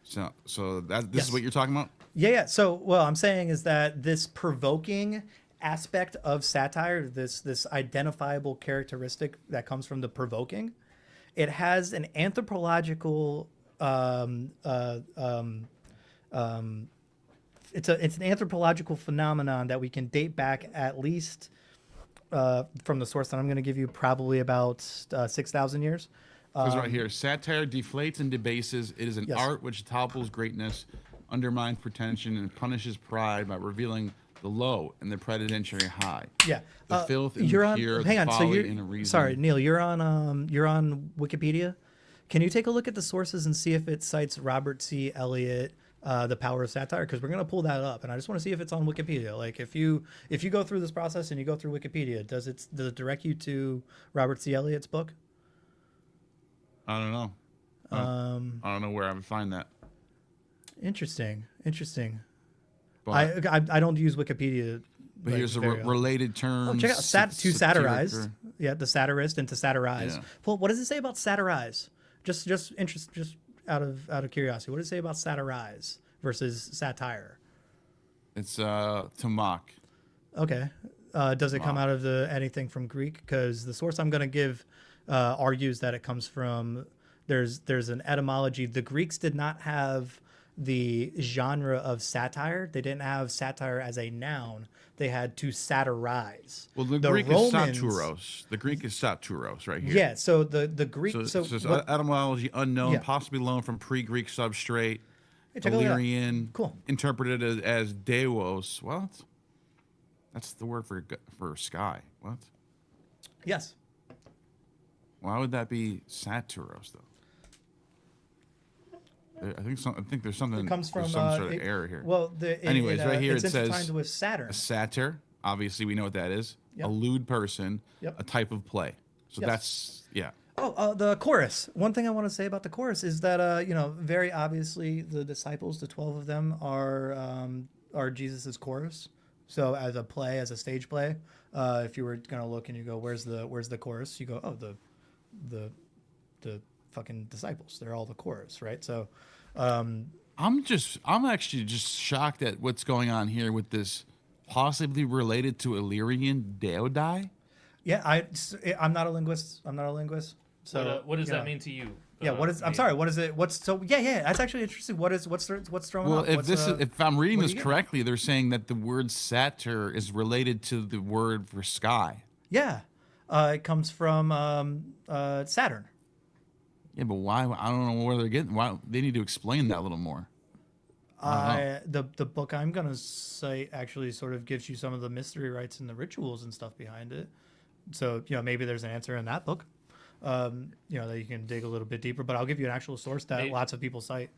So this is what you're talking about? Yeah. So what I'm saying is that this provoking aspect of satire, this identifiable characteristic that comes from the provoking, it has an anthropological it's an anthropological phenomenon that we can date back at least from the source that I'm going to give you, probably about 6,000 years. It's right here. Satire deflates and debases. It is an art which topples greatness, undermines pretension, and punishes pride by revealing the low and the pretensionary high. Yeah. The filth and the pure, the folly and the reason. Sorry, Neil, you're on Wikipedia. Can you take a look at the sources and see if it cites Robert C. Eliot, The Power of Satire? Because we're going to pull that up, and I just want to see if it's on Wikipedia. Like, if you go through this process and you go through Wikipedia, does it direct you to Robert C. Eliot's book? I don't know. I don't know where I would find that. Interesting. But, I don't use Wikipedia. But here's a related term. Oh, check out to satirize. Yeah, the satirist and to satirize. Yeah. Well, what does it say about satirize? Just out of curiosity, what does it say about satirize versus satire? It's to mock. Okay. Does it come out of anything from Greek? Because the source I'm going to give argues that it comes from there's an etymology. The Greeks did not have the genre of satire. They didn't have satire as a noun. They had to satirize. Well, the Greek is saturos. The Greek is saturos right here. Yeah, so the Greek... So etymology unknown, possibly loaned from pre-Greek substrate, Illyrian, interpreted as deos. What? That's the word for sky. What? Yes. Why would that be saturos, though? I think there's something. It comes from some sort of error here. Well, anyways, right here it says with Saturn. A satyr. Obviously, we know what that is. Yep. A lewd person. Yep. A type of play. So that's the chorus. One thing I want to say about the chorus is that very obviously the disciples, the 12 of them, are Jesus's chorus. So as a play, as a stage play, if you were gonna look and you go, where's the chorus? You go, oh, the fucking disciples. They're all the chorus, right? So I'm actually just shocked at what's going on here with this possibly related to Illyrian deodai. Yeah, I'm not a linguist. So what does that mean to you? Yeah, what is? I'm sorry. What is it? What's so? Yeah. That's actually interesting. What's throwing Well, off? if I'm reading what do this you get? correctly, they're saying that the word satyr is related to the word for sky. Yeah, it comes from Saturn. Yeah, but why? I don't know where they're getting. Why they need to explain that a little more. The book I'm gonna cite actually sort of gives you some of the mystery rites and the rituals and stuff behind it. So maybe there's an answer in that book. That you can dig a little bit deeper. But I'll give you an actual source that lots of people cite.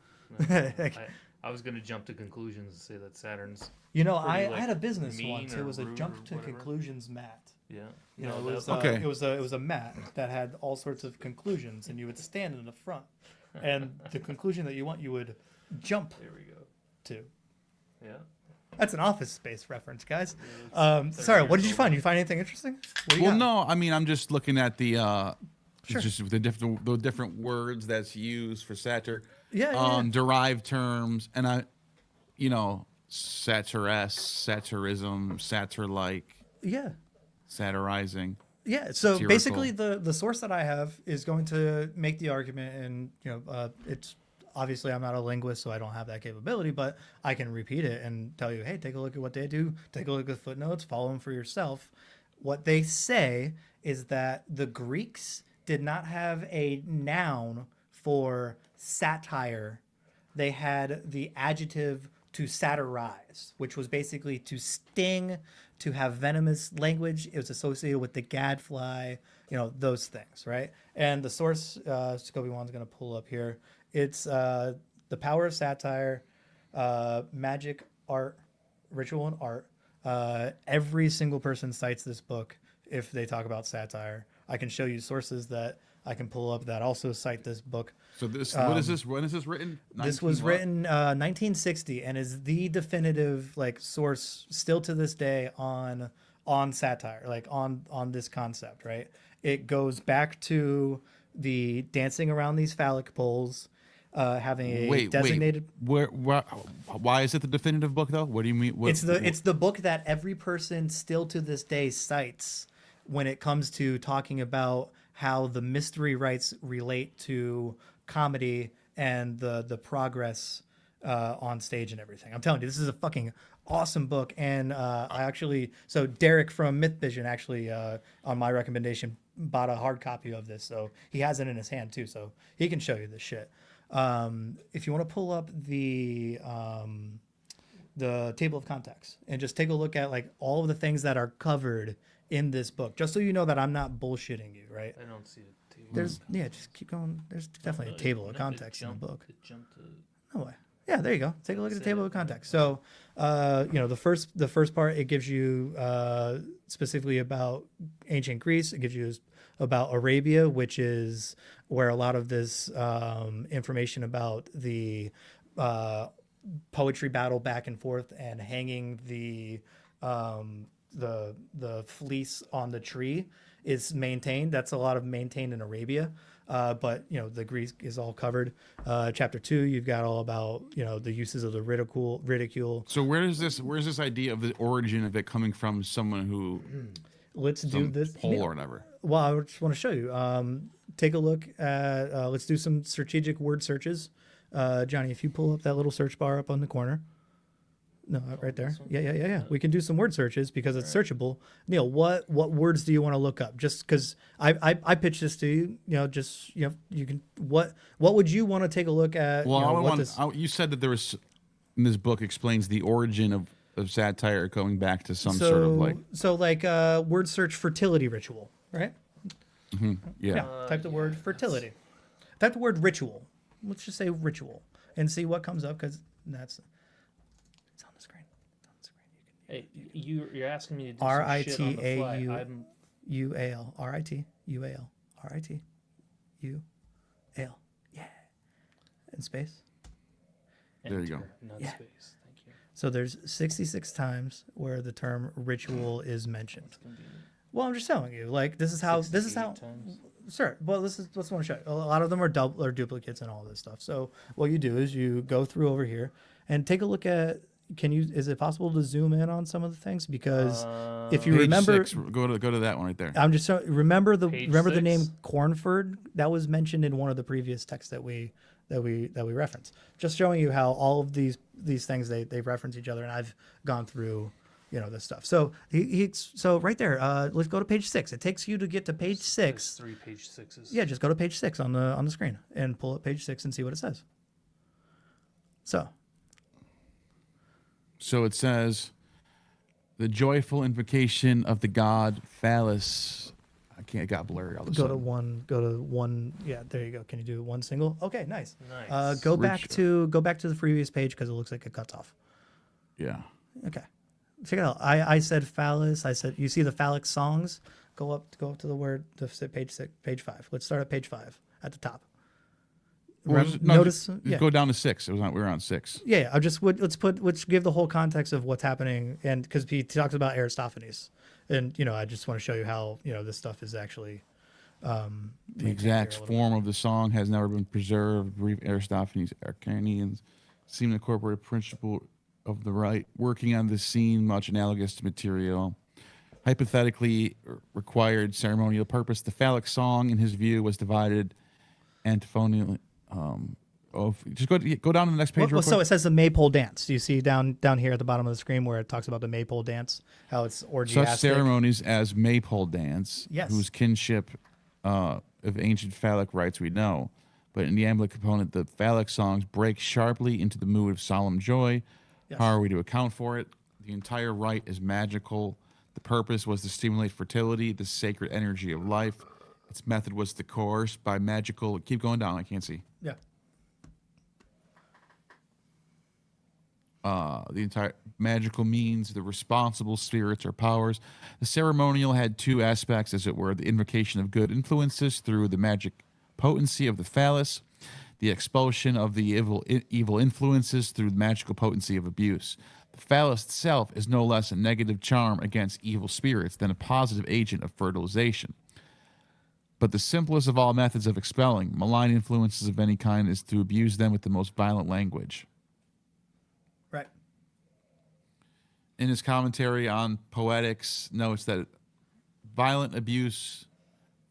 I was gonna jump to conclusions and say that Saturn's. I pretty, had a business mean once. or It was a rude jump or to whatever. conclusions mat. Yeah. It was Okay. it was a mat that had all sorts of conclusions, and you would stand in the front, and the conclusion that you want, you would jump There we go. to. Yeah. That's an Office Space reference, guys. Yeah, it's 30 Sorry, what years did you old. find? You find anything interesting? What do you Well, got? no, I mean I'm just looking at the Sure. just the different words that's used for satire. Yeah. Derived terms, and satiress, satirism, satir-like, Yeah. satirizing. Yeah. So Satirical. basically, the source that I have is going to make the argument, and it's obviously I'm not a linguist, so I don't have that capability, but I can repeat it and tell you, hey, take a look at what they do, take a look at the footnotes, follow them for yourself. What they say is that the Greeks did not have a noun for satire. They had the adjective to satirize, which was basically to sting, to have venomous language. It was associated with the gadfly, those things, right? And the source, Scobie Wan's going to pull up here. It's The Power of Satire, Magic, Art, Ritual, and Art. Every single person cites this book if they talk about satire. I can show you sources that I can pull up that also cite this book. So this, what is this? When is this written? This was 19 what? written 1960 and is the definitive source still to this day on satire, on this concept, right? It goes back to the dancing around these phallic poles, having a designated. Why is it the definitive book though? What do you mean? It's the book that every person still to this day cites when it comes to talking about how the mystery rites relate to comedy and the progress on stage and everything. I'm telling you, this is a fucking awesome book. And so Derek from Myth Vision actually, on my recommendation, bought a hard copy of this. So he has it in his hand too. So he can show you this shit. If you want to pull up the table of contents and just take a look at all of the things that are covered in this book, just so you know that I'm not bullshitting you, right? I don't see the table. There's just keep going. There's definitely a table of context in the book. It jumped to. No way. Yeah, there you go. Take a look at the table of context. So, the first part, it gives you specifically about ancient Greece. It gives you about Arabia, which is where a lot of this information about the poetry battle back and forth and hanging the fleece on the tree is maintained. That's a lot of maintained in Arabia. But the Greek is all covered. Chapter 2, you've got all about the uses of the ridicule. So where's this idea of the origin of it coming from? Someone who Let's do this. poll or whatever. Well, I just want to show you. Take a look at. Let's do some strategic word searches. Johnny, if you pull up that little search bar up on the corner. No, right there. Yeah. We can do some word searches because it's searchable. Neil, what words do you want to look up? Just because I pitched this to you, you can. What would you want to take a look at? Well, you said that there was in this book explains the origin of satire going back to some sort of word search fertility ritual, right? Yeah. Type the word fertility. Type the word ritual. Let's just say ritual and see what comes up because that's. It's on the screen. It's on the screen. Hey, you're asking me to do some shit on the fly. I'm RITAUAL. RITUAL. RITUAL. Yeah. In space. There you go. Not Yeah. space. Thank you. So there's 66 times where the term ritual is mentioned. It's gonna be Well, I'm just telling you, this is how 68 times. Sure. Well, this is what's I want to show you. A lot of them are duplicates and all this stuff. So what you do is you go through over here and take a look at is it possible to zoom in on some of the things? Because if you Page remember, 6, go to that one right there. I'm just remember the Page name 6? Cornford that was mentioned in one of the previous texts that we referenced. Just showing you how all of these things they reference each other, and I've gone through this stuff. So so right there. Let's go to page 6. It takes you to get to page 6. There's 3 page 6s. Yeah, just go to page 6 on the screen and pull up page 6 and see what it says. So it says, the joyful invocation of the god Phallus. It got blurry all of a Go sudden. to one. Yeah, there you go. Can you do one single? Okay, nice. Nice. Go back to the previous page because it looks like it cuts off. Yeah. Okay, check it out. I said phallus. I said, you see the phallic songs. Go up to the word to page 6, page 5. Let's start at page 5 at the top. Notice. Go down to 6. We were on 6. Yeah, let's give the whole context of what's happening, and because he talks about Aristophanes, and I just want to show you how this stuff is actually The exact form of the song has never been preserved. Brief Aristophanes, Arcanians seem to incorporate a principle of the right, working on the scene much analogous to material. Hypothetically required ceremonial purpose. The phallic song, in his view, was divided antiphonally. Just go down to the next page. Real quick. So it says the maypole dance. Do you see down here at the bottom of the screen where it talks about the maypole dance? How it's orgiastic. Such ceremonies as maypole dance, Yes. whose kinship of ancient phallic rites we know, but in the iambic component, the phallic songs break sharply into the mood of solemn joy. Yes. How are we to account for it? The entire rite is magical. The purpose was to stimulate fertility, the sacred energy of life. Its method was to coerce by magical. Keep going down. I can't see. Yeah. The entire magical means, the responsible spirits or powers. The ceremonial had two aspects, as it were: the invocation of good influences through the magic potency of the phallus, the expulsion of the evil influences through the magical potency of abuse. The phallus itself is no less a negative charm against evil spirits than a positive agent of fertilization. But the simplest of all methods of expelling malign influences of any kind is to abuse them with the most violent language. Right. In his commentary on poetics, notes that violent abuse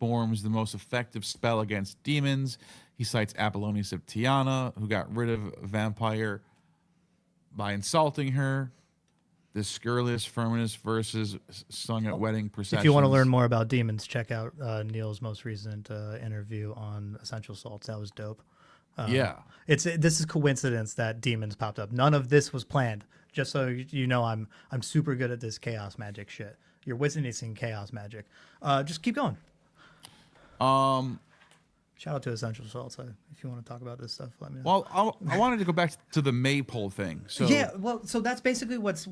forms the most effective spell against demons. He cites Apollonius of Tyana, who got rid of a vampire by insulting her. The scurrilous firmness verses sung at wedding processions. If you want to learn more about demons, check out Neil's most recent interview on essential salts. That was dope. Yeah. This is coincidence that demons popped up. None of this was planned. Just so you know, I'm super good at this chaos magic shit. You're witnessing chaos magic. Just keep going. Shout out to Essential Salts. If you want to talk about this stuff, let me know. Well, I wanted to go back to the maypole thing. So yeah, well, so that's basically what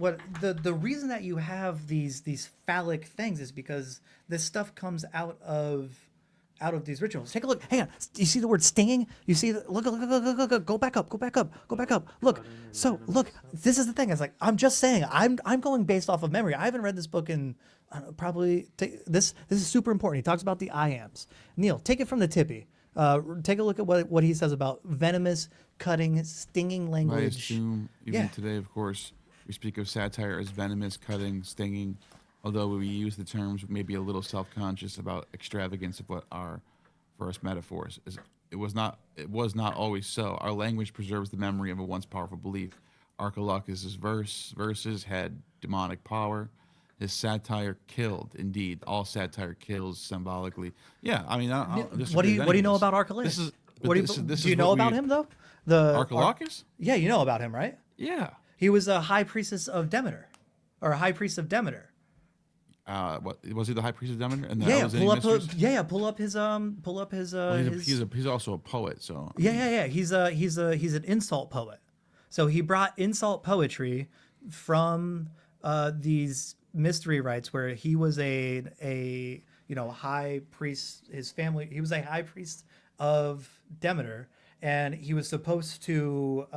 the reason that you have these phallic things is because this stuff comes out of these rituals. Take a look. Hang on. You see the word stinging? You see look, go back up. Look. So look, this is the thing. It's like I'm just saying. I'm going based off of memory. I haven't read this book in probably this is super important. He talks about the iams. Neil, take it from the tippy. Take a look at what he says about venomous, cutting, stinging language. I assume even today, of course, we speak of satire as venomous, cutting, stinging, although we use the terms maybe a little self-conscious about extravagance of what are, for us, metaphors. It was not always so. Our language preserves the memory of a once powerful belief. Archilochus's verses had demonic power. His satire killed. Indeed, all satire kills symbolically. Yeah, I mean, what do you know about Archelaus? Do you know about him though? Archilochus? Yeah, you know about him, right? Yeah. He was a high priestess of Demeter, or a high priest of Demeter. What was he? The high priest of Demeter? And pull up his. He's also a poet, so He's an insult poet. So he brought insult poetry from these mystery rites where he was a high priest. His family, he was a high priest of Demeter, and he was supposed to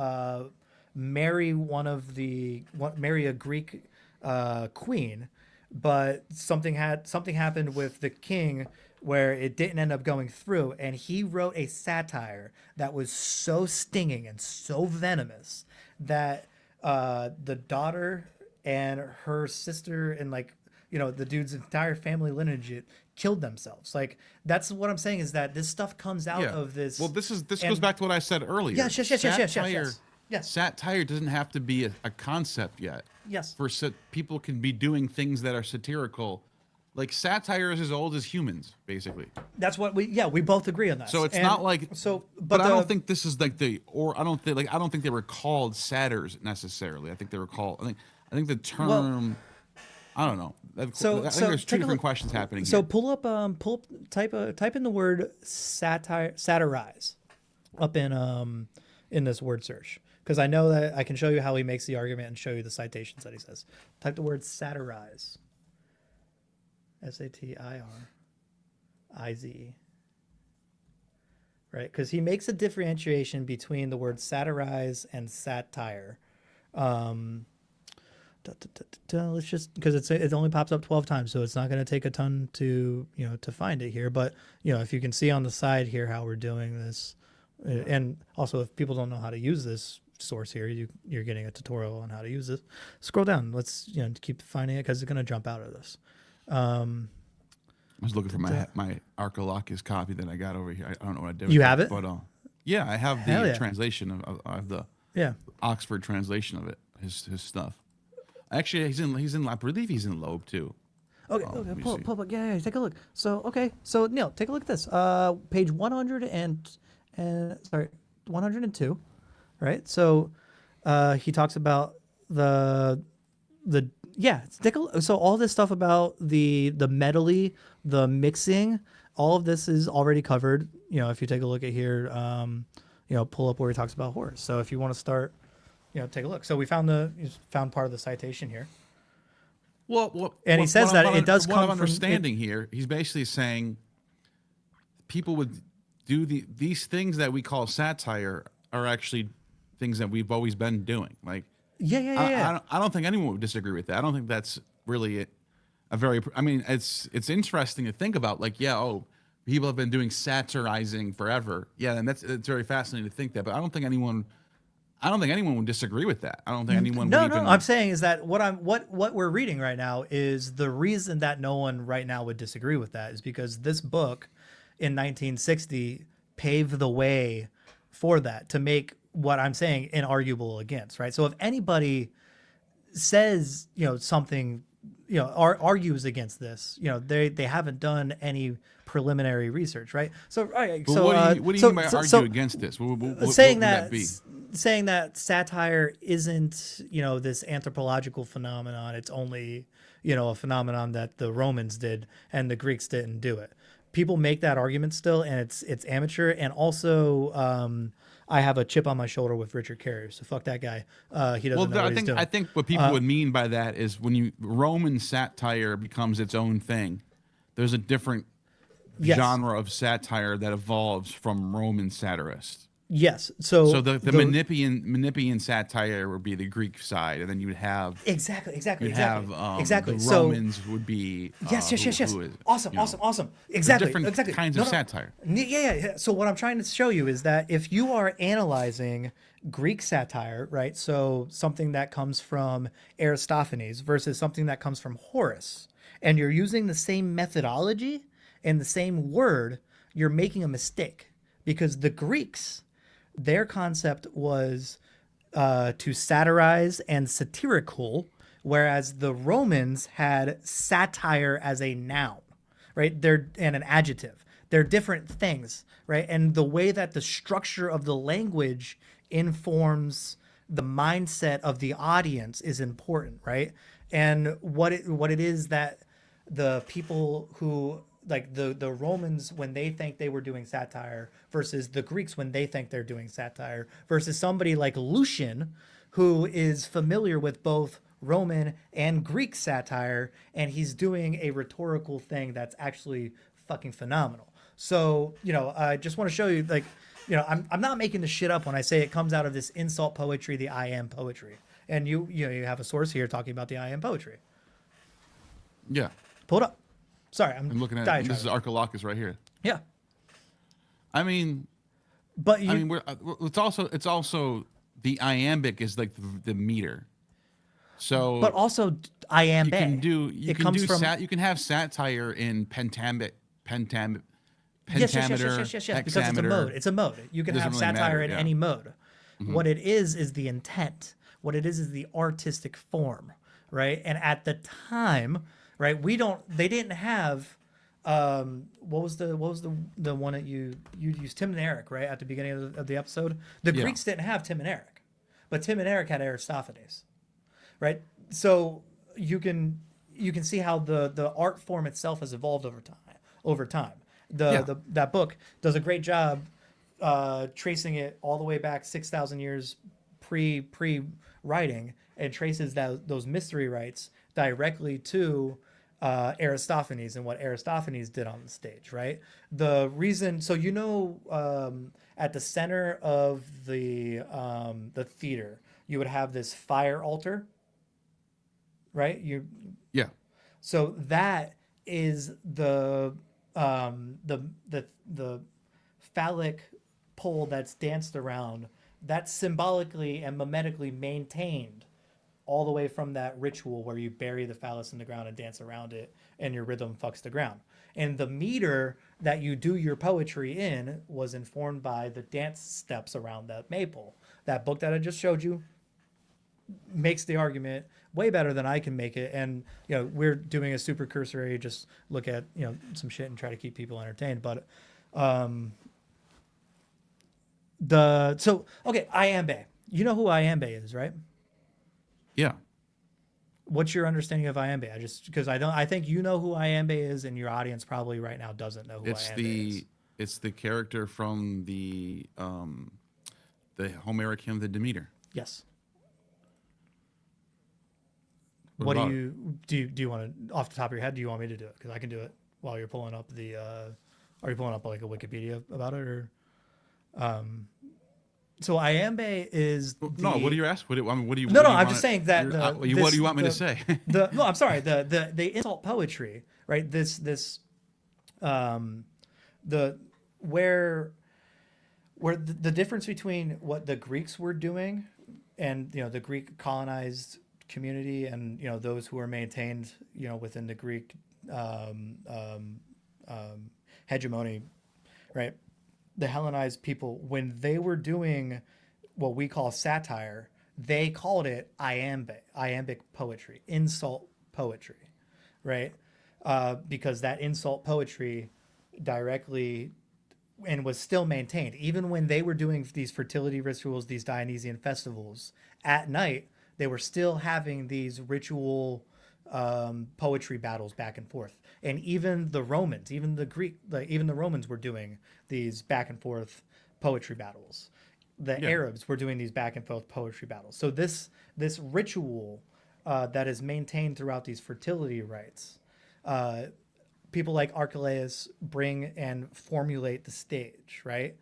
marry a Greek queen, but something happened with the king where it didn't end up going through, and he wrote a satire that was so stinging and so venomous that the daughter and her sister and like the dude's entire family lineage killed themselves. Like that's what I'm saying is that this stuff comes out of this. Well, this goes back to what I said earlier. Yes. Satire doesn't have to be a concept yet. Yes. People can be doing things that are satirical. Like satire is as old as humans, basically. That's what we both agree on that. So it's not like but I don't think this is like I don't think they were called satyrs necessarily. I think they were called I think the term I don't know. I think there's two different questions happening here. So pull up type in the word satirize up in this word search, because I know that I can show you how he makes the argument and show you the citations that he says. Type the word satirize. Satirize. Right? Because he makes a differentiation between the word satirize and satire. Let's just, because it only pops up 12 times, so it's not going to take a ton to to find it here. But if you can see on the side here how we're doing this, and also if people don't know how to use this source here, you're getting a tutorial on how to use this. Scroll down. Let's keep finding it because it's going to jump out of this. I was looking for my Archilochus copy that I got over here. I don't know what I did. You have it? But yeah, I have the translation of the Oxford translation of it. His stuff. Actually, he's in. I believe he's in Loeb too. Okay, pull up. Yeah, take a look. So Neil, take a look at this. Page 102. Right. So, he talks about take a look. So all this stuff about the medley, the mixing, all of this is already covered. If you take a look at here, pull up where he talks about horse. So if you want to start. Take a look. So we found part of the citation here. And he says that it does come from... What I'm understanding here, he's basically saying people would do these things that we call satire are actually things that we've always been doing. Like, yeah. I don't think anyone would disagree with that. I don't think that's really a very... I mean, it's interesting to think about. Like, people have been doing satirizing forever. Yeah, and it's very fascinating to think that. But I don't think anyone would disagree with that. I don't think anyone would even... No, I'm saying is that what we're reading right now is the reason that no one right now would disagree with that is because this book in 1960 paved the way for that, to make what I'm saying inarguable against, right? So if anybody says, something, argues against this, they haven't done any preliminary research, right? So, all right. But what do you mean by argue against this? What saying would that be? Saying that satire isn't, this anthropological phenomenon. It's only, a phenomenon that the Romans did and the Greeks didn't do it. People make that argument still, and it's amateur. And also, I have a chip on my shoulder with Richard Carey, so fuck that guy. He doesn't know what he's doing. I think what people would mean by that is when Roman satire becomes its own thing, there's a different genre of satire that evolves from Roman satirists. Yes. So the Menippean satire would be the Greek side, and then you would have exactly. The Romans would be yes. Awesome. Exactly. Different kinds of satire. Yeah. So what I'm trying to show you is that if you are analyzing Greek satire, right? So something that comes from Aristophanes versus something that comes from Horace, and you're using the same methodology and the same word, you're making a mistake, because the Greeks, their concept was to satirize and satirical, whereas the Romans had satire as a noun, right? And an adjective. They're different things, right? And the way that the structure of the language informs the mindset of the audience is important, right? And what it is that the people who, like the Romans, when they think they were doing satire, versus the Greeks when they think they're doing satire, versus somebody like Lucian, who is familiar with both Roman and Greek satire, and he's doing a rhetorical thing that's actually fucking phenomenal. So, I just want to show you, like, I'm not making this shit up when I say it comes out of this insult poetry, the I am poetry. And you have a source here talking about the I am poetry. Yeah. Pull it up. Sorry, I'm looking at it. This is Archilochus right here. Yeah. I mean, but it's also the iambic is like the meter. So, but also iambe. You can have satire in pentameter, Yes, because it's a mode. It's a mode. You can have really satire matter, in yeah. any mode. What it is the intent. What it is the artistic form, right? And at the time, right, they didn't have what was the one that you used, Tim and Eric, right, at the beginning of the episode. The Yeah. Greeks didn't have Tim and Eric, but Tim and Eric had Aristophanes, right? So you can see how the art form itself has evolved over time. That book does a great job tracing it all the way back 6,000 years pre writing, and traces those mystery rites directly to Aristophanes and what Aristophanes did on the stage, right? The reason, so at the center of the theater, you would have this fire altar, right? Yeah. So that is the phallic pole that's danced around, that's symbolically and mimetically maintained all the way from that ritual where you bury the phallus in the ground and dance around it and your rhythm fucks the ground. And the meter that you do your poetry in was informed by the dance steps around that maypole. That book that I just showed you makes the argument way better than I can make it. And, we're doing a super cursory, just look at, some shit and try to keep people entertained. But, iambe. You know who iambe is, right? Yeah. What's your understanding of iambe? I think you know who iambe is, and your audience probably right now doesn't know who iambe is. It's the character from the Homeric hymn, the Demeter. Yes. What do about you want to, off the top of your head, do you want me to do it? Because I can do it while you're pulling up are you pulling up like a Wikipedia about it, or so iambe is no, what do you ask? No, I'm just saying that what do you want me to say? I'm sorry, the insult poetry, right? Where the difference between what the Greeks were doing and the Greek colonized community and those who were maintained within the Greek hegemony, right? The Hellenized people, when they were doing what we call satire, they called it iambic poetry, insult poetry, right? Because that insult poetry directly and was still maintained even when they were doing these fertility rituals, these Dionysian festivals at night. They were still having these ritual poetry battles back and forth. And even the Romans, even the Romans were doing these back and forth poetry battles. The Arabs were doing these back and forth poetry battles. So this ritual that is maintained throughout these fertility rites, people like Archelaus bring and formulate the stage, right?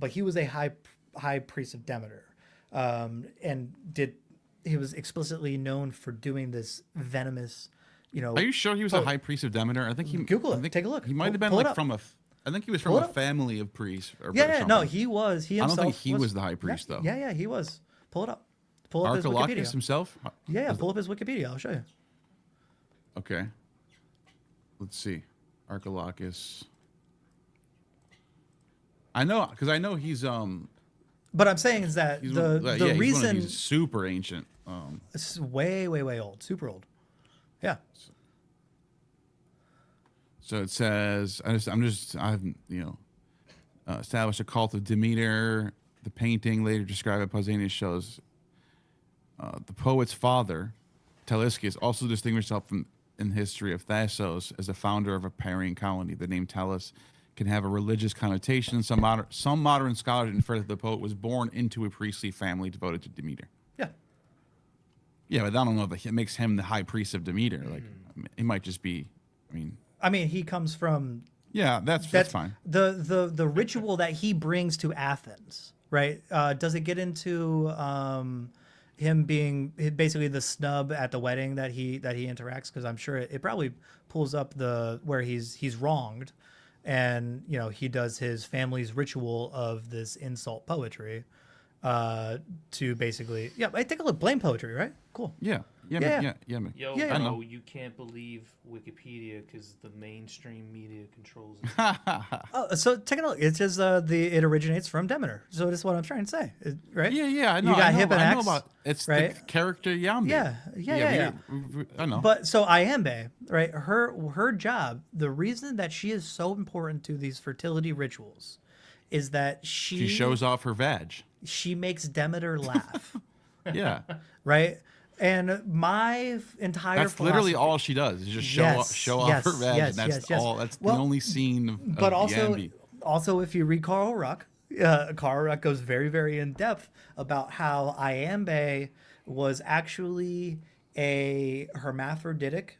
But he was a high priest of Demeter, and he was explicitly known for doing this venomous, Are you sure he was a high priest of Demeter? I think he Google it. Take a look. He might have been I think he was from a family of priests. No, he was. He himself. I don't think he was the high priest though. Yeah, he was. Pull it up. Pull up his Wikipedia. Archilochus himself. Yeah, pull up his Wikipedia. I'll show you. Okay. Let's see. Archilochus. I know he's But I'm saying is that the reason he's super ancient. It's way old, super old. Yeah. So it says, I've established a cult of Demeter. The painting later described by Pausanias shows the poet's father, Teleskius, also distinguished himself in the history of Thasos as a founder of a Parian colony. The name Tellus can have a religious connotation. Some modern scholars infer that the poet was born into a priestly family devoted to Demeter. Yeah, but I don't know if it makes him the high priest of Demeter. Like, it might just be. He comes from. Yeah, that's fine. The ritual that he brings to Athens, right? Does it get into him being basically the snub at the wedding that he interacts? Because I'm sure it probably pulls up where he's wronged, and he does his family's ritual of this insult poetry. to basically, I take a look. Blame poetry, right? Cool. Yeah, Yeah. man. Yo, Yeah, bro, know. you can't believe Wikipedia because the mainstream media controls it. Oh, so take a look. It says it originates from Demeter. So that's what I'm trying to say, right? Yeah, I know. You got I know, hip and I know X, about it's right? the character Yambi. Yeah. I know. But so Iambe, right? Her job, the reason that she is so important to these fertility rituals, is that she shows off her vag. she makes Demeter laugh, Yeah, right? And my entire that's literally philosophy- all she does. Is just show off her vag, and that's all. That's the only scene of But also, Yambi. also, if you read Carl Ruck, Carl Ruck goes very, very in depth about how Iambe was actually a hermaphroditic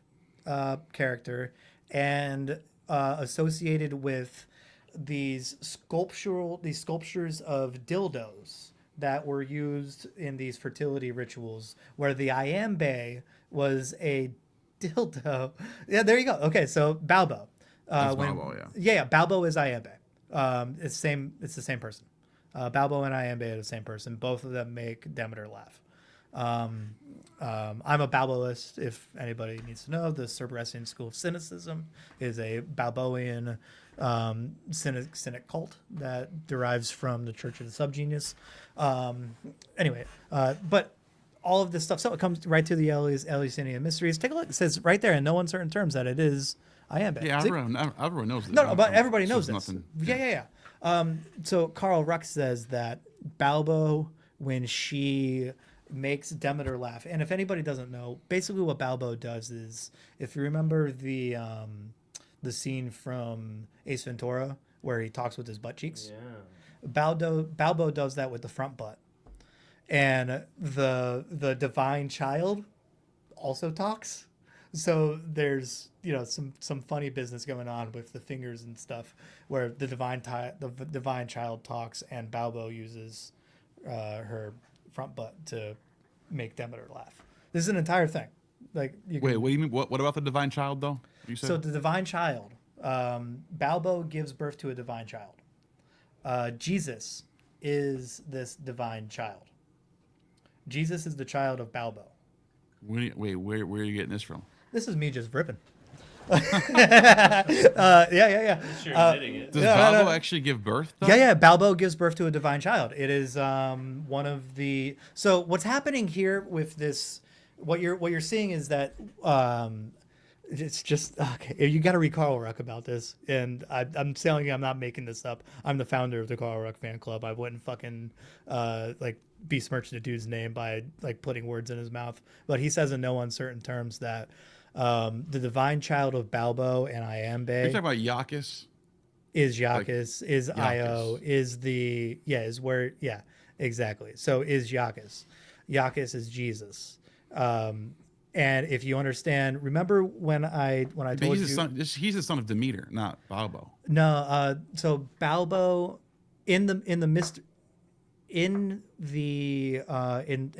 character and associated with these sculptures of dildos that were used in these fertility rituals, where the Iambe was a dildo. Yeah, there you go. Okay, so Balbo. Balbo, Balbo is Iambe. It's the same person. Balbo and Iambe are the same person. Both of them make Demeter laugh. I'm a Balboist. If anybody needs to know, the Cerberesian school of Cynicism is a Balboian cynic cult that derives from the Church of the Subgenius. But all of this stuff, so it comes right to the Eleusinian mysteries. Take a look. It says right there in no uncertain terms that it is Iambe. Yeah, everyone knows this. No, but everybody knows There's this. nothing- Yeah. So Carl Ruck says that Balbo, when she makes Demeter laugh, and if anybody doesn't know, basically what Balbo does is, if you remember the scene from Ace Ventura where he talks with his butt cheeks, Balbo does that with the front butt, and the divine child also talks. So there's some funny business going on with the fingers and stuff, where the divine child talks and Balbo uses her front butt to make Demeter laugh. This is an entire thing. Like Wait, what do you mean? What about the divine child though? You said? So the divine child, Balbo gives birth to a divine child. Jesus is this divine child. Jesus is the child of Balbo. Wait, where are you getting this from? This is me just ripping. Yeah. Sure, admitting it. Does Balbo actually give birth though? Yeah. Balbo gives birth to a divine child. It is one of the. So what's happening here with this? What you're seeing is that it's just okay. You got to read Carl Ruck about this, and I'm telling you, I'm not making this up. I'm the founder of the Carl Ruck fan club. I wouldn't fucking besmirch the dude's name by putting words in his mouth. But he says in no uncertain terms that the divine child of Balbo and Iambe. You're talking about Iacchus? Is Iacchus, is Io, exactly. So is Iacchus. Iacchus is Jesus. And if you understand, remember when I told you, he's the son of Demeter, not Balbo. No, so Balbo in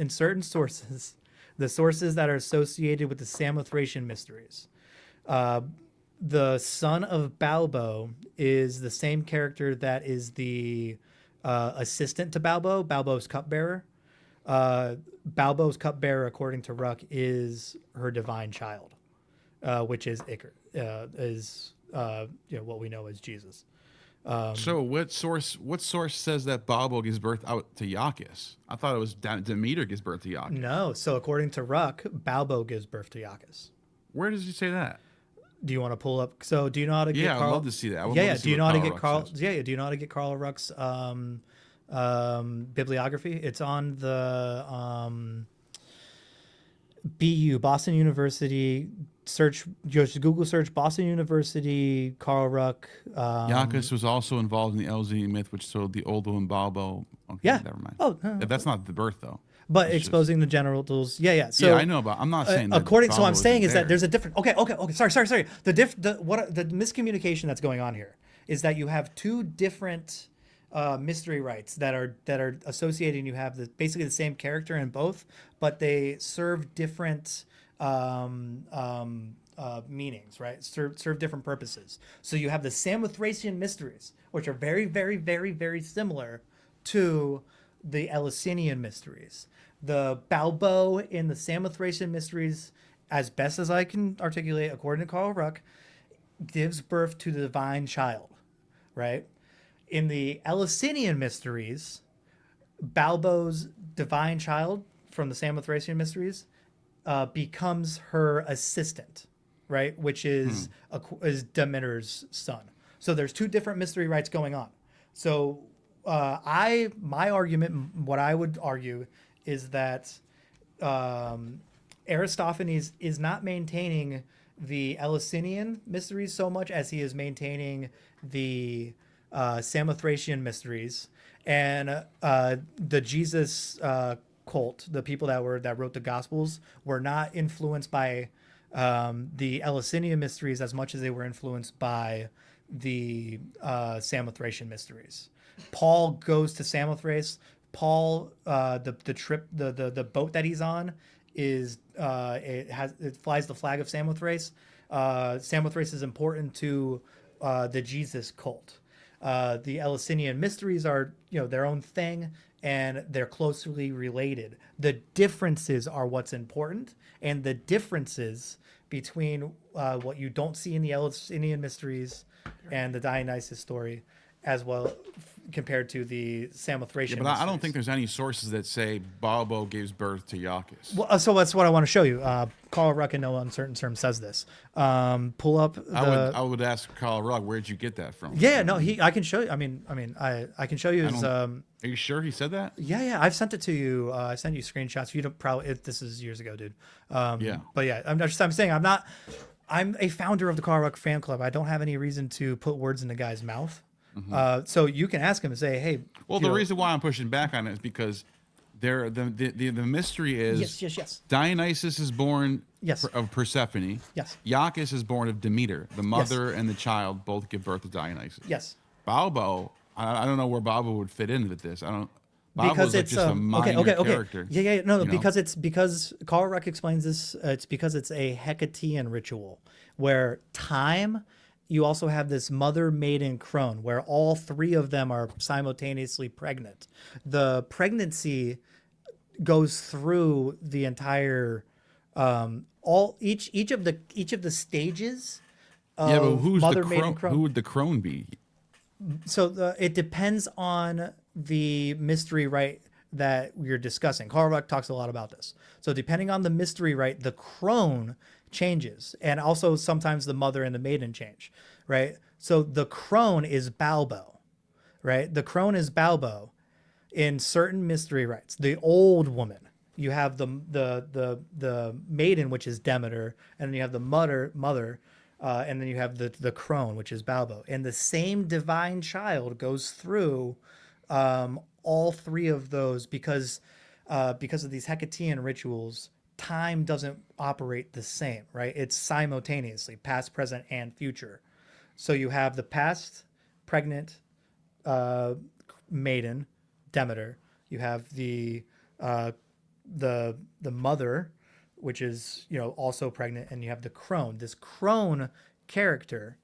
certain sources, the sources that are associated with the Samothracian mysteries, the son of Balbo is the same character that is the assistant to Balbo, Balbo's cupbearer. Balbo's cupbearer, according to Ruck, is her divine child, which is Icar, what we know as Jesus. So what source says that Balbo gives birth out to Iacchus? I thought it was Demeter gives birth to Iacchus. No, so according to Ruck, Balbo gives birth to Iacchus. Where does he say that? Do you want to pull up? So do you know how to get? Yeah, Carl? I'd love to see that. Do you know how to get Carl? Yeah. Do you know how to get Carl Ruck's bibliography? It's on the BU, Boston University. Just Google search Boston University, Carl Ruck. Iacchus was also involved in the Eleusinian myth, which showed the old woman Balbo. Okay, Yeah. Never mind. Oh, That's not the birth though. But It's exposing the genitals. Yeah. So I know about. I'm not saying that. according. So Balbo I'm saying isn't is that there. there's a different. Okay. Sorry. The miscommunication that's going on here is that you have two different mystery rites that are associated. And you have basically the same character in both, but they serve different meanings, right? Serve different purposes. So you have the Samothracian mysteries, which are very, very, very, very similar to the Eleusinian mysteries. The Balbo in the Samothracian mysteries, as best as I can articulate, according to Carl Ruck, gives birth to the divine child, right? In the Eleusinian mysteries, Balbo's divine child from the Samothracian mysteries becomes her assistant, right? Which is Demeter's son. So there's two different mystery rites going on. So my argument, what I would argue, is that Aristophanes is not maintaining the Eleusinian mysteries so much as he is maintaining the Samothracian mysteries and the Jesus cult. The people that wrote the Gospels were not influenced by the Eleusinian mysteries as much as they were influenced by the Samothracian mysteries. Paul goes to Samothrace. Paul, the boat that he's on is it flies the flag of Samothrace. Samothrace is important to the Jesus cult. The Eleusinian mysteries are their own thing, and they're closely related. The differences are what's important, and the differences between what you don't see in the Eleusinian mysteries and the Dionysus story, as well compared to the Samothracian. Yeah, but I don't think there's any sources that say Balbo gives birth to Iacchus. Well, so that's what I want to show you. Carl Ruck in no uncertain terms says this. Pull up. I would ask Carl Ruck, where'd you get that from? Yeah, no, I can show you. I can show you his. Are you sure he said that? Yeah, I've sent it to you. I sent you screenshots. You don't probably. This is years ago, dude. Yeah. But yeah, I'm saying I'm a founder of the Carl Ruck fan club. I don't have any reason to put words in the guy's mouth. So you can ask him and say, hey. Well, the reason why I'm pushing back on it is because the mystery is yes. Dionysus is born Yes. of Persephone. Yes. Iacchus is born of Demeter. The mother and the child both give birth to Dionysus. Yes. Balbo, I don't know where Balbo would fit in with this. I don't. Balbo's Because like it's just a minor character. Yeah. No, you know? because Carl Ruck explains this. It's because it's a Hecatean ritual where time. You also have this mother, maiden, crone, where all three of them are simultaneously pregnant. The pregnancy goes through the entire each of the stages of Yeah, but who's mother, the maiden, crone? crone. Who would the crone be? So it depends on the mystery rite that you're discussing. Carl Ruck talks a lot about this. So depending on the mystery rite, the crone changes, and also sometimes the mother and the maiden change, right? So the crone is Balbo, right? The crone is Balbo in certain mystery rites. The old woman, you have the maiden, which is Demeter, and then you have the mother, and then you have the crone, which is Balbo. And the same divine child goes through all three of those because of these Hecatean rituals. Time doesn't operate the same, right? It's simultaneously past, present, and future. So you have the past, pregnant, maiden, Demeter. You have the mother, which is also pregnant, and you have the crone. This crone character,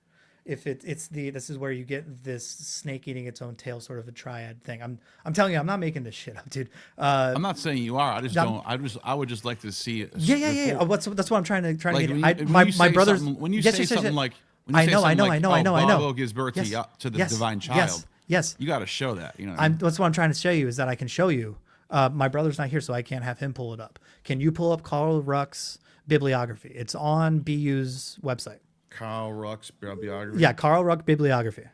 this is where you get this snake eating its own tail, sort of a triad thing. I'm telling you, I'm not making this shit up, dude. I'm not saying you are. I would just like to see it. Yeah. That's what I'm trying to Like get. my brothers. When you say something like, I know. Balbo gives birth to the divine child. Yes. You got to show that. That's what I'm trying to show you is that I can show you. My brother's not here, so I can't have him pull it up. Can you pull up Carl Ruck's bibliography? It's on BU's website. Carl Ruck's bibliography. Yeah, Carl Ruck bibliography.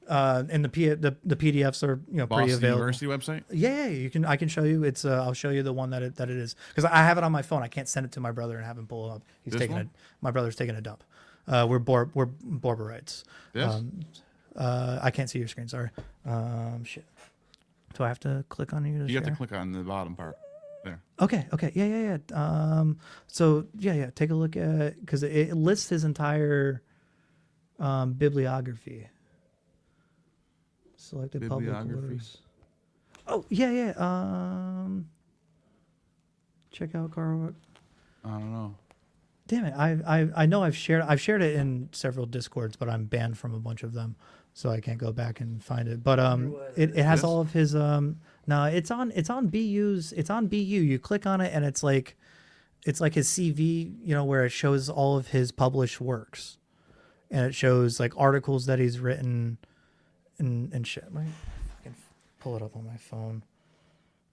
And the PDFs are Boston pretty available. University website. Yeah, you can. I can show you. It's. I'll show you the one that it is because I have it on my phone. I can't send it to my brother and have him pull it up. My brother's taking a dump. We're Borberites. Yes. I can't see your screen. Sorry. Shit. Do I have to click on you? You have to click on the bottom part. There. Okay. Yeah. So take a look at because it lists his entire bibliography. Selected public works. Oh yeah. Check out Carl Ruck. I don't know. Damn it! I know I've shared it in several Discords, but I'm banned from a bunch of them. so I can't go back and find it. But it has all of his no, it's on BU's, it's on BU. You click on it and it's like his CV, you know, where it shows all of his published works, and it shows like articles that he's written and shit. I fucking pull it up on my phone.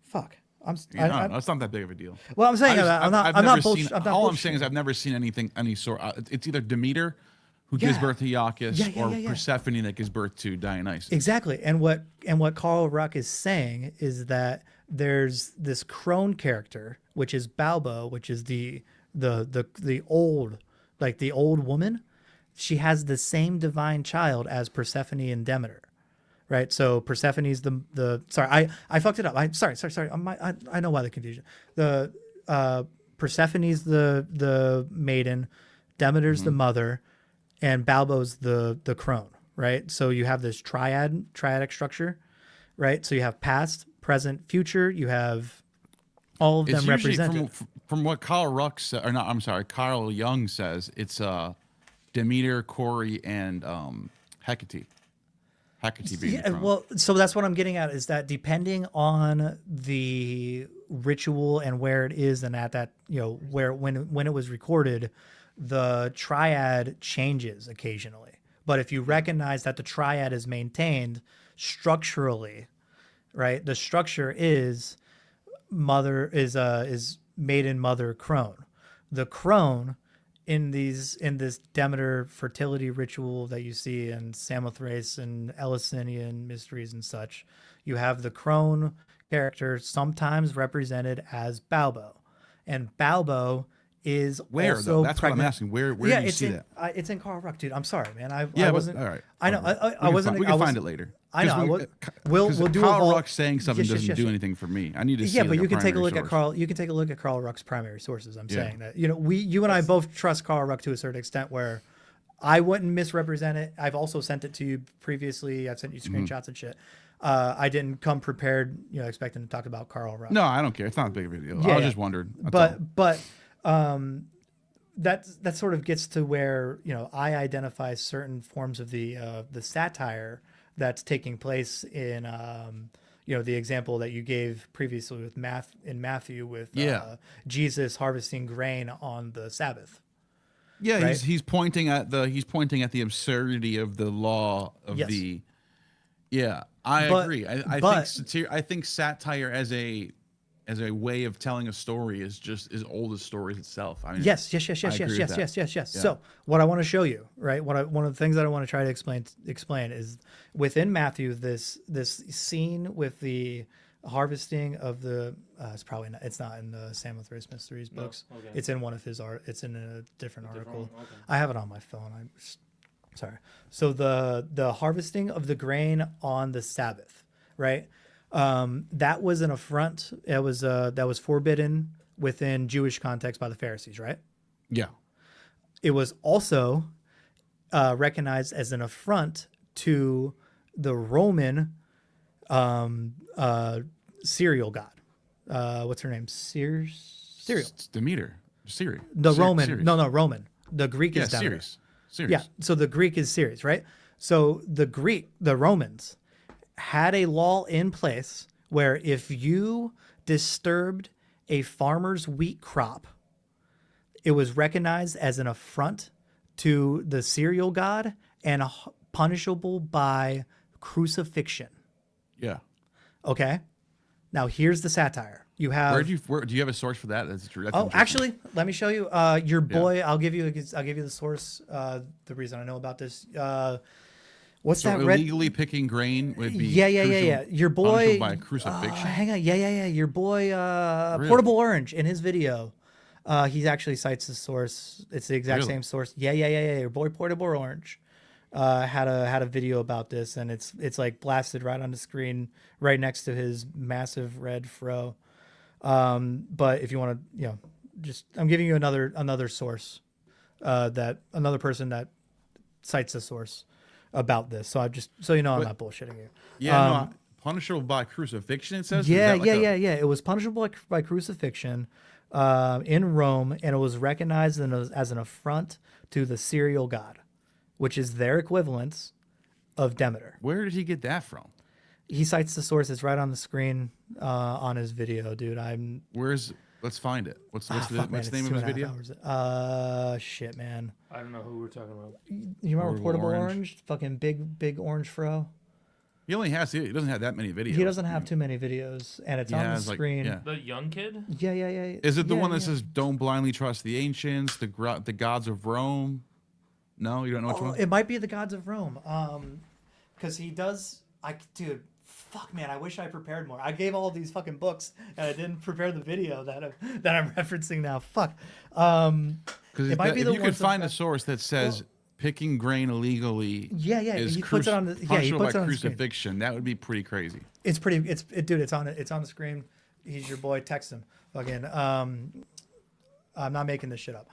Fuck. It's not that big of a deal. Well, I'm saying I'm not bullshit. All I'm saying is I've never seen anything, any sort. It's either Demeter who gives birth to Iacchus, or Persephone that gives birth to Dionysus. Exactly. And what Carl Ruck is saying is that there's this crone character, which is Balbo, which is the old, like the old woman. She has the same divine child as Persephone and Demeter. Right, so Persephone's the sorry, I fucked it up. I'm sorry. I know why the confusion. The Persephone's the maiden, Demeter's the mother, and Balbo's the crone. Right, so you have this triadic structure. Right, so you have past, present, future. You have all of them represented. From what Carl Ruck or not, I'm sorry, Carl Jung says, it's Demeter, Corey, and Hecate. Well, so that's what I'm getting at, is that depending on the ritual and where it is, and at that, you know, when it was recorded, the triad changes occasionally. But if you recognize that the triad is maintained structurally, right? The structure is maiden, mother, crone. The crone in this Demeter fertility ritual that you see in Samothrace and Eleusinian mysteries and such, you have the crone character sometimes represented as Balbo, and Balbo is where also though? That's pregnant. what I'm asking. Where do you see that? It's in Carl Ruck, dude. I'm sorry, man. I wasn't. All right. I know. I wasn't. We can find it later. I know. We'll do Carl Ruck saying something doesn't do anything for me. I need to see. But you can take a look at Carl. You can take a look at Carl Ruck's primary sources. I'm saying that, you know, you and I both trust Carl Ruck to a certain extent, where I wouldn't misrepresent it. I've also sent it to you previously. I've sent you screenshots and shit. I didn't come prepared, you know, expecting to talk about Carl Ruck. No, I don't care. It's not a big of a deal. Yeah, I was just wondering. But that sort of gets to where, you know, I identify certain forms of the satire that's taking place in you know, the example that you gave previously with Matthew with Jesus harvesting grain on the Sabbath. Yeah, right? he's pointing at the absurdity of the law of the. Yeah, I agree. I think satire as a way of telling a story is just as old as stories itself. I mean, yes. So what I want to show you, right? One of the things that I want to try to explain is within Matthew, this scene with the harvesting of the it's not in the Samothrace Mysteries books. No? Okay. It's in one of his it's in a different article. Okay. I have it on my phone. I'm sorry. So the harvesting of the grain on the Sabbath, right? That was an affront. That was forbidden within Jewish context by the Pharisees, right? Yeah. It was also recognized as an affront to the Roman cereal god. What's her name? Cereal. It's Demeter. Ceres. Roman. No, Roman. The Greek is Demeter. Ceres. Yeah. So the Greek is Ceres, right? So the Romans had a law in place where if you disturbed a farmer's wheat crop, it was recognized as an affront to the cereal god and punishable by crucifixion. Yeah. Okay. Now here's the satire. You have. Do you have a source for that? That's true. Actually, let me show you. Your boy. Yeah. I'll give you the source. The reason I know about this. What's that? Illegally picking grain would be Your boy by crucifixion. Hang on, Your boy Really? Portable Orange in his video, he actually cites the source. It's the exact same source. Your boy Portable Orange had a video about this, and it's like blasted right on the screen, right next to his massive red fro. But if you want to, just I'm giving you another source, that another person that cites the source about this. So I'm not bullshitting you. Yeah, punishable by crucifixion, it says? Yeah. It was punishable by crucifixion in Rome, and it was recognized as an affront to the cereal god, which is their equivalence of Demeter. Where did he get that from? He cites the sources right on the screen on his video, dude. Let's find it. What's the Fuck, man, what's the it's name of his 2.5 video? hours. Shit, man. I don't know who we're talking about. You remember Portable Orange? Fucking big orange fro. He doesn't have that many videos. He doesn't have too many videos, and it's on the screen. Yeah. The young kid? Yeah. Is it the one that yeah. says "Don't blindly trust the ancients, the gods of Rome"? No, you don't know which one. It might be the Gods of Rome. Because he does. Dude, fuck, man. I wish I prepared more. I gave all these fucking books, and I didn't prepare the video that I'm referencing now. Fuck. Because it might be the you could find a source that says picking grain illegally. Yeah. Is He puts it on the. Yeah, he punishable puts it by on the screen. crucifixion. That would be pretty crazy. It's pretty. Dude. It's on the screen. He's your boy. Text him. Fucking. I'm not making this shit up.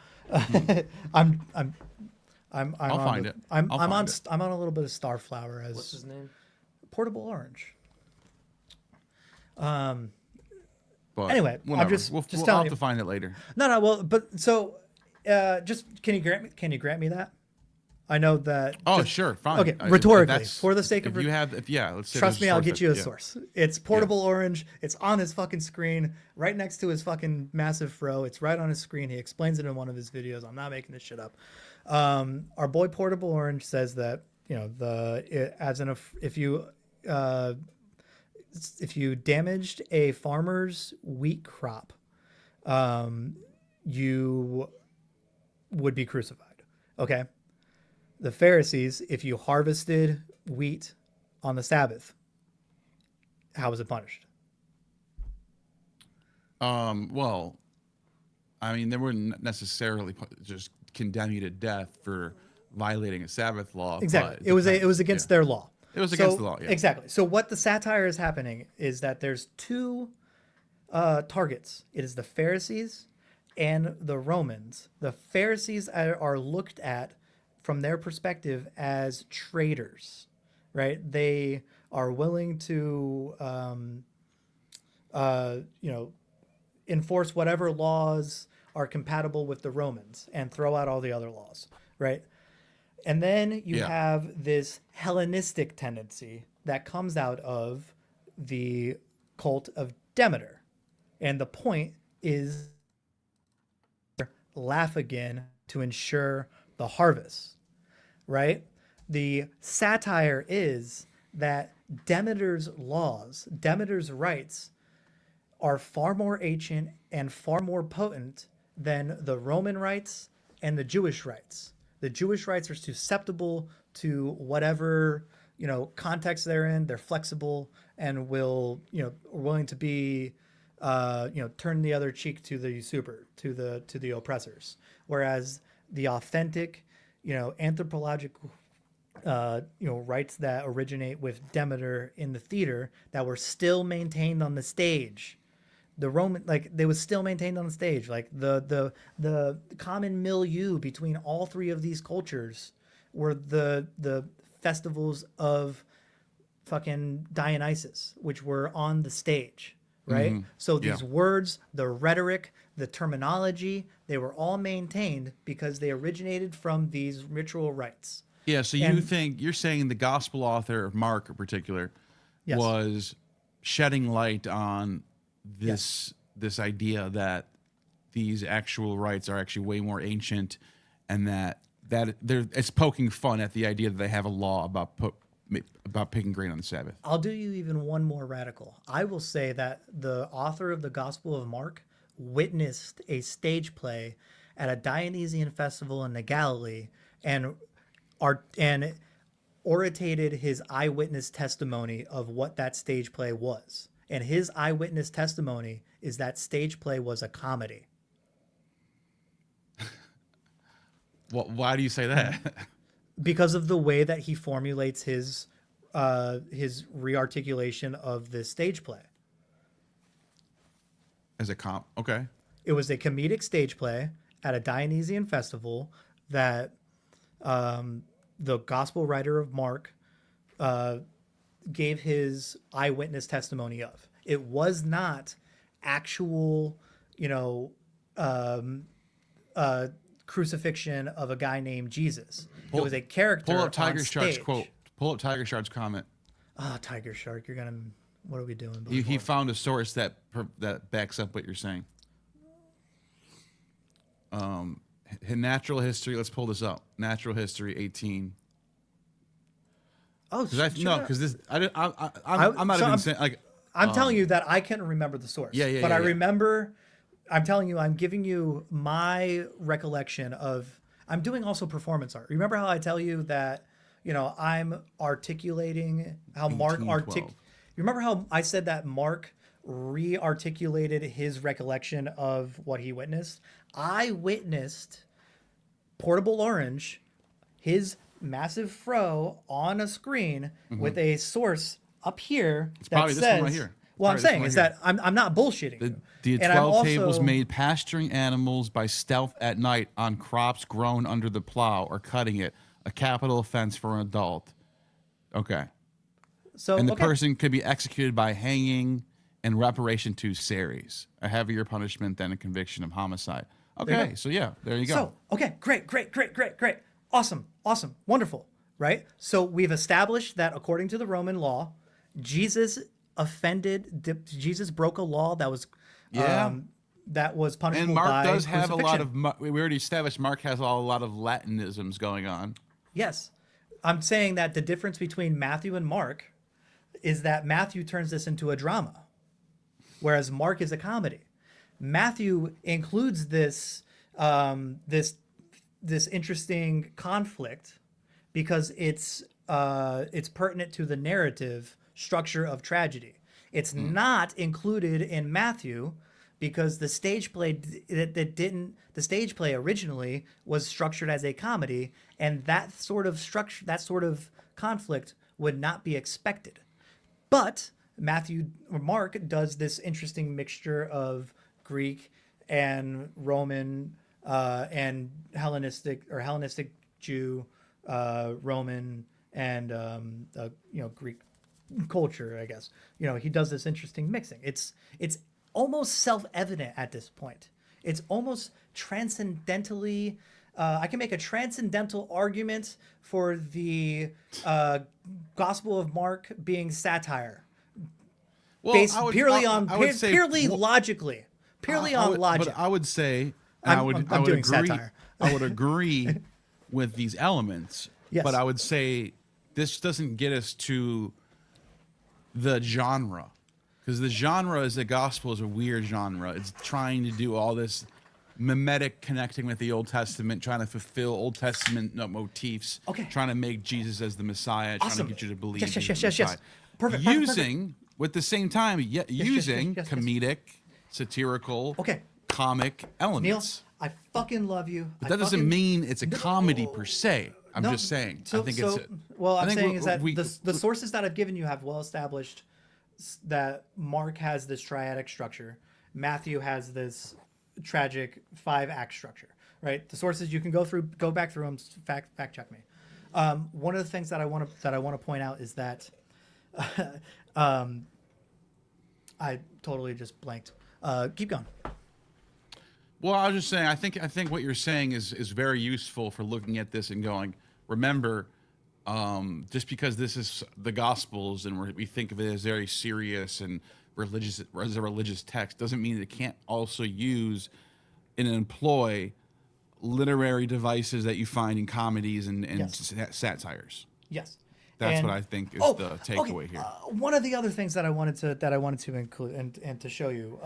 I'll find it. I'm on a little bit of Starflower as What's his name? Portable Orange. But Anyway, I'm whatever. just I'll telling have you. to find it later. No. Well, but so, just can you grant me that? I know that. Oh, just- sure, fine. Okay, rhetorically, That's- for the sake of let's say trust there's me, I'll source get you a that- source. It's Portable Orange. It's on his fucking screen, right next to his fucking massive fro. It's right on his screen. He explains it in one of his videos. I'm not making this shit up. Our boy Portable Orange says that if you damaged a farmer's wheat crop, you would be crucified. Okay. The Pharisees, if you harvested wheat on the Sabbath, how was it punished? Well, I mean, they wouldn't necessarily just condemn you to death for violating a Sabbath law. Exactly. but It was against their law. It was against the law. Yeah. Exactly. So what the satire is happening is that there's two targets. It is the Pharisees and the Romans. The Pharisees are looked at from their perspective as traitors, right? They are willing to, enforce whatever laws are compatible with the Romans and throw out all the other laws, right? And then you have this Hellenistic tendency that comes out of the cult of Demeter. And the point is laugh again to ensure the harvest, right? The satire is that Demeter's laws, Demeter's rights are far more ancient and far more potent than the Roman rights and the Jewish rights. The Jewish rights are susceptible to whatever, context they're in. They're flexible and are willing to be, turn the other cheek to the usurper, to the oppressors. Whereas the authentic, anthropological, rights that originate with Demeter in the theater that were still maintained on the stage. The Roman, they was still maintained on the stage. Like the common milieu between all three of these cultures were the festivals of fucking Dionysus, which were on the stage, right? Mm-hmm. So these words, the rhetoric, the terminology, they were all maintained because they originated from these ritual rites. Yeah, so you're saying the gospel author, Mark in particular, Yes. was shedding light on this idea that these actual rites are actually way more ancient, and that it's poking fun at the idea that they have a law about picking grain on the Sabbath. I'll do you even one more radical. I will say that the author of the Gospel of Mark witnessed a stage play at a Dionysian festival in the Galilee and orated his eyewitness testimony of what that stage play was. And his eyewitness testimony is that stage play was a comedy. Well, why do you say that? Because of the way that he formulates his rearticulation of this stage play. As a comp, okay. It was a comedic stage play at a Dionysian festival that the gospel writer of Mark gave his eyewitness testimony of. It was not actual, crucifixion of a guy named Jesus. It was a character. Pull up on Tiger Shark's stage. quote. Pull up Tiger Shard's comment. Tiger Shark, you're gonna. What are we doing? He found a source that backs up what you're saying. Natural history. Let's pull this up. Natural history 18. Oh, because this I'm not even saying like. I'm telling you that I can't remember the source. But I remember. I'm telling you, I'm giving you my recollection of. I'm doing also performance art. Remember how I tell you that, I'm articulating how Mark You remember how I said that Mark re-articulated his recollection of what he witnessed? I witnessed Portable Orange, his massive fro on a screen with a source up here that says, this one right here. Well, I'm saying is that I'm not bullshitting. The 12 tables made pasturing animals by stealth at night on crops grown under the plow or cutting it, a capital offense for an adult. Okay. And the person could be executed by hanging and reparation to Ceres, a heavier punishment than a conviction of homicide. Okay, so yeah, there you go. So, okay, great. Awesome, wonderful, right? So we've established that according to the Roman law, Jesus broke a law that was punishable and Mark by does have a lot crucifixion. of, we already established Mark has a lot of Latinisms going on. Yes. I'm saying that the difference between Matthew and Mark is that Matthew turns this into a drama, whereas Mark is a comedy. Matthew includes this interesting conflict because it's pertinent to the narrative structure of tragedy. It's not included in Matthew because the stage play originally was structured as a comedy, and that sort of conflict would not be expected. But Mark does this interesting mixture of Greek and Roman and Hellenistic Jew, Roman and Greek culture, I guess. He does this interesting mixing. It's almost self-evident at this point. It's almost transcendentally. I can make a transcendental argument for the Gospel of Mark being satire, based purely on logic. But I would say, I would agree. Satire. I would agree with these elements. Yes. But I would say this doesn't get us to the genre, because the genre is the gospel is a weird genre. It's trying to do all this mimetic connecting with the Old Testament, trying to fulfill Old Testament motifs, trying to make Jesus as the Messiah, trying to get you to believe. Yes. Perfect. With the same time, using comedic, satirical, comic elements. Neil, I fucking love you. But that doesn't mean it's a comedy per se. I'm just saying. I'm saying is that the sources that I've given you have well established that Mark has this triadic structure. Matthew has this tragic 5-act structure, right? The sources you can go back through them, fact check me. One of the things that I want to point out is that I totally just blanked. Keep going. Well, I was just saying, I think what you're saying is very useful for looking at this and going, remember, just because this is the Gospels and we think of it as very serious and religious as a religious text, doesn't mean it can't also use and employ literary devices that you find in comedies and satires. Yes. That's what I think is the takeaway here. One of the other things that I wanted to include and to show you,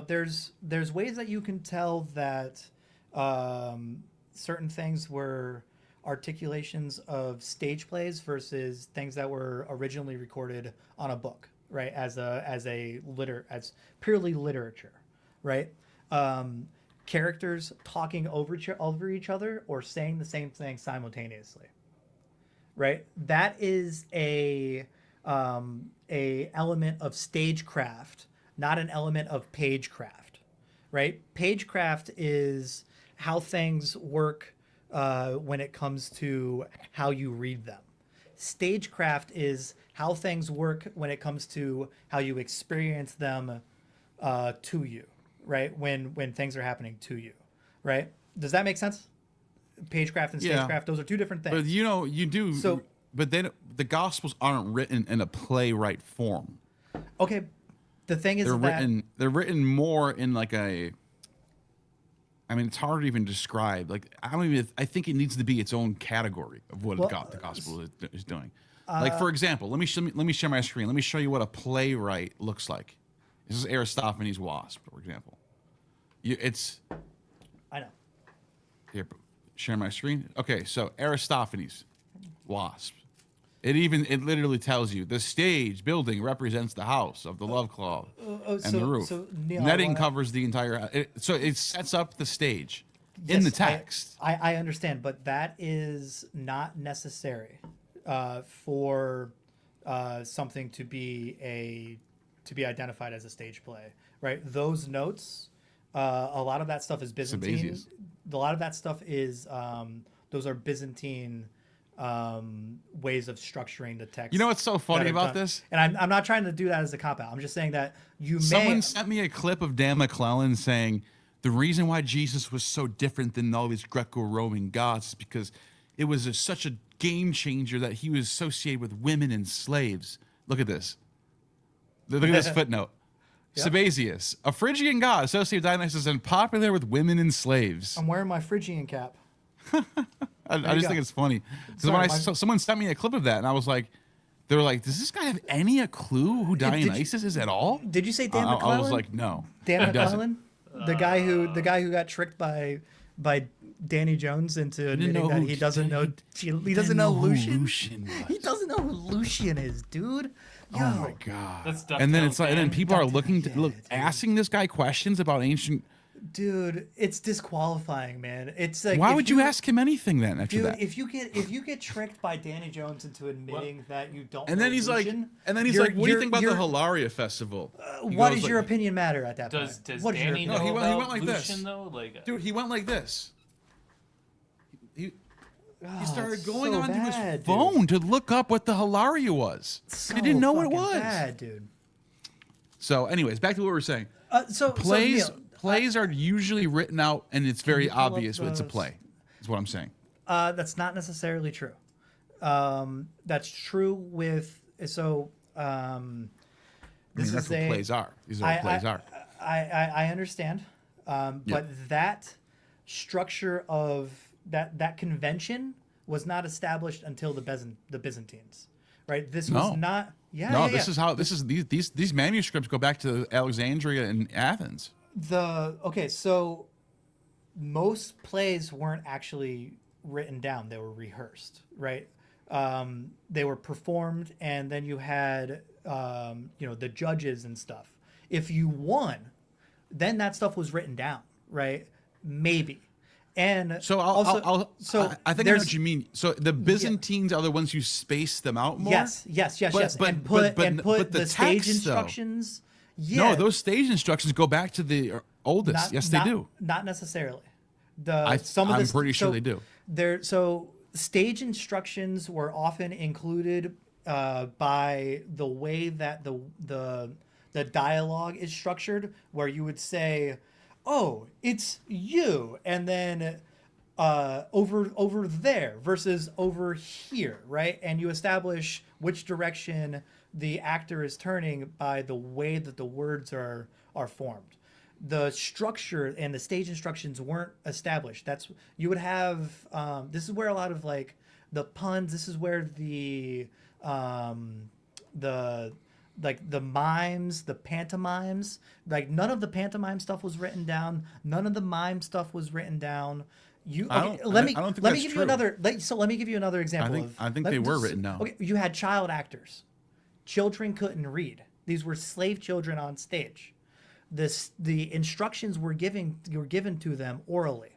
there's ways that you can tell that certain things were articulations of stage plays versus things that were originally recorded on a book, right? As purely literature, right? Characters talking over each other or saying the same thing simultaneously, right? That is a element of stagecraft, not an element of pagecraft, right? Pagecraft is how things work when it comes to how you read them. Stagecraft is how things work when it comes to how you experience them to you, right? When things are happening to you, right? Does that make sense? Pagecraft and stagecraft, those are two different things. But you do. So then the Gospels aren't written in a playwright form. Okay, the thing is They're written more in like a. I mean, it's hard to even describe. Like, I think it needs to be its own category of what the gospel is doing. Like, for example, let me share my screen. Let me show you what a playwright looks like. This is Aristophanes' Wasp, for example. I know. Here, share my screen. Okay, so Aristophanes' Wasp. It literally tells you the stage building represents the house of the love claw and the roof. So, Neil, netting covers the entire. So it sets up the stage in the text. I understand, but that is not necessary for something to be identified as a stage play, right? Those notes, a lot of that stuff is Byzantine. Sabazius. A lot of that stuff is those are Byzantine ways of structuring the text. You know what's so funny about this? And I'm not trying to do that as a cop out. I'm just saying that Someone sent me a clip of Dan McClellan saying the reason why Jesus was so different than all these Greco-Roman gods is because it was such a game changer that he was associated with women and slaves. Look at this. Look at this footnote. Yep. Sabazius, a Phrygian god associated with Dionysus and popular with women and slaves. I'm wearing my Phrygian cap. I just think it's funny because someone sent me a clip of that, and I was like, they were like, does this guy have any clue who Dionysus is at all? Did you say Dan McClellan? I was like, no. Dan McClellan, the guy who got tricked by Danny Jones into admitting that he doesn't know Lucian. He doesn't know who Lucian is, dude. Yo. Oh my god! That's and then it's like, and then people are looking dude. asking this guy questions about ancient. Dude, it's disqualifying, man. It's like, why would you ask him anything then after dude, that? if you get tricked by Danny Jones into admitting that you don't, and then he's Lucian, like, what do you think about the Hilaria Festival? What does your opinion matter at that point? Does what Danny know he about went like Lucian this. though? Like, Dude, he went like this. He started it's going so onto bad, his dude. phone to look up what the Hilaria was. He didn't know what it fucking was. bad, dude. So, anyways, back to what we were saying. Plays Plays are usually written out, and it's very you pull up obvious it's a those? play. Is what I'm saying. That's not necessarily true. That's true with This that's what plays are. These are what plays are. I understand, but that structure of that convention was not established until the Byzantines, right? This was not. This is how these manuscripts go back to Alexandria and Athens. So most plays weren't actually written down; they were rehearsed, right? They were performed, and then you had the judges and stuff. If you won, then that stuff was written down, right? Maybe. And so I think I know what you mean. So the Byzantines are the ones who space them out more. Yes. And put the stage instructions. Yeah. No, those stage instructions go back to the oldest. They do. Not necessarily. I'm pretty sure they do. So stage instructions were often included by the way that the dialogue is structured, where you would say, "Oh, it's you," and then over there versus over here, right? And you establish which direction the actor is turning by the way that the words are formed. The structure and the stage instructions weren't established. You would have this is where a lot of like the puns. This is where the mimes, the pantomimes, like none of the pantomime stuff was written down. None of the mime stuff was written down. Let me give you another example. I think they were written down. Okay, you had child actors. Children couldn't read. These were slave children on stage. The instructions were given to them orally.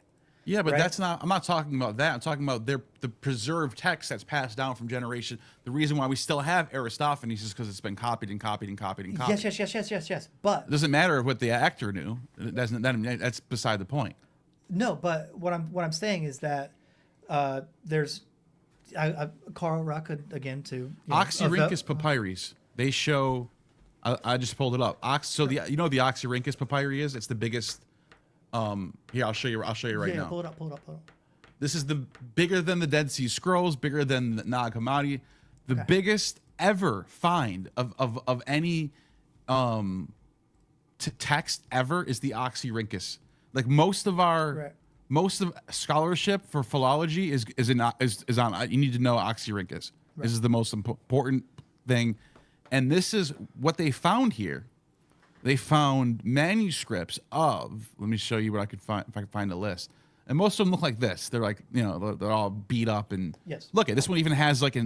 Yeah, but right? I'm not talking about that. I'm talking about the preserved text that's passed down from generation. The reason why we still have Aristophanes is because it's been copied and copied and copied and copied. Yes. But it doesn't matter what the actor knew. That's beside the point. No, but what I'm saying is that there's Carl Ruck again too. Oxyrhynchus papyrus. They show. I just pulled it up. The Oxyrhynchus papyri is? It's the biggest. Here, I'll show you right now. Pull it up. This is the bigger than the Dead Sea Scrolls, bigger than the Nag Hammadi, the biggest ever find of any text ever is the Oxyrhynchus. Like most of scholarship for philology is on. You need to know Oxyrhynchus. Right. This is the most important thing, and this is what they found here. They found manuscripts of. Let me show you what I could find if I can find a list. And most of them look like this. They're like, you know, they're all beat up and look at this one even has like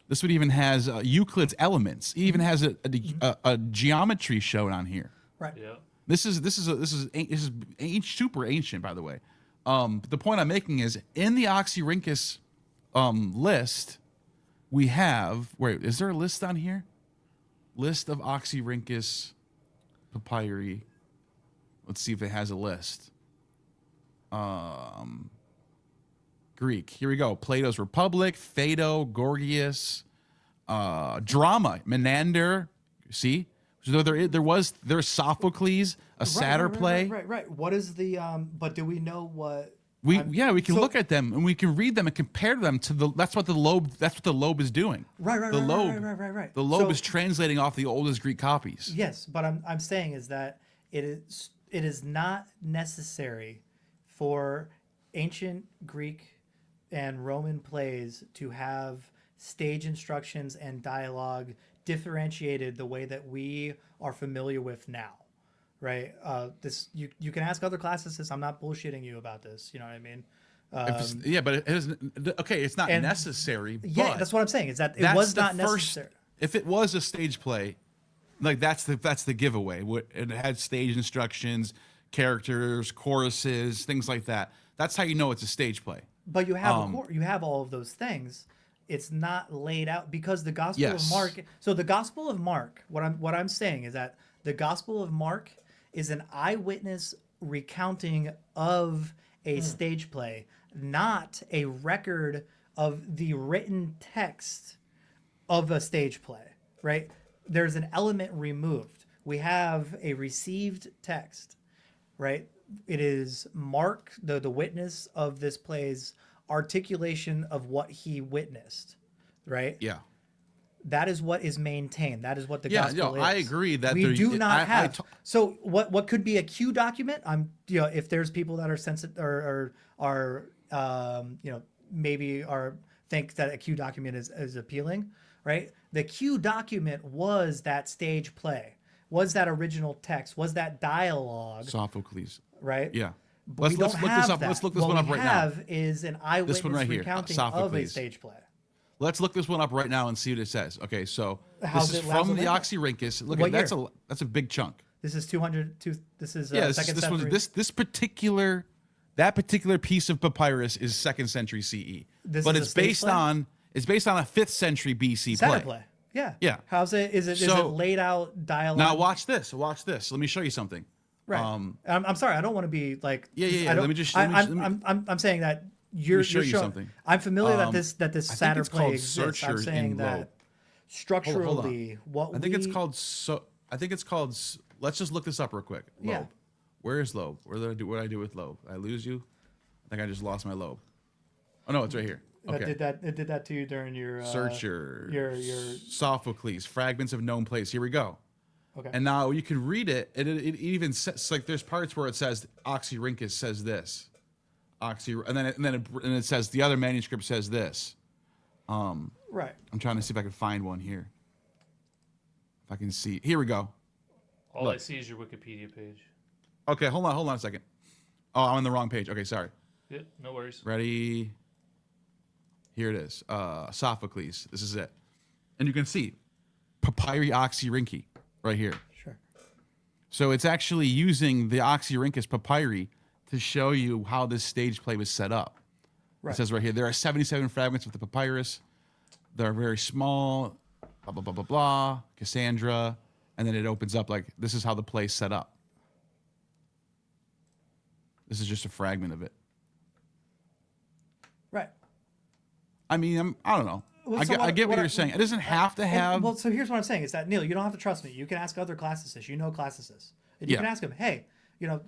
this one even has Euclid's Elements. It even has a geometry shown on here. Right. Yeah. This is super ancient, by the way. But the point I'm making is in the Oxyrhynchus list, we have is there a list on here? List of Oxyrhynchus papyri. Let's see if it has a list. Greek. Here we go. Plato's Republic, Phaedo, Gorgias, drama, Menander. See, so there's Sophocles, a satyr play. Right. What is the? But do we know what? We can look at them and we can read them and compare them to that's what the lobe is doing. Right. The lobe is translating off the oldest Greek copies. Yes, but I'm saying is that it is not necessary for ancient Greek and Roman plays to have stage instructions and dialogue differentiated the way that we are familiar with now, right? This you can ask other classicists. I'm not bullshitting you about this. You know what I mean? But it isn't okay. It's not necessary. Yeah, that's what I'm saying. Is that it was not necessary. If it was a stage play, like that's the giveaway. It had stage instructions, characters, choruses, things like that. That's how you know it's a stage play. But you have you have all of those things. It's not laid out because the Gospel of Mark. So the Gospel of Mark. What I'm saying is that the Gospel of Mark is an eyewitness recounting of a stage play, not a record of the written text of a stage play. Right? There's an element removed. We have a received text. Right? It is Mark, the witness of this play's articulation of what he witnessed, right? Yeah. That is what is maintained. That is what the gospel is. I agree that we do not have. So what could be a Q document? If there's people that are sensitive or maybe think that a Q document is appealing, right? The Q document was that stage play, was that original text, was that dialogue. Sophocles. Right? Yeah. Let's look this up. Let's look this one up right now. What we have is an eyewitness recounting of a stage play. Let's look this one up right now and see what it says. Okay, so this is from the Oxyrhynchus. Look at that's a big chunk. This is 200. This is this particular piece of papyrus is 2nd century CE. But it's based on a 5th century BC play. Yeah. Yeah. How's it? Is it laid out dialogue? Now watch this. Let me show you something. Right. I'm sorry. I don't want to be like. Yeah. I'm saying that you're show you showing, something. I'm familiar that this satyr play exists. I'm saying that structurally, I think it's called. Let's just look this up real quick. Lobe. Yeah. Where is lobe? What did I do with lobe? Did I lose you? I think I just lost my lobe. Oh no, it's right here. Okay. It did that to you during your searcher. Your Sophocles, fragments of known place. Here we go. Okay. And now you can read it, and it even says, like, there's parts where it says Oxyrhynchus says this, and then it says the other manuscript says this. Right. I'm trying to see if I can find one here. If I can see, here we go. All I see is your Wikipedia page. Okay, hold on a second. Oh, I'm on the wrong page. Okay, sorry. Yeah, no worries. Ready? Here it is. Sophocles. This is it, and you can see Papyri Oxyrhynchi. Right here. Sure. So it's actually using the Oxyrhynchus papyri to show you how this stage play was set up. Right. It says right here, there are 77 fragments of the papyrus. They're very small, blah, blah, blah, blah, blah, Cassandra. And then it opens up like, this is how the play's set up. This is just a fragment of it. Right. I mean, I don't know. Well, I get what you're saying. It doesn't have to have. So here's what I'm saying is that, Neil, you don't have to trust me. You can ask other classicists. You know classicists. And you can ask them, hey,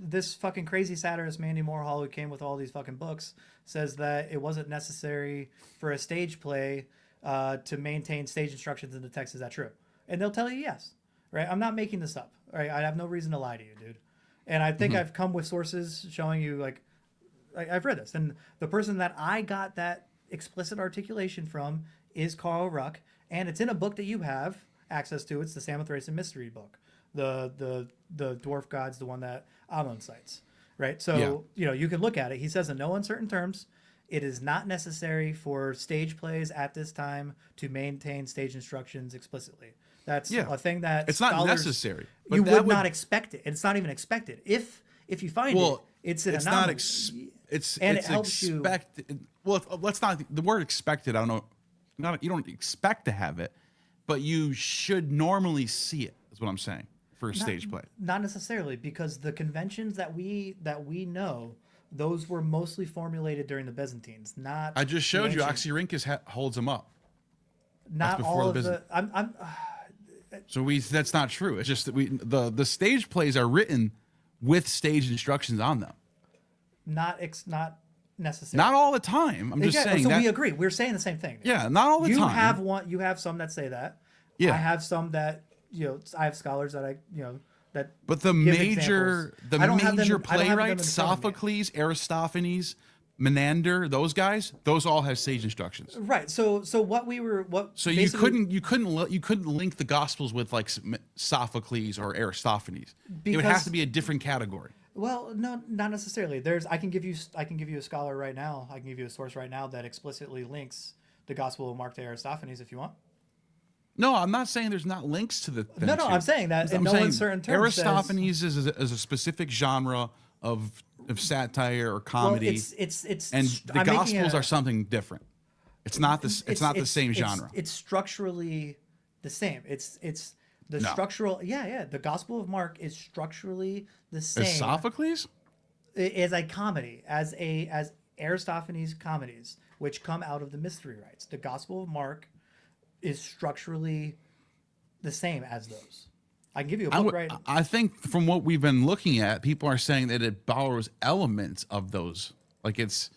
this fucking crazy satirist Mandy Moorhall, who came with all these fucking books, says that it wasn't necessary for a stage play to maintain stage instructions in the text. Is that true? And they'll tell you yes, right? I'm not making this up, right? I have no reason to lie to you, dude. And I think I've come with sources showing you, like, I've read this. And the person that I got that explicit articulation from is Carl Ruck. And it's in a book that you have access to. It's the Samothrace Mystery book. The Dwarf Gods, the one that Amon cites, right? So, you can look at it. He says in no uncertain terms, it is not necessary for stage plays at this time to maintain stage instructions explicitly. That's a thing that it's not necessary. But you would not expect it. It's not even expected. If you find it's an anomaly. It helps expected. You. Well, let's not the word expected. I don't know. You don't expect to have it, but you should normally see it. Is what I'm saying for a stage play. Not necessarily, because the conventions that we know, those were mostly formulated during the Byzantines. Not I just showed you. Oxyrhynchus holds them up. Not all of the. That's not true. It's just that the stage plays are written with stage instructions on them. Not necessarily. Not all the time. I'm just saying. So we agree. We're saying the same thing. Yeah, not all the time. You have some that say that. Yeah. I have some that I have scholars that that. But the major playwrights, Sophocles, Aristophanes, Menander, those guys, those all have stage instructions. Right. So you couldn't link the Gospels with like Sophocles or Aristophanes. It would have to be a different category. Well, no, not necessarily. I can give you a scholar right now. I can give you a source right now that explicitly links the Gospel of Mark to Aristophanes if you want. No, I'm not saying there's not links to the thing. No, I'm saying that in no uncertain terms. Aristophanes is a specific genre of satire or comedy. Well, it's and the Gospels are something different. It's not the same genre. It's structurally the same. It's the structural. Yeah. The Gospel of Mark is structurally the same. As Sophocles? As a comedy, as Aristophanes comedies, which come out of the mystery rites. The Gospel of Mark is structurally the same as those. I can give you a book right. I think from what we've been looking at, people are saying that it borrows elements of those. Like it's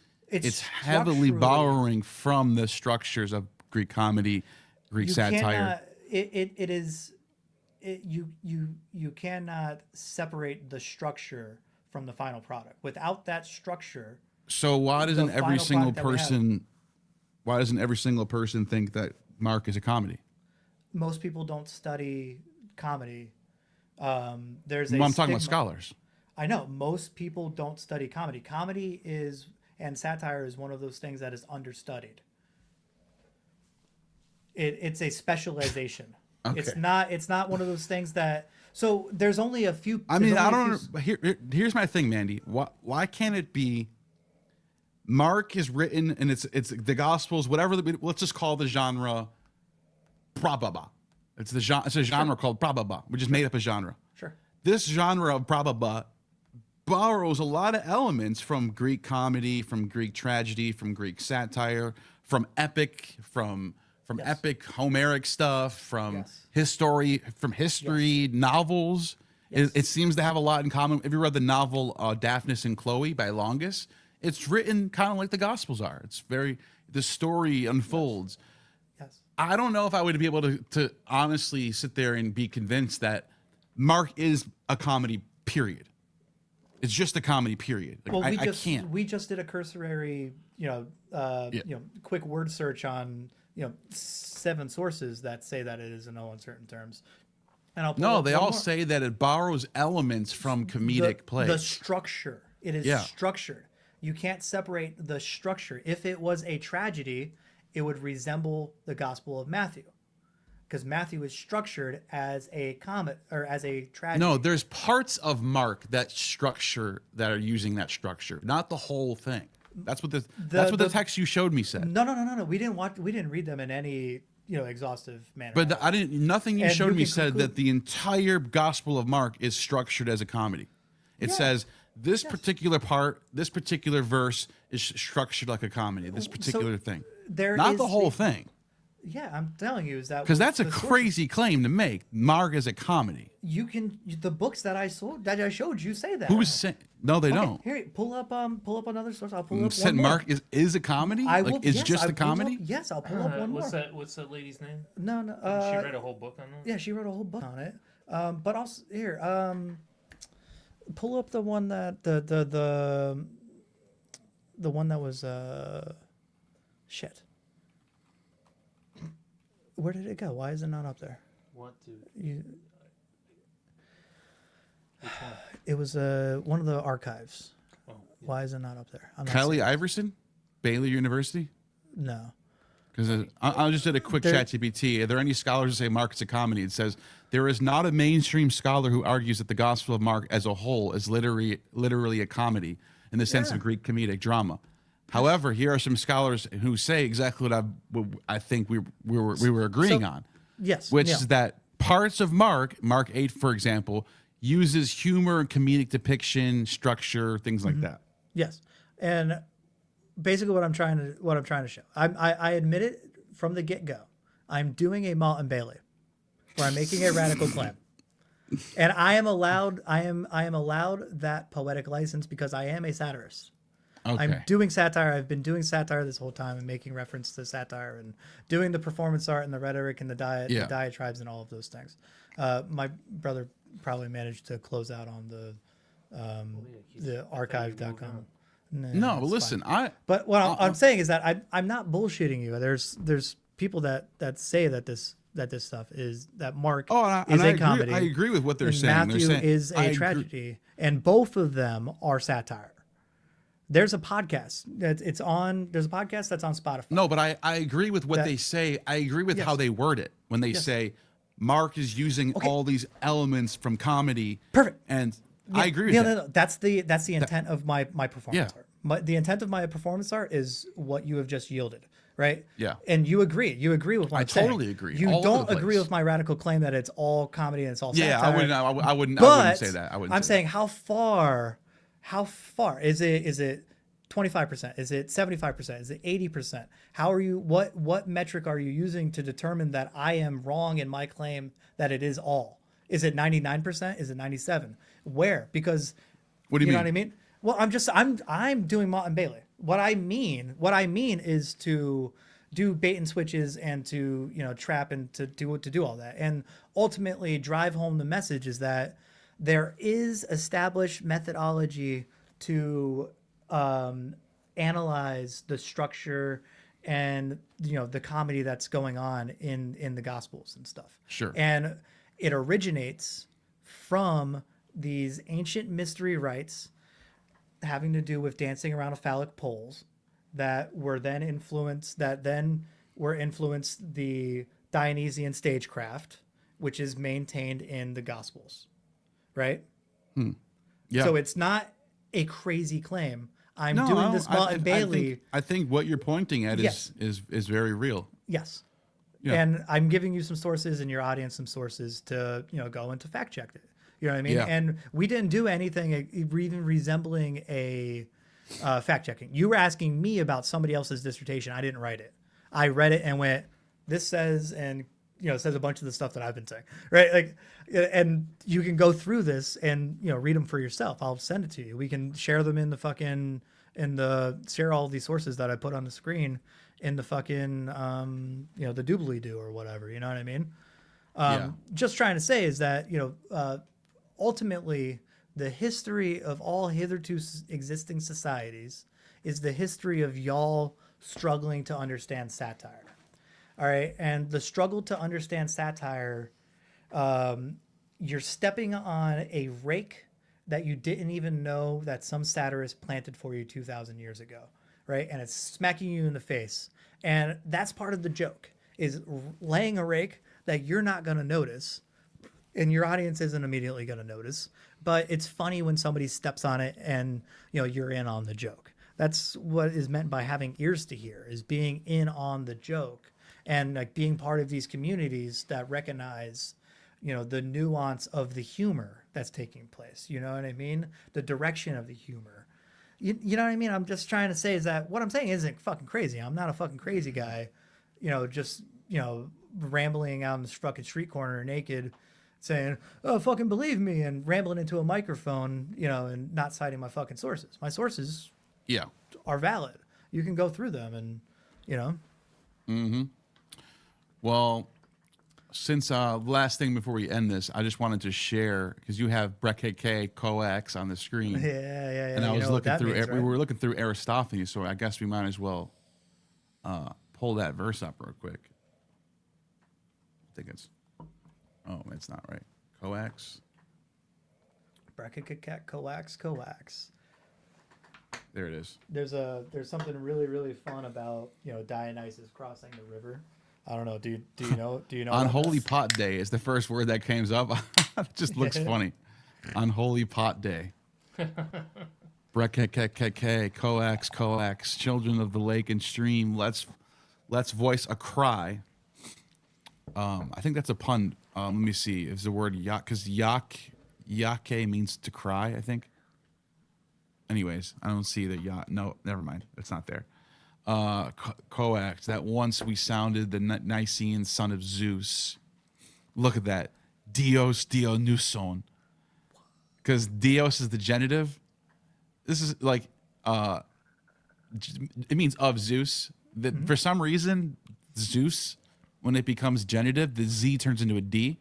heavily borrowing from the structures of Greek comedy, Greek satire. You cannot separate the structure from the final product. Without that structure. So why doesn't every single person think that Mark is a comedy? Most people don't study comedy. I'm talking about scholars. I know most people don't study comedy. Comedy and satire is one of those things that is understudied. It's a specialization. Okay. It's not one of those things that. So there's only a few. Here's my thing, Mandy. Why can't it be? Mark is written, and it's the Gospels, whatever. Let's just call the genre brababa. It's a genre called brababa. We just made up a genre. Sure. This genre of brababa borrows a lot of elements from Greek comedy, from Greek tragedy, from Greek satire, from epic, from epic Homeric stuff, from history, novels. Yes. It seems to have a lot in common. Have you read the novel Daphnis and Chloe by Longus? It's written kind of like the Gospels are. The story unfolds. Yes. I don't know if I would be able to honestly sit there and be convinced that Mark is a comedy, period. It's just a comedy, period. Like, I can't. We just did a cursory, quick word search on, 7 sources that say that it is in no uncertain terms. And they all say that it borrows elements from comedic plays. The structure. It is structured. You can't separate the structure. If it was a tragedy, it would resemble the Gospel of Matthew, because Matthew is structured as a comet or as a tragedy. No, there's parts of Mark that are using that structure, not the whole thing. That's what the text you showed me said. No. We didn't read them in any exhaustive manner. But nothing you showed me said that the entire Gospel of Mark is structured as a comedy. It says this particular part, this particular verse is structured like a comedy. This particular thing, not the whole thing. Yeah, I'm telling you is that Because that's a the sources- crazy claim to make. Mark is a comedy. You can the books that I showed you say that. Who's saying? No, they Okay, don't. Here, pull up another source. I'll pull up Said one more. Mark is a comedy. I Like will, it's yes, just I a pulled up- comedy. yes, I'll pull up one more. What's that lady's name? No, She read a whole book on that. yeah, she wrote a whole book on it. But also here, pull up the one that the one that was shit. Where did it go? Why is it not up there? What do? You, Which one? it was one of the archives. Oh, Why is it not up there? I'm not Kelly seeing it. Iverson, Baylor University. No. Because I just did a quick There- chat GPT. Are there any scholars who say Mark is a comedy? It says there is not a mainstream scholar who argues that the Gospel of Mark as a whole is literally a comedy in the sense Yeah. of Greek comedic drama. However, here are some scholars who say exactly what I think we were agreeing So- on, Yes. which Neil. is that parts of Mark 8, for example, uses humor and comedic depiction, structure, things like that. Yes, and basically what I'm trying to show, I admit it from the get go. I'm doing a Malt and Bailey, where I'm making a radical claim, and I am allowed that poetic license because I am a satirist. Okay. I'm doing satire. I've been doing satire this whole time and making reference to satire and doing the performance art and the rhetoric and the Yeah. diatribes and all of those things. My brother probably managed to close out on the archive.com. No, but listen, But what I'm saying is that I'm not bullshitting you. There's people that say that this stuff is that Mark is a comedy. I agree with what they're and saying. Matthew They're saying, is I a agree- tragedy, and both of them are satire. There's a podcast there's a podcast that's on Spotify. No, but I agree with what they say. I agree with how Yes. they word it when they say Mark is using all these elements from comedy. Perfect. And I agree with Yeah, that. no, that's the intent of my performance Yeah. art. The intent of my performance art is what you have just yielded, right? Yeah. And you agree with what I I'm saying. totally agree, You all over don't the agree place. with my radical claim that it's all comedy and it's all Yeah, satire. I wouldn't But say that. I'm saying how far is it 25%? Is it 75%? Is it 80%? How are you what metric are you using to determine that I am wrong in my claim that it is all? Is it 99%? Is it 97? Where? Because What do you know mean? what I mean? Well, I'm doing Mott and Bailey. What I mean is to do bait and switches and to trap and to do all that, and ultimately drive home the message is that there is established methodology to analyze the structure and the comedy that's going on in the Gospels and stuff. Sure. And it originates from these ancient mystery rites having to do with dancing around phallic poles that then were influenced the Dionysian stagecraft, which is maintained in the Gospels, right? Yeah. So it's not a crazy claim. I'm No, doing this Mott and Bailey. I think what you're pointing at Yes. is very real. Yes. Yeah. And I'm giving you some sources and your audience some sources to, go and to fact check it. You know what I mean? Yeah. And we didn't do anything even resembling a fact checking. You were asking me about somebody else's dissertation. I didn't write it. I read it and went, this says, and says a bunch of the stuff that I've been saying, right? Like, and you can go through this and read them for yourself. I'll send it to you. We can share them in the share all these sources that I put on the screen in the fucking the doobly doo or whatever. You know what I mean? Just trying to say is that ultimately the history of all hitherto existing societies is the history of y'all struggling to understand satire. All right. And the struggle to understand satire, you're stepping on a rake that you didn't even know that some satirist planted for you 2,000 years ago. Right. And it's smacking you in the face. And that's part of the joke is laying a rake that you're not going to notice and your audience isn't immediately going to notice. But it's funny when somebody steps on it and, you're in on the joke. That's what is meant by having ears to hear, is being in on the joke and like being part of these communities that recognize, the nuance of the humor that's taking place. You know what I mean? The direction of the humor. You know what I mean? I'm just trying to say is that what I'm saying isn't fucking crazy. I'm not a fucking crazy guy, just rambling out in this fucking street corner naked, saying, "Oh, fucking believe me," and rambling into a microphone, and not citing my fucking sources. My sources are valid. You can go through them, and Well, since the last thing before we end this, I just wanted to share, because you have Brekeke Coax on the screen. Yeah. And I was looking through, means, we were looking through Aristophanes, so I guess we might as well pull that verse up real quick. I think it's, it's not right. Coax. Coax. There it is. There's something really, really fun about Dionysus crossing the river. I don't know. Do you know? On Holy Pot Day is the first word that comes up. It just looks funny. On Holy Pot Day. Brekeke, Coax, children of the lake and stream, let's voice a cry. I think that's a pun. Let me see. Is the word yak, because yake means to cry, I think. Anyways, I don't see the yacht. No, never mind. It's not there. Coax, that once we sounded the Nicene son of Zeus. Look at that. Dios Dionyson. Because Dios is the genitive. This is like, it means of Zeus. That for some reason, Zeus, when it becomes genitive, the Z turns into a D.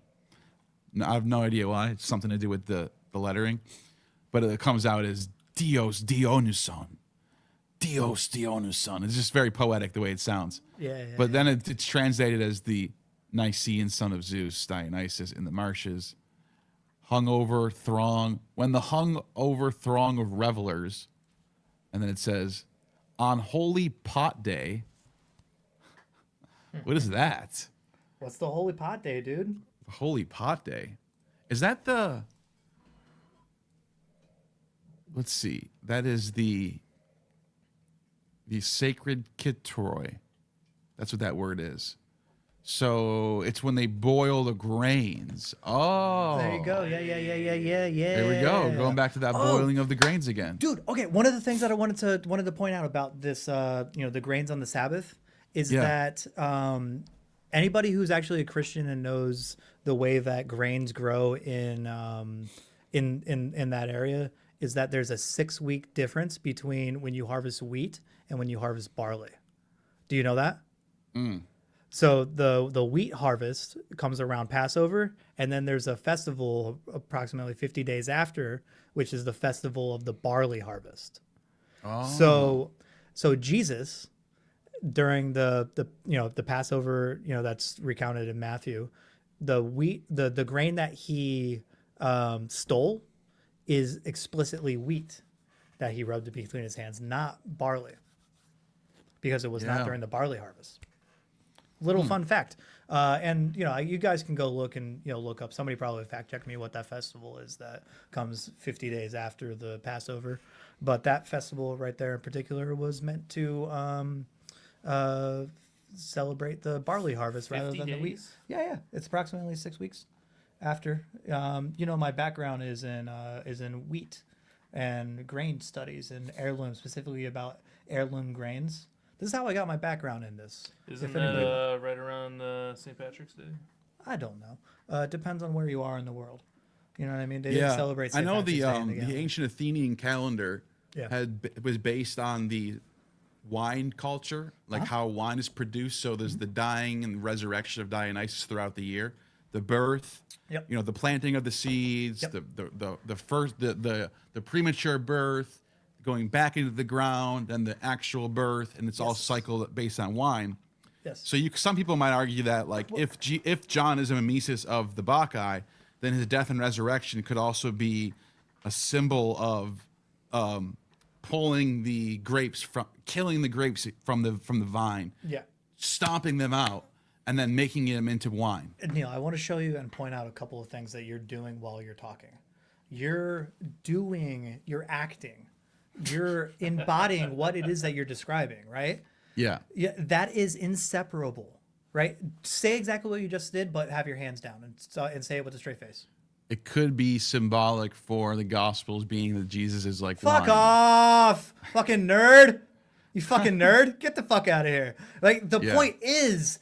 I have no idea why. It's something to do with the lettering. But it comes out as Dios Dionyson. Dios Dionyson. It's just very poetic the way it sounds. Yeah. But then it's translated as the Nicene son of Zeus, Dionysus, in the marshes. Hungover throng. When the hungover throng of revelers, and then it says, on Holy Pot Day. What is that? What's the Holy Pot Day, dude? Holy Pot Day. Is that the... Let's see. That is the sacred Kitroi. That's what that word is. So it's when they boil the grains. Oh. There you go. Yeah. There we go. Going back to that boiling of the grains again. Dude, okay. One of the things that I wanted to point out about this, the grains on the Sabbath is that anybody who's actually a Christian and knows the way that grains grow in that area is that there's a 6-week difference between when you harvest wheat and when you harvest barley. Do you know that? So the wheat harvest comes around Passover, and then there's a festival approximately 50 days after, which is the festival of the barley harvest. So Jesus, during the Passover, that's recounted in Matthew, the grain that he stole is explicitly wheat that he rubbed between his hands, not barley, because it was not during the barley harvest. Little fun fact. And you guys can go look and look up. Somebody probably fact check me what that festival is that comes 50 days after the Passover. But that festival right there in particular was meant to celebrate the barley harvest rather than the wheat. Yeah. It's approximately 6 weeks after. My background is in wheat and grain studies and heirloom, specifically about heirloom grains. This is how I got my background in this. Isn't that right around St. Patrick's Day? I don't know. It depends on where you are in the world. You know what I mean? They didn't celebrate St. I know Patrick's Day in the ancient Athenian calendar was based on the wine culture, like how wine is produced. So there's the dying and resurrection of Dionysus throughout the year, the birth, the planting of the seeds, the first the premature birth, going back into the ground, and the actual birth, and it's all cycled based on wine. Yes. So some people might argue that if John is a mimesis of the Bacchae, then his death and resurrection could also be a symbol of pulling the grapes killing the grapes from the vine, stomping them out, and then making them into wine. And Neil, I want to show you and point out a couple of things that you're doing while you're talking. You're acting. You're embodying what it is that you're describing, right? Yeah. Yeah, that is inseparable, right? Say exactly what you just did, but have your hands down and say it with a straight face. It could be symbolic for the Gospels being that Jesus is like Fuck wine. off, fucking nerd! You fucking nerd! Get the fuck out of here! Like the point is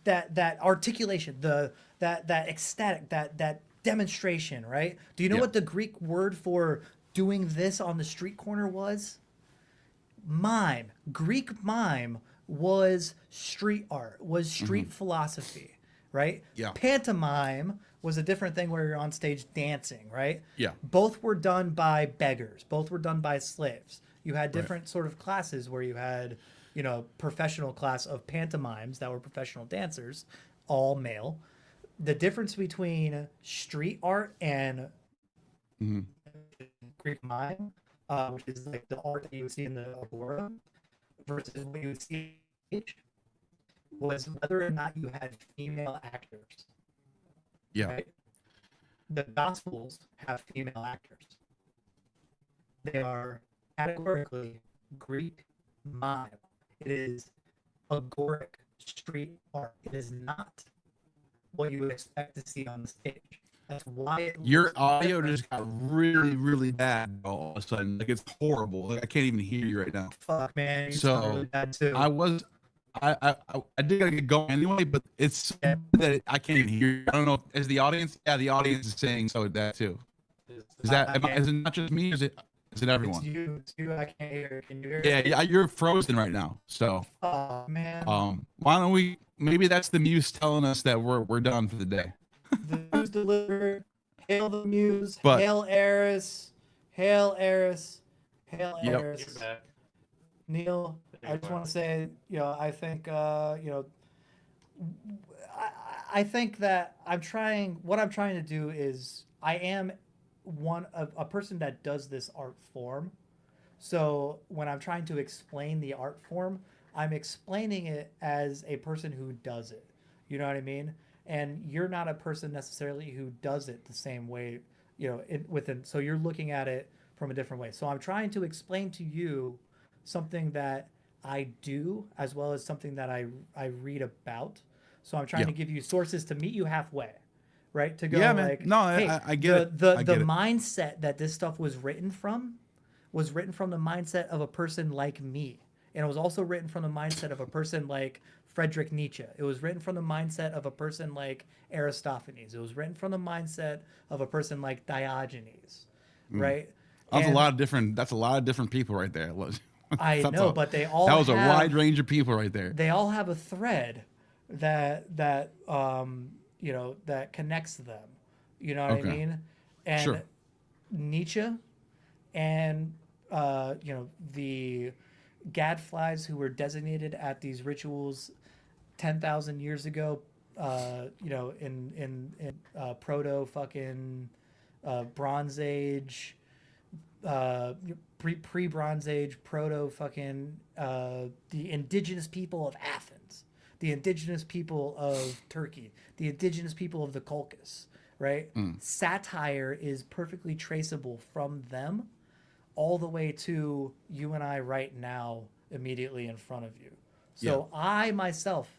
that articulation, that ecstatic, that demonstration, right? Do you know what the Greek word for doing this on the street corner was? Mime. Greek mime was street art, was street philosophy, right? Yeah. Pantomime was a different thing where you're on stage dancing, right? Yeah. Both were done by beggars. Both were done by slaves. You had different sort of classes where you had, you know, professional class of pantomimes that were professional dancers, all male. The difference between street art and Greek mime, which is like the art that you would see in the agora, versus what you would see on stage, was whether or not you had female actors. Yeah. Right? The Gospels have female actors. They are categorically Greek mime. It is agoric street art. It is not what you would expect to see on the stage. That's why your audio just got really, really bad all of a sudden. Like, it's horrible. Like, I can't even hear you right now. Fuck, man. So really bad too. I did gotta get going anyway, but it's that I can't even hear you. I don't know. Is the audience? Yeah, the audience is saying so. That too. Is that? Is it not just me? Or is it everyone? It's you. I can't hear. Can you hear? Yeah, you're frozen right now. So. Oh man. Why don't we? Maybe that's the muse telling us that we're done for the day. The muse delivered. Hail the muse. But, hail Eris. Hail Eris. Hail Yep. Eris. You're back. Neil, I just want to say, you know, I think, you know, I think that what I'm trying to do is I am a person that does this art form. So when I'm trying to explain the art form, I'm explaining it as a person who does it. You know what I mean? And you're not a person necessarily who does it the same way, you know, so you're looking at it from a different way. So I'm trying to explain to you something that I do as well as something that I read about. So I'm trying to give you sources to meet you halfway, right? To go like, no, hey, I get it. The mindset that this stuff was written from the mindset of a person like me. And it was also written from the mindset of a person like Friedrich Nietzsche. It was written from the mindset of a person like Aristophanes. It was written from the mindset of a person like Diogenes, right? That's a lot of different people right there. I know, but they all that was a wide range of people right there. They all have a thread that you know, that connects them. You know what I mean? And Nietzsche and you know, the gadflies who were designated at these rituals 10,000 years ago, you know, in proto fucking Bronze Age, pre-Bronze Age, proto fucking the indigenous people of Athens, the indigenous people of Turkey, the indigenous people of the Caucasus, right? Satire is perfectly traceable from them all the way to you and I right now, immediately in front of you. So I myself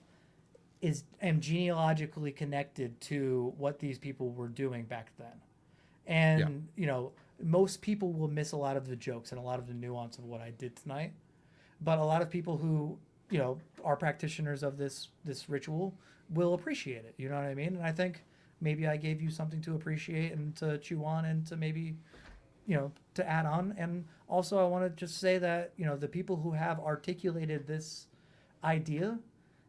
am genealogically connected to what these people were doing back then. And, you know, most people will miss a lot of the jokes and a lot of the nuance of what I did tonight. But a lot of people who, you know, are practitioners of this ritual will appreciate it. You know what I mean? And I think maybe I gave you something to appreciate and to chew on and to maybe, you know, to add on. And also I want to just say that, you know, the people who have articulated this idea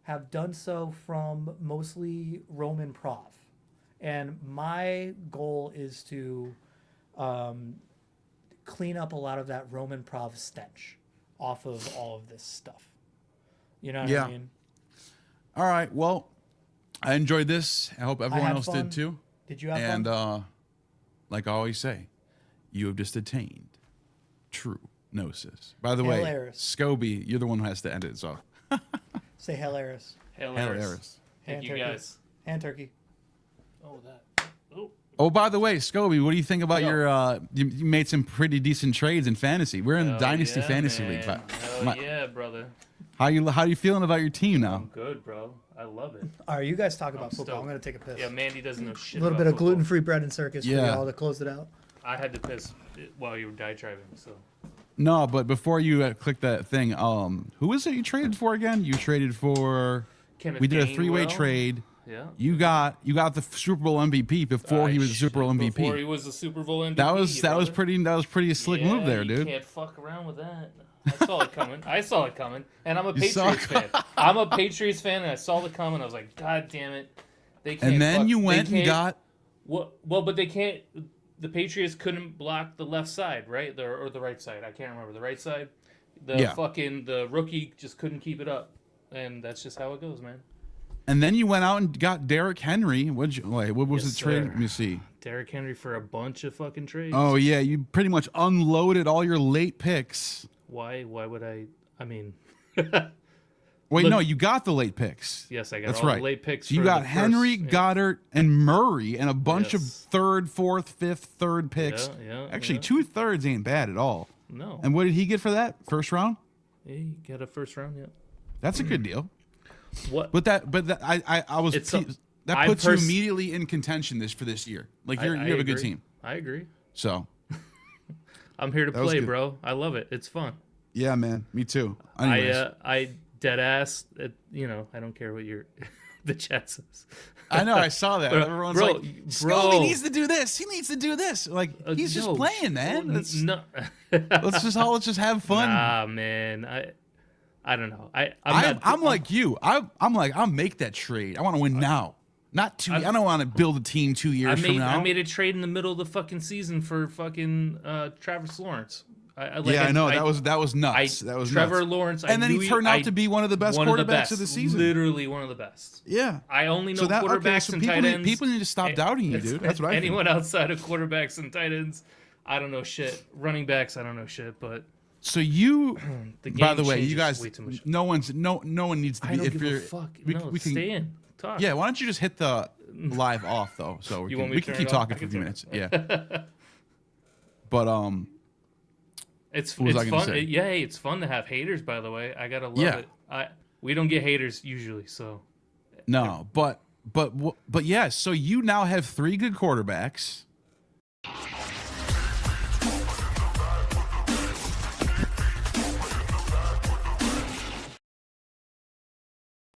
have done so from mostly Roman prov. And my goal is to clean up a lot of that Roman prov stench off of all of this stuff. You know what I mean? All right. Well, I enjoyed this. I hope everyone else did too. Did you have fun? And like I always say, you have just attained true gnosis. By the way, Scobie, you're the one who has to end it. So say hilarious. Hilarious. Thank you guys. Hand turkey. Oh, that. Oh, by the way, Scobie, what do you think about your? You made some pretty decent trades in fantasy. We're in Dynasty Fantasy League. Yeah, brother. How you feeling about your team now? I'm good, bro. I love it. All right, you guys talk about football. I'm gonna take a piss. Yeah, Mandy doesn't know shit. A little bit of gluten-free bread and circus for y'all to close it out. I had to piss while you were diatribing, so. No, but before you click that thing, who is it you traded for again? You traded for Kenneth We did a Gainwell. 3-way trade. Yeah. You got the Super Bowl MVP before he was the Super Bowl MVP. Before he was the Super Bowl MVP. That was pretty slick move there, dude. You can't fuck around with that. I saw it coming. And I'm a Patriots fan. I'm a Patriots fan, and I saw it coming. I was like, God damn it. They can't. And then you went and got. Well, but they can't. The Patriots couldn't block the left side, right? Or the right side. I can't remember. The right side. The rookie just couldn't keep it up. And that's just how it goes, man. And then you went out and got Derrick Henry. What was the trade? Let me see. Derrick Henry for a bunch of fucking trades. Oh, yeah. You pretty much unloaded all your late picks. Why would I? I mean... Wait, no, you got the late picks. Yes, I got That's all right. the late picks. So you got Henry, Goddard, and Murray, and a bunch of third, fourth, fifth, third picks. Actually, 2/3 ain't bad at all. No. And what did he get for that? First round? Yeah, he got a first round, yeah. That's a good deal. What? That puts you immediately in contention for this year. Like you have a good team. I agree. So I'm here to play, bro. I love it. It's fun. Yeah, man. Me too. Anyways. I dead ass. I don't care what the chat says. I know. I saw that. Everyone's like, bro, he needs to do this. He needs to do this. Like he's just playing, man. Let's just have fun. Nah, man. I don't know. I'm like you. I'm like, I'll make that trade. I want to win now. Not 2. I don't want to build a team 2 years from now. I made a trade in the middle of the fucking season for fucking Travis Lawrence. I know that was nuts. That was Trevor nuts. Lawrence. And then he turned out to be one of the best quarterbacks of the season. Literally one of the best. Yeah. I only know quarterbacks and tight ends. People need to stop doubting you, dude. That's what I think. Anyone outside of quarterbacks and tight ends, I don't know shit. Running backs, I don't know shit. But so you, by the way, you guys, way too much. no one needs to be. I don't if give you're, a fuck. we No, can stay in. Talk. Yeah. Why don't you just hit the live off though, so we can keep talking for a few minutes. Yeah. But it's fun. It's fun to have haters. By the way, I gotta love it. We don't get haters usually, so. No, but yeah. So you now have 3 good quarterbacks.